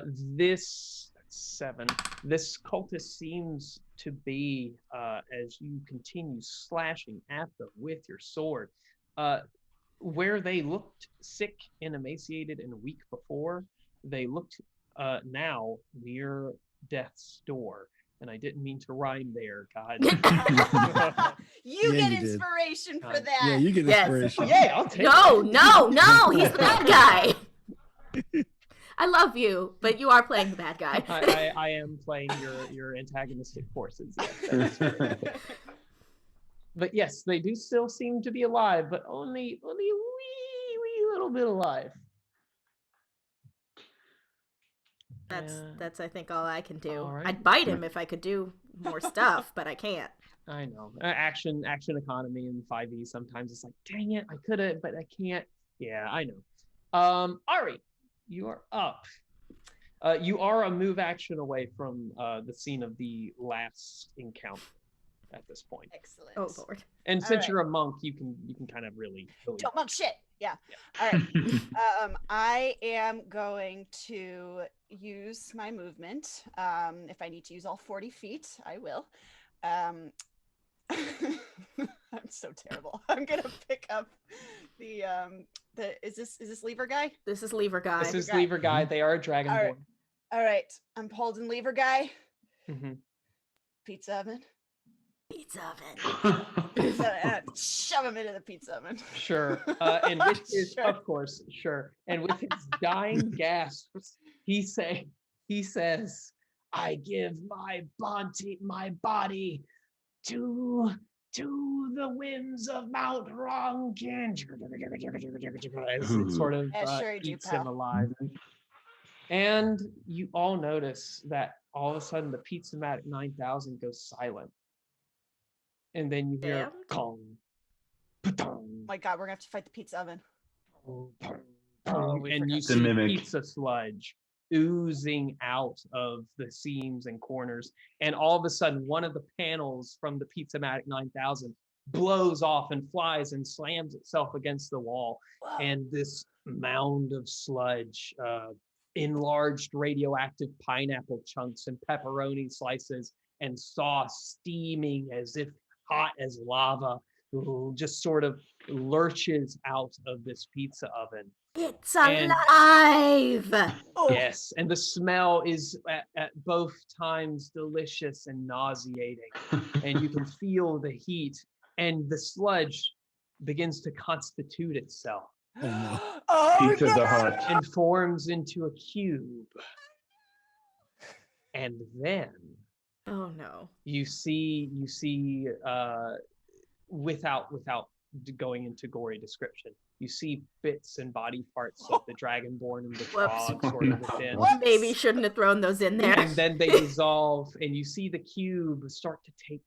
This 7. This cultist seems to be, as you continue slashing at them with your sword, where they looked sick and emaciated and weak before, they looked now near death's door. And I didn't mean to rhyme there, God. You Yeah, get you did. inspiration for God. that. Yeah, you get Yes. inspiration. Yeah, I'll take No, it. no, he's the bad guy. I love you, but you are playing the bad guy. I am playing your antagonistic forces. Yes, that is true. But yes, they do still seem to be alive, but only a wee little bit alive. That's I think all I can do. All right. I'd bite him if I could do more stuff, but I can't. I know. Action economy in 5e sometimes it's like, dang it, I could have, but I can't. Yeah, I know. Ari, you are up. You are a move action away from the scene of the last encounter at this point. Excellent. Oh Lord. And All since right. you're a monk, you can kind of really Don't monk shit. Yeah. All right. I am going to use my movement. If I need to use all 40 feet, I will. I'm so terrible. I'm gonna pick up the is this lever guy? This is Lever Guy. This is guy. Lever Guy. They are dragonborn. All right. I'm holding lever guy. Mm-hmm. Pizza oven. Pizza oven. Shove him into the pizza oven. Sure. And with his, Sure. of course, sure. And with his dying gasps, he says, "I give my body to to the whims of Mount Ronkin. As it Ooh. sort of Yeah, sure you do, eats him pal. alive. And you all notice that all of a sudden the Pizza-Matic 9000 goes silent. And then you hear Damned. pong, pa-tong, My God, we're gonna have to fight the pizza oven. pong, Oh, we and forgot you to see mimic. pizza sludge oozing out of the seams and corners. And all of a sudden, one of the panels from the Pizza-Matic 9000 blows off and flies and slams itself against the wall. Whoa. And this mound of sludge, enlarged radioactive pineapple chunks and pepperoni slices and sauce steaming as if hot as lava, just sort of lurches out of this pizza oven. It's And- alive! Oh, Yes, and the smell is at both times delicious and nauseating. And you can feel the heat, and the sludge begins to constitute itself Oh, no. Oh, Pizza no. the Hut. and forms into a cube. And then Oh no. you see without going into gory description, you see bits and body parts of the dragonborn and the Whoops. frog sort of within. What? Maybe shouldn't have thrown those in there. And then they dissolve, and you see the cube start to take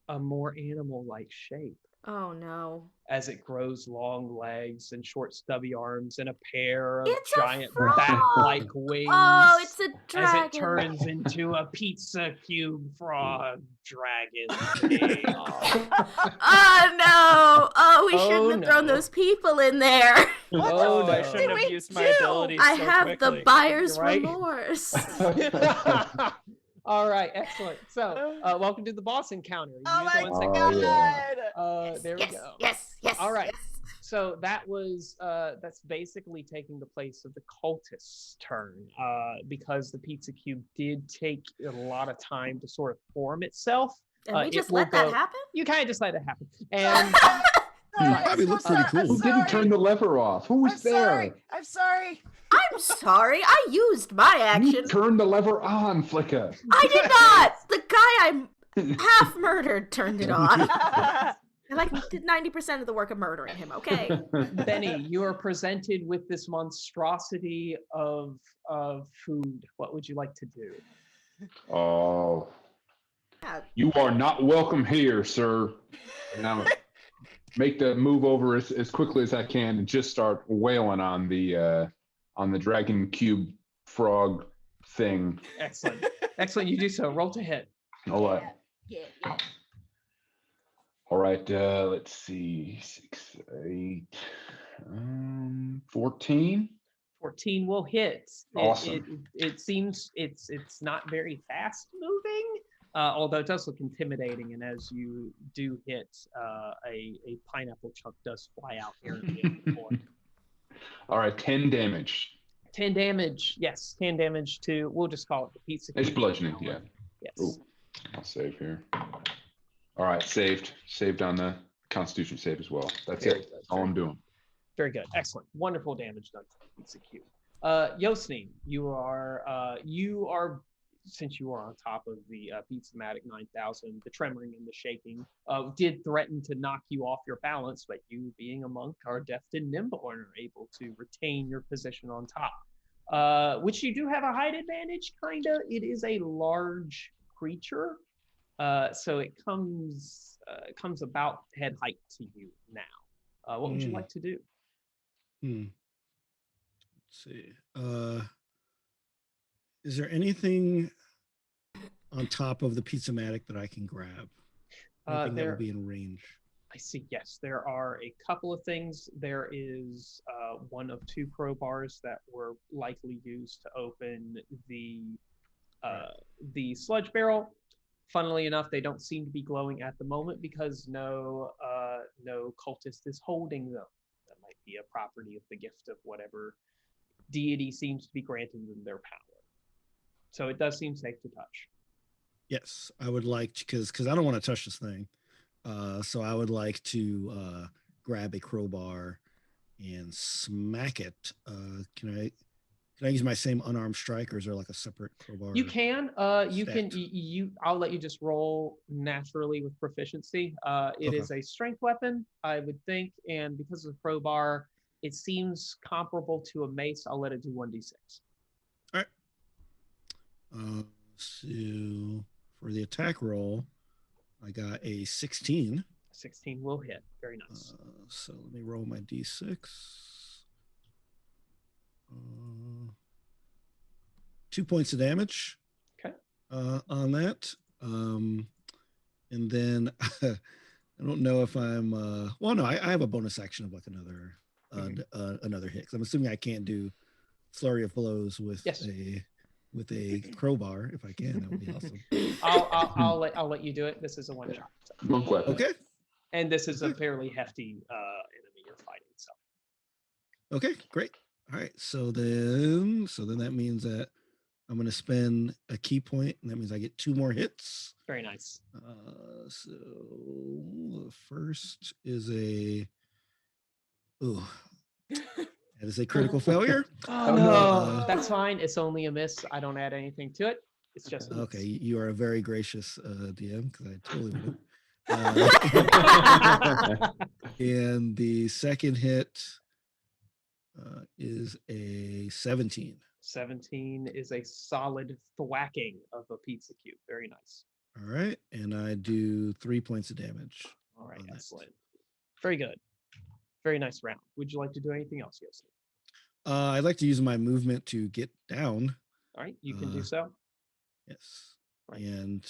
a more animal-like shape Oh no. as it grows long legs and short stubby arms and a pair of It's a giant frog! bat-like wings. Oh, it's a as dragon. it turns into a pizza cube frog dragon. Oh no! Oh, we Oh, shouldn't have thrown no. those people in there. What Oh, the no. I fuck shouldn't did have we used my do? abilities I so have quickly. the buyer's Right? remorse. All right, excellent. So, welcome to the boss encounter. Oh You my the Oh, second God. yeah. there yes, we go. Yes. All right. Yes. So that was that's basically taking the place of the cultists' turn, because the pizza cube did take a lot of time to sort of form itself. And we it just will let that go- happen? You kind of just let it happen. And Probably looked pretty cool. Who didn't turn the lever off? Who was I'm there? sorry. I'm sorry. I'm sorry. I used my action. You turned the lever on, Flicka. I did not. The guy I half murdered turned it on. I did 90% of the work of murdering him, okay? Benny, you are presented with this monstrosity of food. What would you like to do? Oh, Yeah. you are not welcome here, sir. And I'm gonna make the move over as quickly as I can and just start wailing on the dragon cube frog thing. Excellent. Excellent. You do so. Roll to hit. All right. Yeah. All right. Let's see. 6, 8, 14. 14 will hit. Awesome. It seems it's not very fast moving, although it does look intimidating. And as you do hit, a pineapple chunk does fly out errantly on the floor. All right. 10 damage. 10 damage. Yes, 10 damage to. We'll just call it the pizza. It's cube. bludgeoning. Yeah. Yes. Ooh. I'll save here. All right. Saved on the Constitution save as well. That's Very it. good, That's all I'm doing. Very good. Excellent. Wonderful damage done to the pizza cube. Yosni, you are since you are on top of the Pizza-Matic 9000, the tremoring and the shaking did threaten to knock you off your balance, but you, being a monk, are deft and nimble and are able to retain your position on top. Which you do have a height advantage, kinda. It is a large creature, so it comes about head height to you now. What would you like to do? Let's see. Is there anything on top of the Pizza-Matic that I can grab? Anything that There- would be in range? I see. Yes, there are a couple of things. There is one of 2 crowbars that were likely used to open the sludge barrel. Funnily enough, they don't seem to be glowing at the moment because no cultist is holding them. That might be a property of the gift of whatever deity seems to be granting them their power. So it does seem safe to touch. Yes, I would like to, because I don't want to touch this thing. So I would like to grab a crowbar and smack it. Can Can I use my same unarmed strike, or is there like a separate crowbar? You can. You can. Stat. I'll let you just roll naturally with proficiency. It Okay. is a strength weapon, I would think, and because of the crowbar, it seems comparable to a mace. I'll let it do 1d6. All right. So for the attack roll, I got a 16. 16 will hit. Very nice. So let me roll my d6. 2 points of damage. Okay. On that. And then I don't know if I'm. Well, no, I have a bonus action of like another hit. 'Cause I'm assuming I can't do flurry of blows with Yes. a crowbar. If I can, that would be awesome. I'll let you do it. This is a one shot. So. Monk weapon. Okay. And this is a fairly hefty enemy you're fighting. So. Okay, great. All right. So then that means that I'm going to spend a key point, and that means I get 2 more hits. Very nice. So the first is that is a critical failure. Oh no, that's fine. It's only a miss. I don't add anything to it. It's just a miss. Okay. You are a very gracious DM, because I totally would. And the second hit is a 17. 17 is a solid thwacking of a pizza cube. Very nice. All right. And I do 3 points of damage. All right, on that. excellent. Very good. Very nice round. Would you like to do anything else, Yossi? I'd like to use my movement to get down. All right, you can do so. Yes. Right. And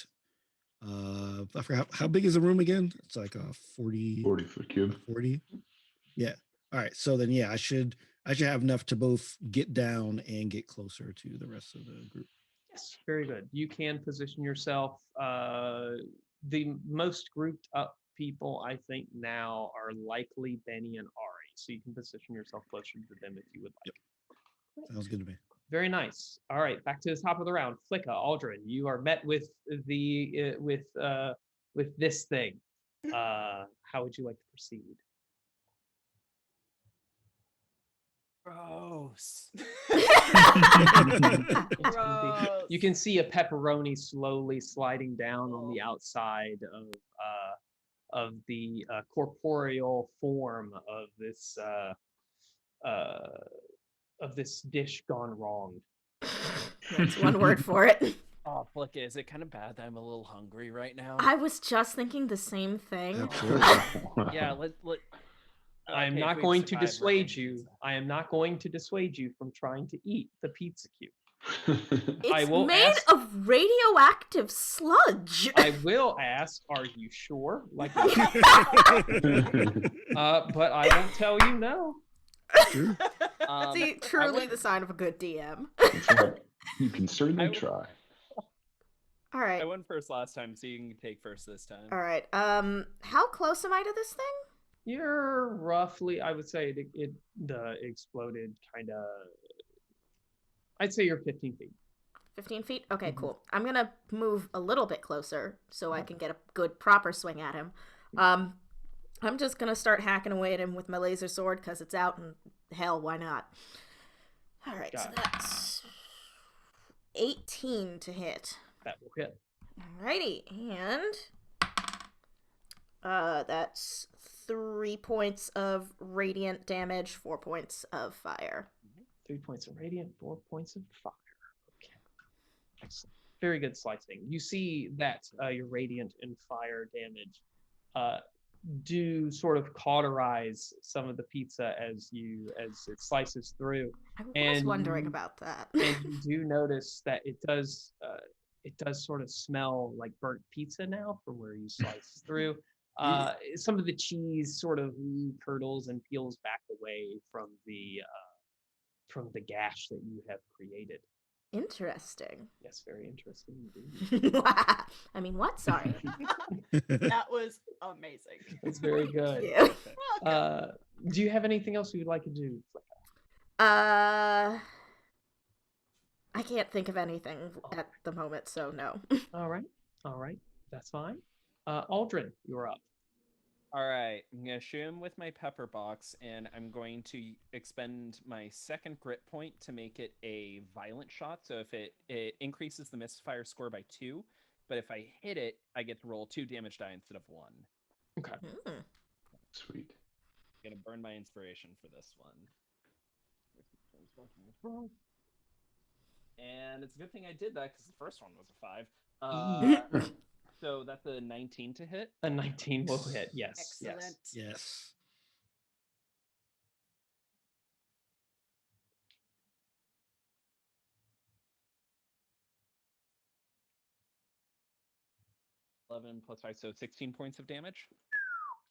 I forgot how big is the room again? It's like a 40 foot cube. 40. Yeah. All right. So then I should have enough to both get down and get closer to the rest of the group. Yes, very good. You can position yourself. The most grouped up people, I think, now are likely Benny and Ari. So you can position yourself closer to them if you would like. Yep. Sounds good to me. Very nice. All right, back to the top of the round. Flicka, Aldrin, you are met with with this thing. How would you like to proceed? Gross. You can see a pepperoni slowly sliding down on the outside of the corporeal form of this dish gone wrong. That's one word for it. Oh, Flicka, is it kind of bad that I'm a little hungry right now? I was just thinking the same thing. Absolutely. Yeah, let. I am not going to dissuade you. I am not going to dissuade you from trying to eat the pizza cube. It's made of radioactive sludge. I will ask, are you sure? Like, but I won't tell you no. Sure. See, truly the sign of a good DM. You can certainly try. All right. I went first last time, so you can take first this time. All right. How close am I to this thing? You're roughly, I would say it exploded kind of, I'd say you're 15 feet. 15 feet? Okay, cool. I'm going to move a little bit closer so I can get a good proper swing at him. I'm just going to start hacking away at him with my laser sword because it's out, and hell, why not? All right, so that's 18 to hit. That will hit. Alrighty, and that's 3 points of radiant damage, 4 points of fire. 3 points of radiant, 4 points of fire. Okay. Excellent. Very good slicing. You see that your radiant and fire damage do sort of cauterize some of the pizza as it slices through. I was wondering about that. And you do notice that it does sort of smell like burnt pizza now from where you slice through. Some of the cheese sort of curdles and peels back away from the gash that you have created. Interesting. Yes, very interesting indeed. I mean, what? Sorry. That was amazing. That's very good. Thank you. Do you have anything else you would like to do, Flicka? I can't think of anything at the moment, so no. All right. That's fine. Aldrin, you're up. All right, I'm gonna shoot him with my pepper box, and I'm going to expend my second grit point to make it a violent shot. So if it increases the misfire score by 2, but if I hit it, I get to roll 2 damage die instead of 1. Okay. Sweet. I'm gonna burn my inspiration for this one. And it's a good thing I did that because the first one was a 5. So that's a 19 to hit. A 19 will hit. Yes. Excellent. Yes. Yes. 11 plus 5, so 16 points of damage.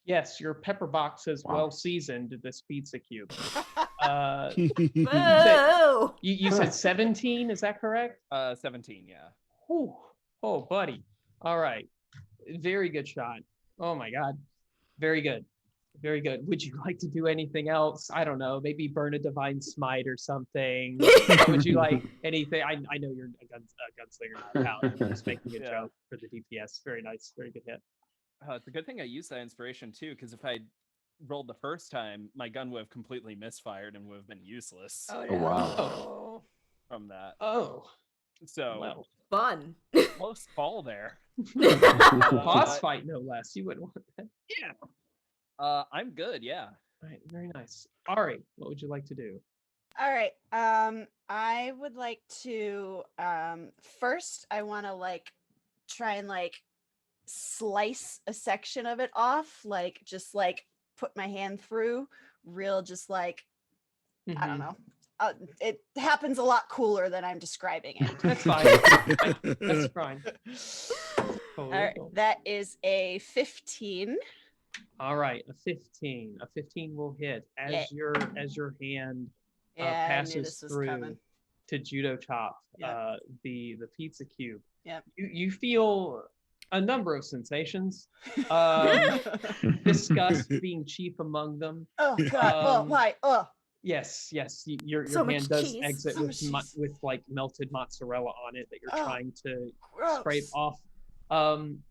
Yes, your pepper box has Wow. well seasoned this pizza cube. Boo! You said 17, is that correct? 17, yeah. Whew. Oh, buddy. All right. Very good shot. Oh my God. Very good. Very good. Would you like to do anything else? I don't know. Maybe burn a divine smite or something. Would you like anything? I know you're a gunslinger, not a paladin. I'm just making a Yeah. joke for the DPS. Very nice. Very good hit. It's a good thing I used that inspiration too, because if I rolled the first time, my gun would have completely misfired and would have been useless Oh, wow. from that. Oh. So Well. Fun. close call there. Boss fight, no less. You wouldn't want that. I'm good, yeah. All right. Very nice. Ari, what would you like to do? All right. I would like to first I want to like try and like slice a section of it off, like just like put my hand through, real just like I don't know. It happens a lot cooler than I'm describing it. That's fine. That's fine. All right, that is a 15. All right, a 15. A 15 will hit as your hand Yeah, I knew passes this was through coming. to judo chop Yep. the pizza cube. Yep. You feel a number of sensations. Disgust being chief among them. Oh God! Oh, why? Oh. Yes, your So much hand does cheese. exit So with much cheese. with like melted mozzarella on it that you're Oh, trying to gross. scrape off.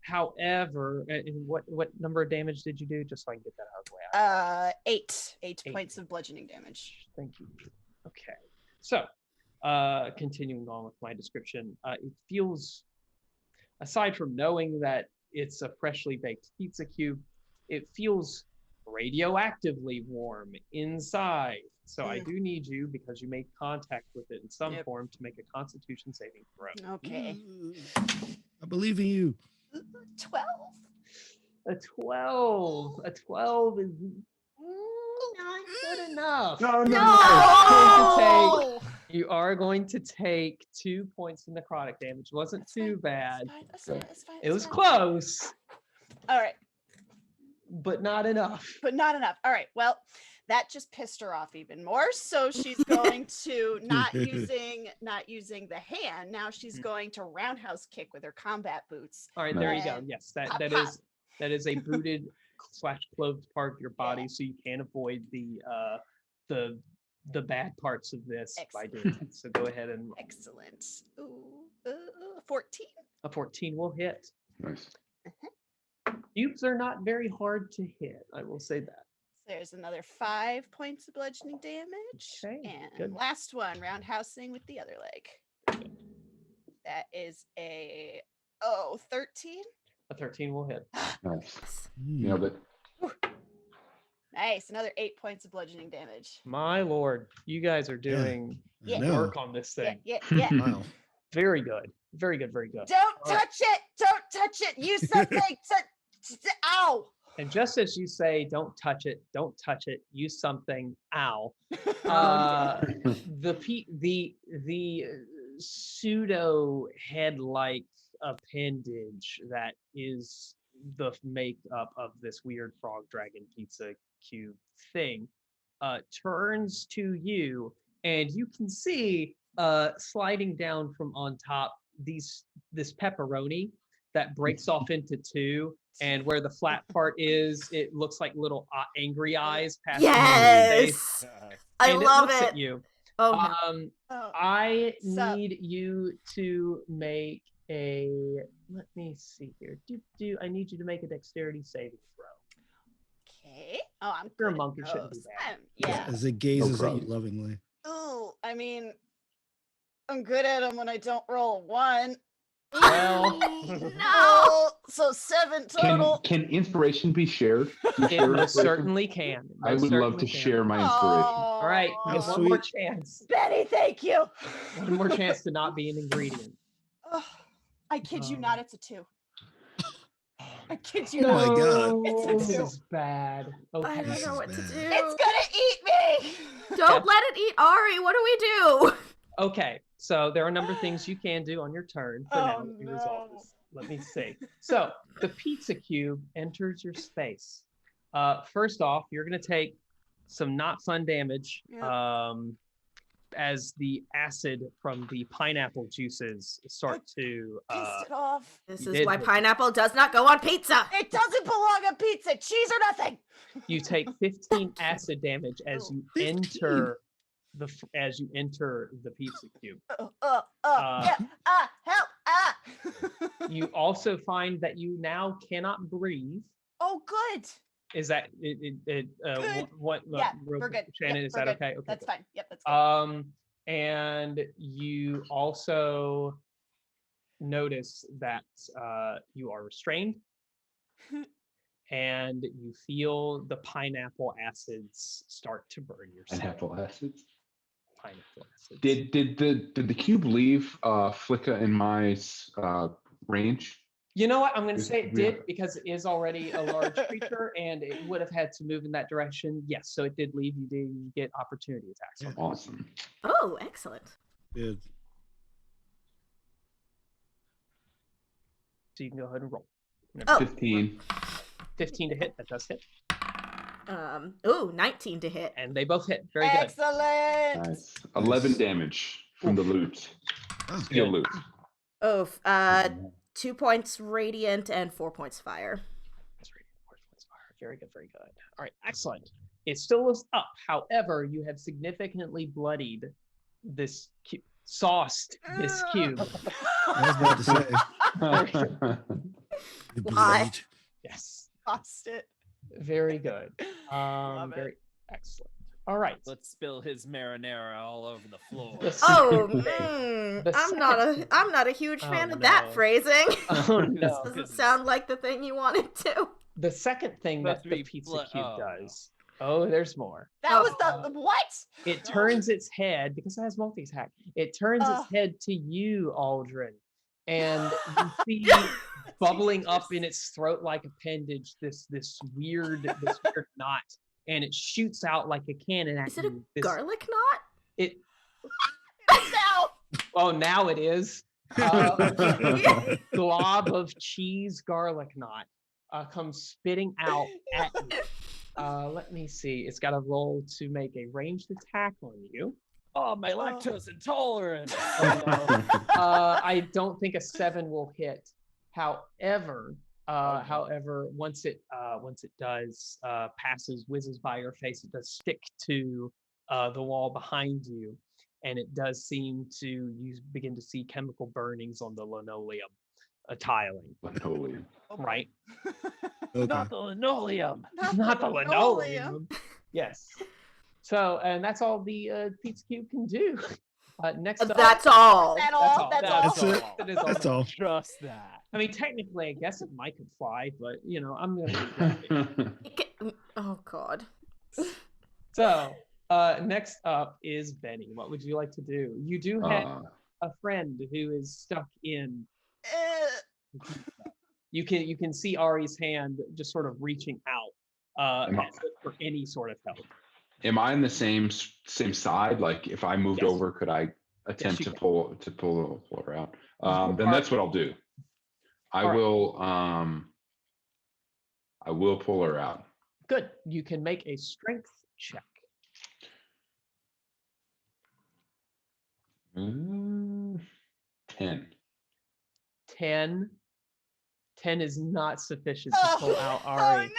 However, and what number of damage did you do? Just so I can get that out of the way. 8 Eight. points of bludgeoning damage. Thank you. Okay, so continuing on with my description, it feels, aside from knowing that it's a freshly baked pizza cube, it feels radioactively warm inside. So I do need you, because you made contact with it in some form, to make a Constitution saving throw. Okay. I believe in you. 12. A 12. A 12 is not good enough. No! You are going to take 2 points of necrotic damage. Wasn't too bad. That's fine. It was close, All right, but not enough. but not enough. All right. Well, that just pissed her off even more. So she's going to not using the hand. Now she's going to roundhouse kick with her combat boots. All right, there you go. And Yes, pop, that pop. is a booted / clothed part of your body, so you can avoid the bad parts of this by doing it. So go ahead and roll. Excellent. Ooh, 14. A 14 will hit. Nice. Cubes are not very hard to hit. I will say that. There's another 5 points of bludgeoning damage. Okay, And good. last one, roundhousing with the other leg. That is a 13. A 13 will hit. Nice. Nailed it. Nice. Another 8 points of bludgeoning damage. My lord, you guys are doing Yeah. work on this thing. Yeah. Wow. Very good. Very good. Very good. Don't All right. touch it. Don't touch it. Use something. Ow. And just as you say, don't touch it, use something, ow. The pseudo head-like appendage that is the makeup of this weird frog dragon pizza cube thing turns to you, and you can see sliding down from on top this pepperoni that breaks off into two, and where the flat part is, it looks like little angry eyes passing through your face. Yes! I And love looks it. at you. Oh, no. I Sup? need you to make a, let me see here. I need you to make a dexterity saving throw. Okay. Oh, I'm You're a good at monk, it shouldn't be those. bad. Yeah. As it gazes at you problem. lovingly. Ooh, I mean, I'm good at them when I don't roll a 1. Well, No. Oh, so 7 total. Can inspiration be shared? Do you it share most inspiration? certainly can. It I most would love certainly to can. share my inspiration. All right, you get How one more sweet. chance. Betty, thank you. One more chance to not be an ingredient. Oh, I kid you Oh. not, it's a 2. I kid you Oh my not. God. It's a This 2. is bad. I Okay. don't This know is what to bad. do. It's gonna eat me. Don't let it eat Ari. What do we do? Okay, so there are a number of things you can do on your turn for now Oh, if you resolve no. this. Let me see. So the pizza cube enters your space. First off, you're going to take some not fun damage as the acid from the pineapple juices start to. Pissed it off. This You is did why hit. Pineapple does not go on pizza. It doesn't belong on pizza. Cheese or nothing. You take 15 acid damage as Oh. you 15? enter the pizza cube. Yeah. Help. You also find that you now cannot breathe. Oh, good. Is that Good. what Yeah, real we're quick, good. Shannon, Yep, is we're that good. okay? Okay. That's good. fine. Yep, that's good. And you also notice that you are restrained and you feel the pineapple acids start to burn your skin. Pineapple acids. Pineapple acids. Did the cube leave Flicka in my range? You know what? I'm going to Yes, say it we did are. because it is already a large creature and it would have had to move in that direction. Yes, so it did leave. You did get opportunity attacks. Yeah. Awesome. Oh, excellent. Good. So you can go ahead and roll. Oh. 15. 15 to hit. That does hit. 19 to hit. And they both hit. Very good. Excellent. Nice. 11 damage from the loot. Oh, Steel good. loot. Oh, 2 points radiant and 4 points fire. Very good, very good. All right, excellent. It still is up. However, you have significantly bloodied this cube, sauced this cube. I was about to say. You Why? bleed. Yes, Lost it. very good. Love it. Very excellent. All right. Let's spill his marinara all over the floor. Oh, The I'm not a huge fan Oh, of that no. phrasing. Oh no. Doesn't sound like the thing you wanted to. The second thing that Supposed to the be pizza cube no. does. Oh, there's more. That was the what? It turns its head because it has multi-attack. It turns its head to you, Aldrin, and you see bubbling up in its throat-like appendage this weird knot, and it shoots out like a cannon at Is it you. a garlic knot? It Now. oh now it is. A glob of cheese garlic knot comes spitting out at you. Let me see. It's got a roll to make a ranged attack on you. Oh, my lactose intolerant. Oh, no. I don't think a 7 will hit. However, once it does whizzes by your face, it does stick to the wall behind you, and it does seem to you begin to see chemical burnings on the linoleum tiling. Linoleum. Right? Okay. Not the linoleum. Not the linoleum. Yes. So, and that's all the pizza cube can do. Next up, That's all. That's all. That's That's all. it. That is all. That's all. Just that. I mean, technically, I guess it might could fly, but I'm gonna. Oh God. So, next up is Benny. What would you like to do? You do have a friend who is stuck in. You can see Ari's hand just sort of reaching out as if for any sort of help. Am I on the same side? Like, if I moved Yes. over, could I attempt you to can. pull her out? You Then are- that's what I'll do. I Alright. will pull her out. Good. You can make a strength check. 10. 10 is not sufficient to pull out Ari. no.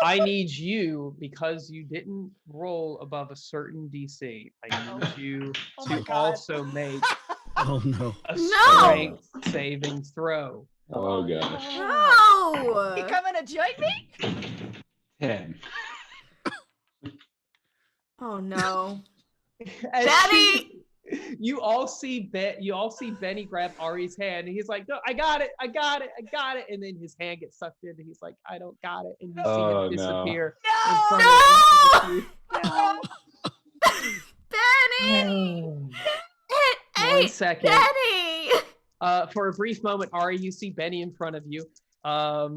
I need you, because you didn't roll above a certain DC, I need you Oh my to God. also make Oh no. a No! strength saving throw. Oh gosh. No. You coming to join me? 10. Oh no. As Benny! you all see Benny grab Ari's hand, and he's like, "No, I got it, and then his hand gets sucked in, and he's like, "I don't got it," and you see Oh, him no. disappear No! in front of you. No! Benny! One second. Benny! For a brief moment, Ari, you see Benny in front of you. A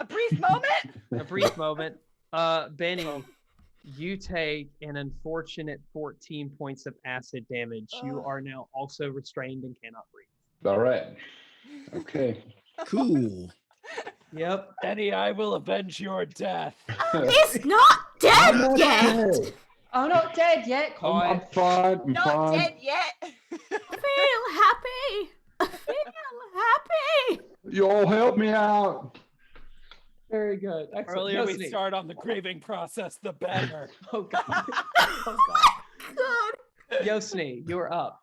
brief moment? A brief moment. Benny, you take an unfortunate 14 points of acid damage. You are now also restrained and cannot breathe. All right. Okay. Cool. Yep. Benny, I will avenge your death. He's not dead I'm yet! not dead. I'm not dead yet. I'm Quiet. fine. I'm Not fine. dead yet. Feel happy! Feel happy! You all help me out. Very good. The Excellent. earlier we Yosni. start on the grieving process, the better. Oh god. Oh god. Good. Yosni, you're up.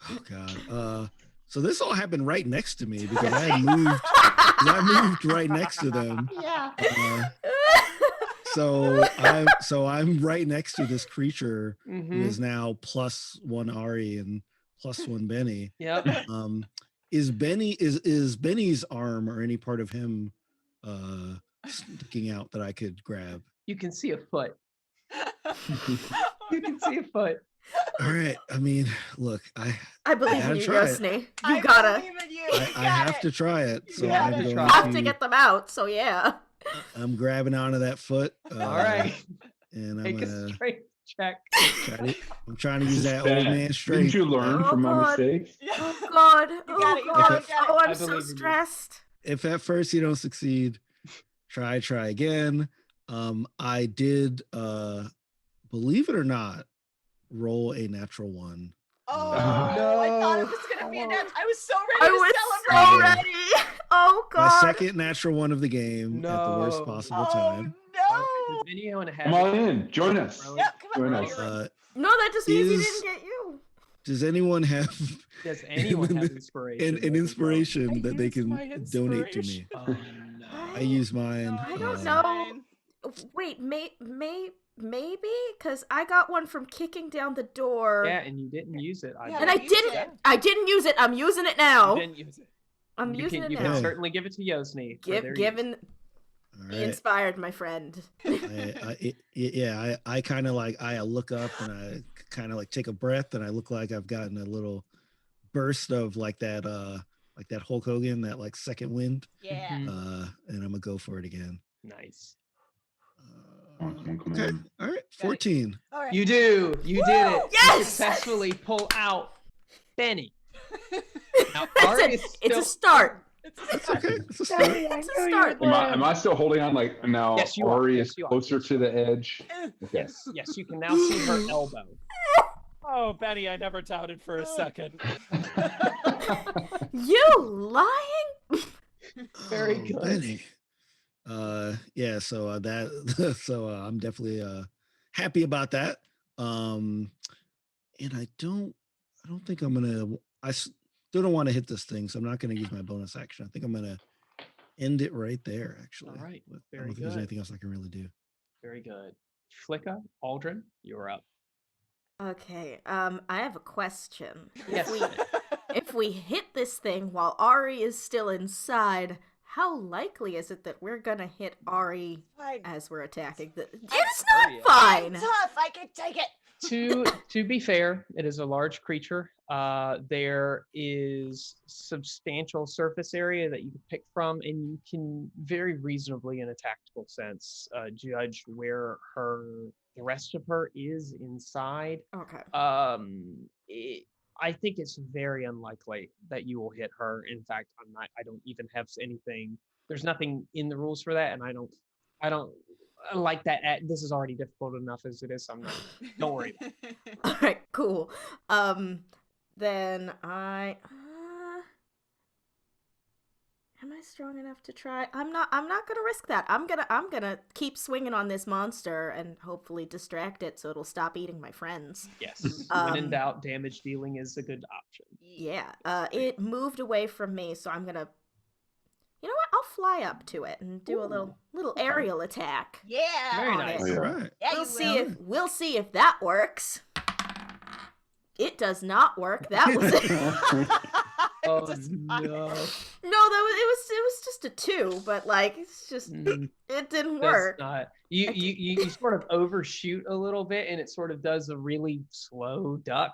Oh God. So this all happened right next to me because I moved right next to them. Yeah. So I'm right next to this creature who Mm-hmm. is now +1 Ari and +1 Benny. Yep. Is Benny's arm or any part of him sticking out that I could grab? You can see a foot. You can see a foot. All right. I mean, look, I believe in gotta you, try it. Yosni. You I gotta. believe in you. I You got have it. to try it. So You have I'm to going try. Have to get them out, so yeah. I'm grabbing onto that foot. All right. And I'm Make a gonna strength check. I'm trying to use that old man Didn't strength. you learn Oh, from my God. mistakes? Oh god. You got it, you got it, you got it. Oh, I I'm so believe in you. stressed. If at first you don't succeed, try again. I did believe it or not, roll a natural 1. Oh, No. I thought it was gonna be a net. I was so I ready was to so celebrate. ready. Oh My god. second natural 1 of the game at the worst No. possible Oh time. no! Does anyone have Come on in. Join us. Yep, come on. Join You're us. right. No, that just means he Is- didn't get you. Does anyone have Does anyone have inspiration? an inspiration I that they used can my donate to me? inspiration. Oh no. I use mine. I don't um, know. Fine. Wait, maybe? Because I got one from kicking down the door. Yeah, and you didn't use it. Yeah, And I use didn't. it. I didn't use it. I'm using it now. You didn't use it. I'm You using can, it you now. can certainly give it to Yosni. for their Given, use. all be right. inspired, my friend. I kind of like I look up and I kind of like take a breath and I look like I've gotten a little burst of like that Hulk Hogan, that like second wind, Yeah. Mhm. and I'm gonna go for it again. Nice. Come on. Okay, all right, 14. All right. You do. You did it. You Yes! successfully pull out Benny. Now, It's Ari a- is it's a still- start. It's okay. It's a start. It's a start. Am I still holding on? Like now, Yes, you are. Ori Yes, is you are. closer to the edge. Okay. Yes, you can now see her elbow. Oh, Benny, I never doubted for a second. You lying? Very Oh, good. Benny. Yeah. So that. So I'm definitely happy about that. And I don't think I'm gonna. I still don't want to hit this thing, so I'm not gonna use my bonus action. I think I'm gonna end it right there. Actually. All right, I very don't think there's good. anything else I can really do. Very good. Flicka, Aldrin, you're up. Okay. I have a question. Yes. If we hit this thing while Ari is still inside, how likely is it that we're gonna hit Ari Fine. as we're attacking the? It's Ari. not fine. Tough. I can take it. To be fair, it is a large creature. There is substantial surface area that you can pick from, and you can very reasonably, in a tactical sense, judge where the rest of her is inside. Okay. I think it's very unlikely that you will hit her. In fact, I don't even have anything. There's nothing in the rules for that, and I don't like that. This is already difficult enough as it is. So I'm not. Don't worry. All right. Cool. Then I. Am I strong enough to try? I'm not gonna risk that. I'm gonna keep swinging on this monster and hopefully distract it so it'll stop eating my friends. Yes. When in doubt, damage dealing is a good option. Yeah. It moved away from me, so I'm gonna. You know what? I'll fly up to it and do a little aerial attack. Yeah. Very on nice. it. All right. Yeah, We'll see if that works. It does not work. That was Oh Just no. no, it was just a 2, but like it's just it didn't work. That's not. You sort of overshoot a little bit, and it sort of does a really slow duck.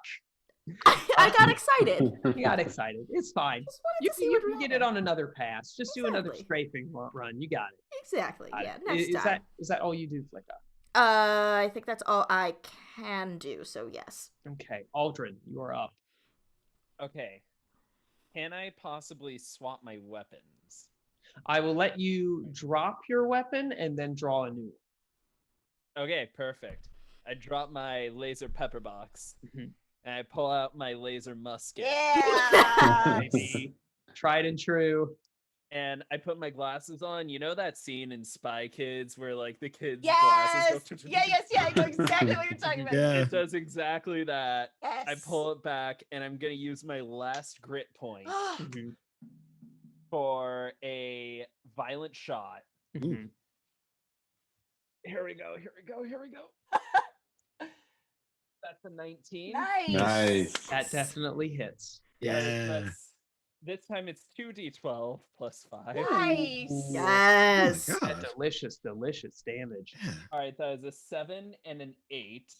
I got excited. You got excited. It's fine. Just wanted You to see can what get it happened. on another pass. Just do another Exactly. strafing run. You got it. Exactly. Got Yeah. it. Next Is time. that all you do, Flicka? I think that's all I can do. So yes. Okay, Aldrin, you are up. Okay. Can I possibly swap my weapons? I will let you drop your weapon and then draw a new Okay, perfect. I drop my laser pepper box Mhm. and I pull out my laser musket. Yeah. one. Maybe. Tried and true. And I put my glasses on. You know that scene in Spy Kids where like the kids' Yes. glasses go Yeah. I know exactly what you're talking about. Yeah. It does exactly that. Yes. I pull it back and I'm gonna use my last grit point Mhm. for a violent shot. Mhm. Here we go. That's a 19. Nice. Nice. That definitely hits. Yeah. This time it's 2d12 plus 5. Nice. Yes. Oh my That God. delicious damage. Yeah. All right, that is a 7 and an 8.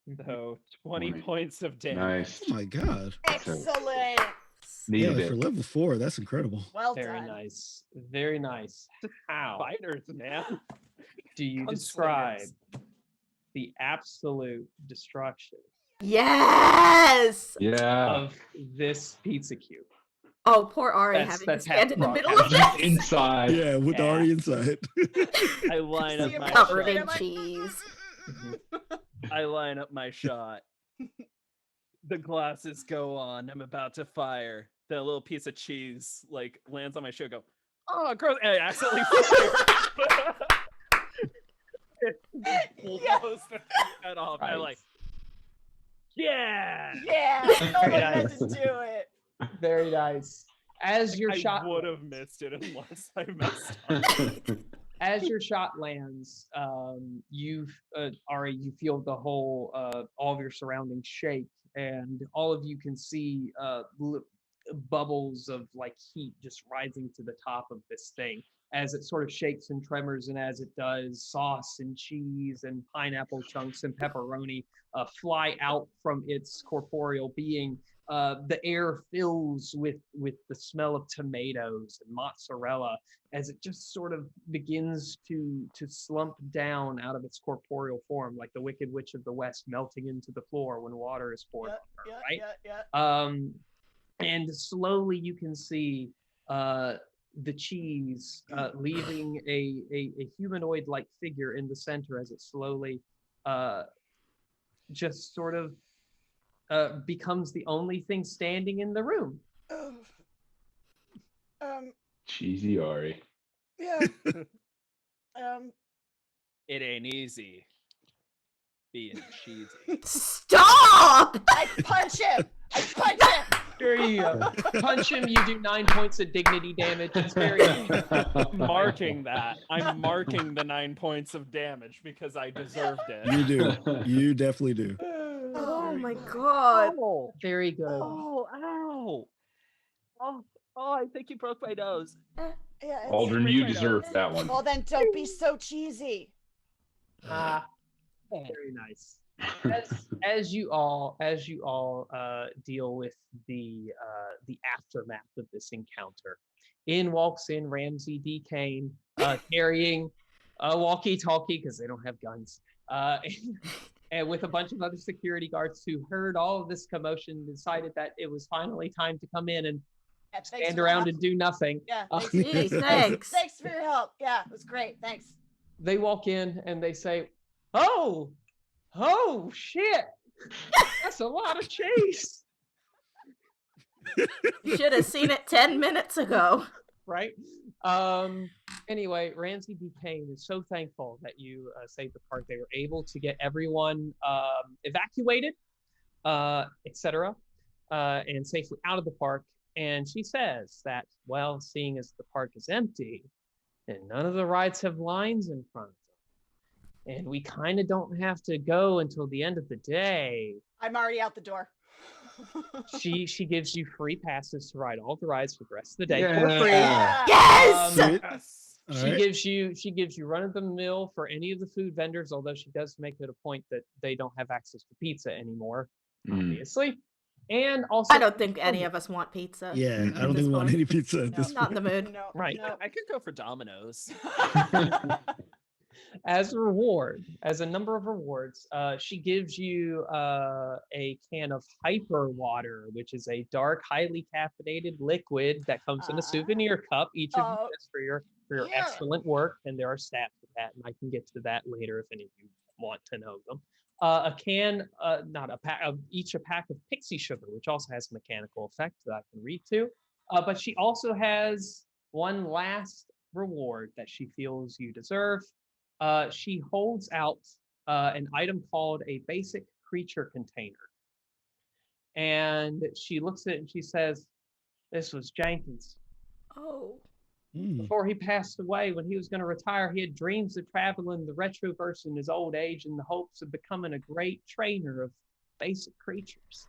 Mhm. So 20 20. points of damage. Nice. Oh my God. Excellent. Needed Yeah, it. for level 4, that's incredible. Well Very done. nice. Very nice. How Fighters, man. do you Gunslingers. describe the absolute destruction Yes. Yeah. of this pizza cube? Oh, poor Ari That's- having that's to stand in the half middle rock. of Just this. inside. Yeah, with Yeah. Ari inside. I line See up him my Covered shot. in cheese. I line up my shot. The glasses go on. I'm about to fire. Then a little piece of cheese like lands on my shoe. Go, oh, gross! And I accidentally fire. Yeah. Blows the head off. Right. I'm like, yeah. Yeah. Very I meant nice. to do it. Very nice. As your I shot would have missed it unless I messed up. as your shot lands, Ari, you feel the whole all of your surroundings shake, and all of you can see bubbles of like heat just rising to the top of this thing as it sort of shakes and tremors, and as it does, sauce and cheese and pineapple chunks and pepperoni fly out from its corporeal being. The air fills with the smell of tomatoes and mozzarella as it just sort of begins to slump down out of its corporeal form, like the Wicked Witch of the West melting into the floor when water is poured on her, right? And slowly you can see the cheese leaving a humanoid-like figure in the center as it slowly just sort of becomes the only thing standing in the room. Cheesy Ari. Yeah. It ain't easy being cheesy. Stop! I punch him. Here you go. Punch him, you do 9 points of dignity damage. It's very Marking that. I'm marking the 9 points of damage because I deserved it. You do. You definitely do. Oh my god. Oh, very good. oh, ow. Oh, I think you broke my nose. Yeah. Aldrin, you deserve that one. Well, then don't be so cheesy. Very nice. As you all deal with the aftermath of this encounter, in walks in Ramsey D. Kane, carrying a walkie-talkie because they don't have guns, and with a bunch of other security guards who heard all of this commotion and decided that it was finally time to come in and Yeah, thanks stand for around your and do nothing. help. Yeah. Jeez, thanks. Thanks for your help. Yeah, it was great. Thanks. They walk in and they say, "Oh shit, that's a lot of cheese." You should have seen it 10 minutes ago. Right? Anyway, Ramsey B. Kane is so thankful that you saved the park. They were able to get everyone evacuated, etc., and safely out of the park. And she says that, well, seeing as the park is empty and none of the rides have lines in front of them, and we kind of don't have to go until the end of the day, I'm already out the door. she gives you free passes to ride all the rides for the rest of the day for free. Yes! Yes. All She right. gives you run of the mill for any of the food vendors, although she does make it a point that they don't have access to pizza anymore, obviously. And also, I don't think any of us want pizza. Yeah, I at don't this think we want point. any pizza at No. this Not in point. the mood. No, Right. no. I could go for Domino's. as a reward, as a number of rewards, she gives you a can of hyper water, which is a dark, highly caffeinated liquid that comes in a souvenir cup. Each of you Oh, gets for your yeah. excellent work, and there are stats for that, and I can get to that later if any of you want to know them. A can, not a pack, each a pack of pixie sugar, which also has a mechanical effect that I can read to. But she also has one last reward that she feels you deserve. She holds out an item called a basic creature container. And she looks at it and she says, "This was Jenkins. Oh. Before he passed away, when he was going to retire, he had dreams of traveling the retroverse in his old age in the hopes of becoming a great trainer of basic creatures."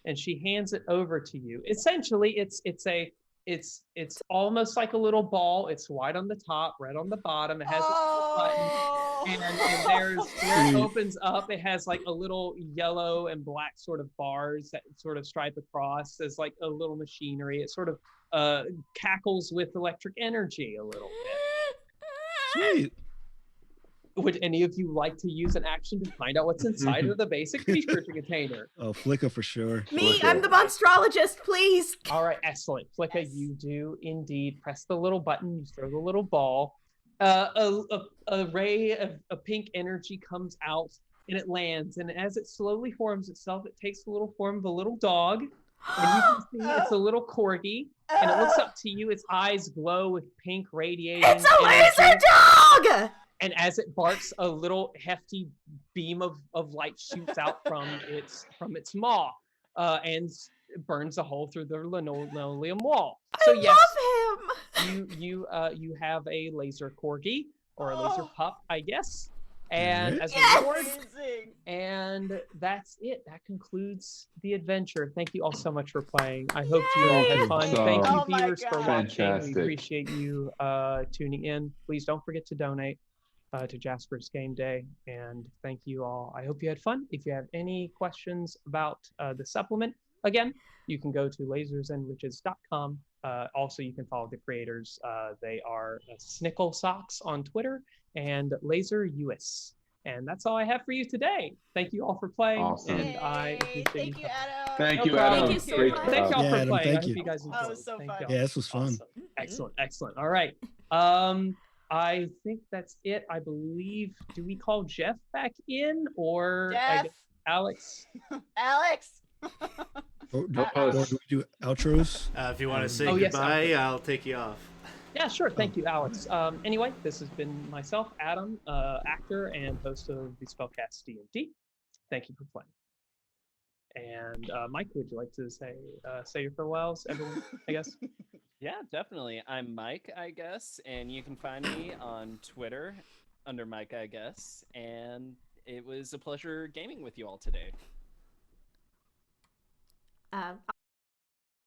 And she hands it over to you. Essentially, it's almost like a little ball. It's white on the top, red on the bottom. It has a button. And there's where it opens up, it has like a little yellow and black sort of bars that sort of stripe across as like a little machinery. It sort of cackles with electric energy a little bit. Sweet. Would any of you like to use an action to find out what's inside of the basic creature container? Oh, Flicka for sure. Me, I'm the monstrologist, please. All right, excellent. Flicka, Yes. you do indeed press the little button, you throw the little ball. A ray of pink energy comes out and it lands. And as it slowly forms itself, it takes the little form of a little dog. And you can see it's a little corgi. And it looks up to you, its eyes glow with pink radiating It's a laser energy. dog! And as it barks, a little hefty beam of light shoots out from its maw and burns a hole through the linoleum wall. So I yes, love him. you have a laser corgi or a laser pup, I guess. And Alright. as a Yes! reward, Amazing. and that's it. That concludes the adventure. Thank you all so much for playing. I hope you all had fun. Thank you, Oh my viewers, for God. watching. Fantastic. We appreciate you tuning in. Please don't forget to donate to Jasper's Game Day. And thank you all. I hope you had fun. If you have any questions about the supplement, again, you can go to lasersandwitches.com. Also, you can follow the creators. They are Snickle Socks on Twitter and Laser US. And that's all I have for you today. Thank you all for playing. Awesome. And I Yay. appreciate Thank you, Adam. Thank No you, problem. Adam. Thank you so Great much. Thank job. y'all Yeah, for Adam, playing. thank I hope you. you guys enjoyed. Oh, it was so Thank fun. y'all. Yeah, this was fun. Awesome. Excellent, excellent. All right. I think that's it. I believe. Do we call Jeff back in or Jeff. Alex? Alex. Or do Us. we do outros? If you want to say Oh, yes, goodbye, okay. I'll take you off. Yeah, sure. Thank you, Alex. Anyway, this has been myself, Adam, actor and host of the Spellcast D&D. Thank you for playing. And Mike, would you like to say your farewells, everyone? I guess. Yeah, definitely. I'm Mike, I guess, and you can find me on Twitter under Mike, I guess. And it was a pleasure gaming with you all today.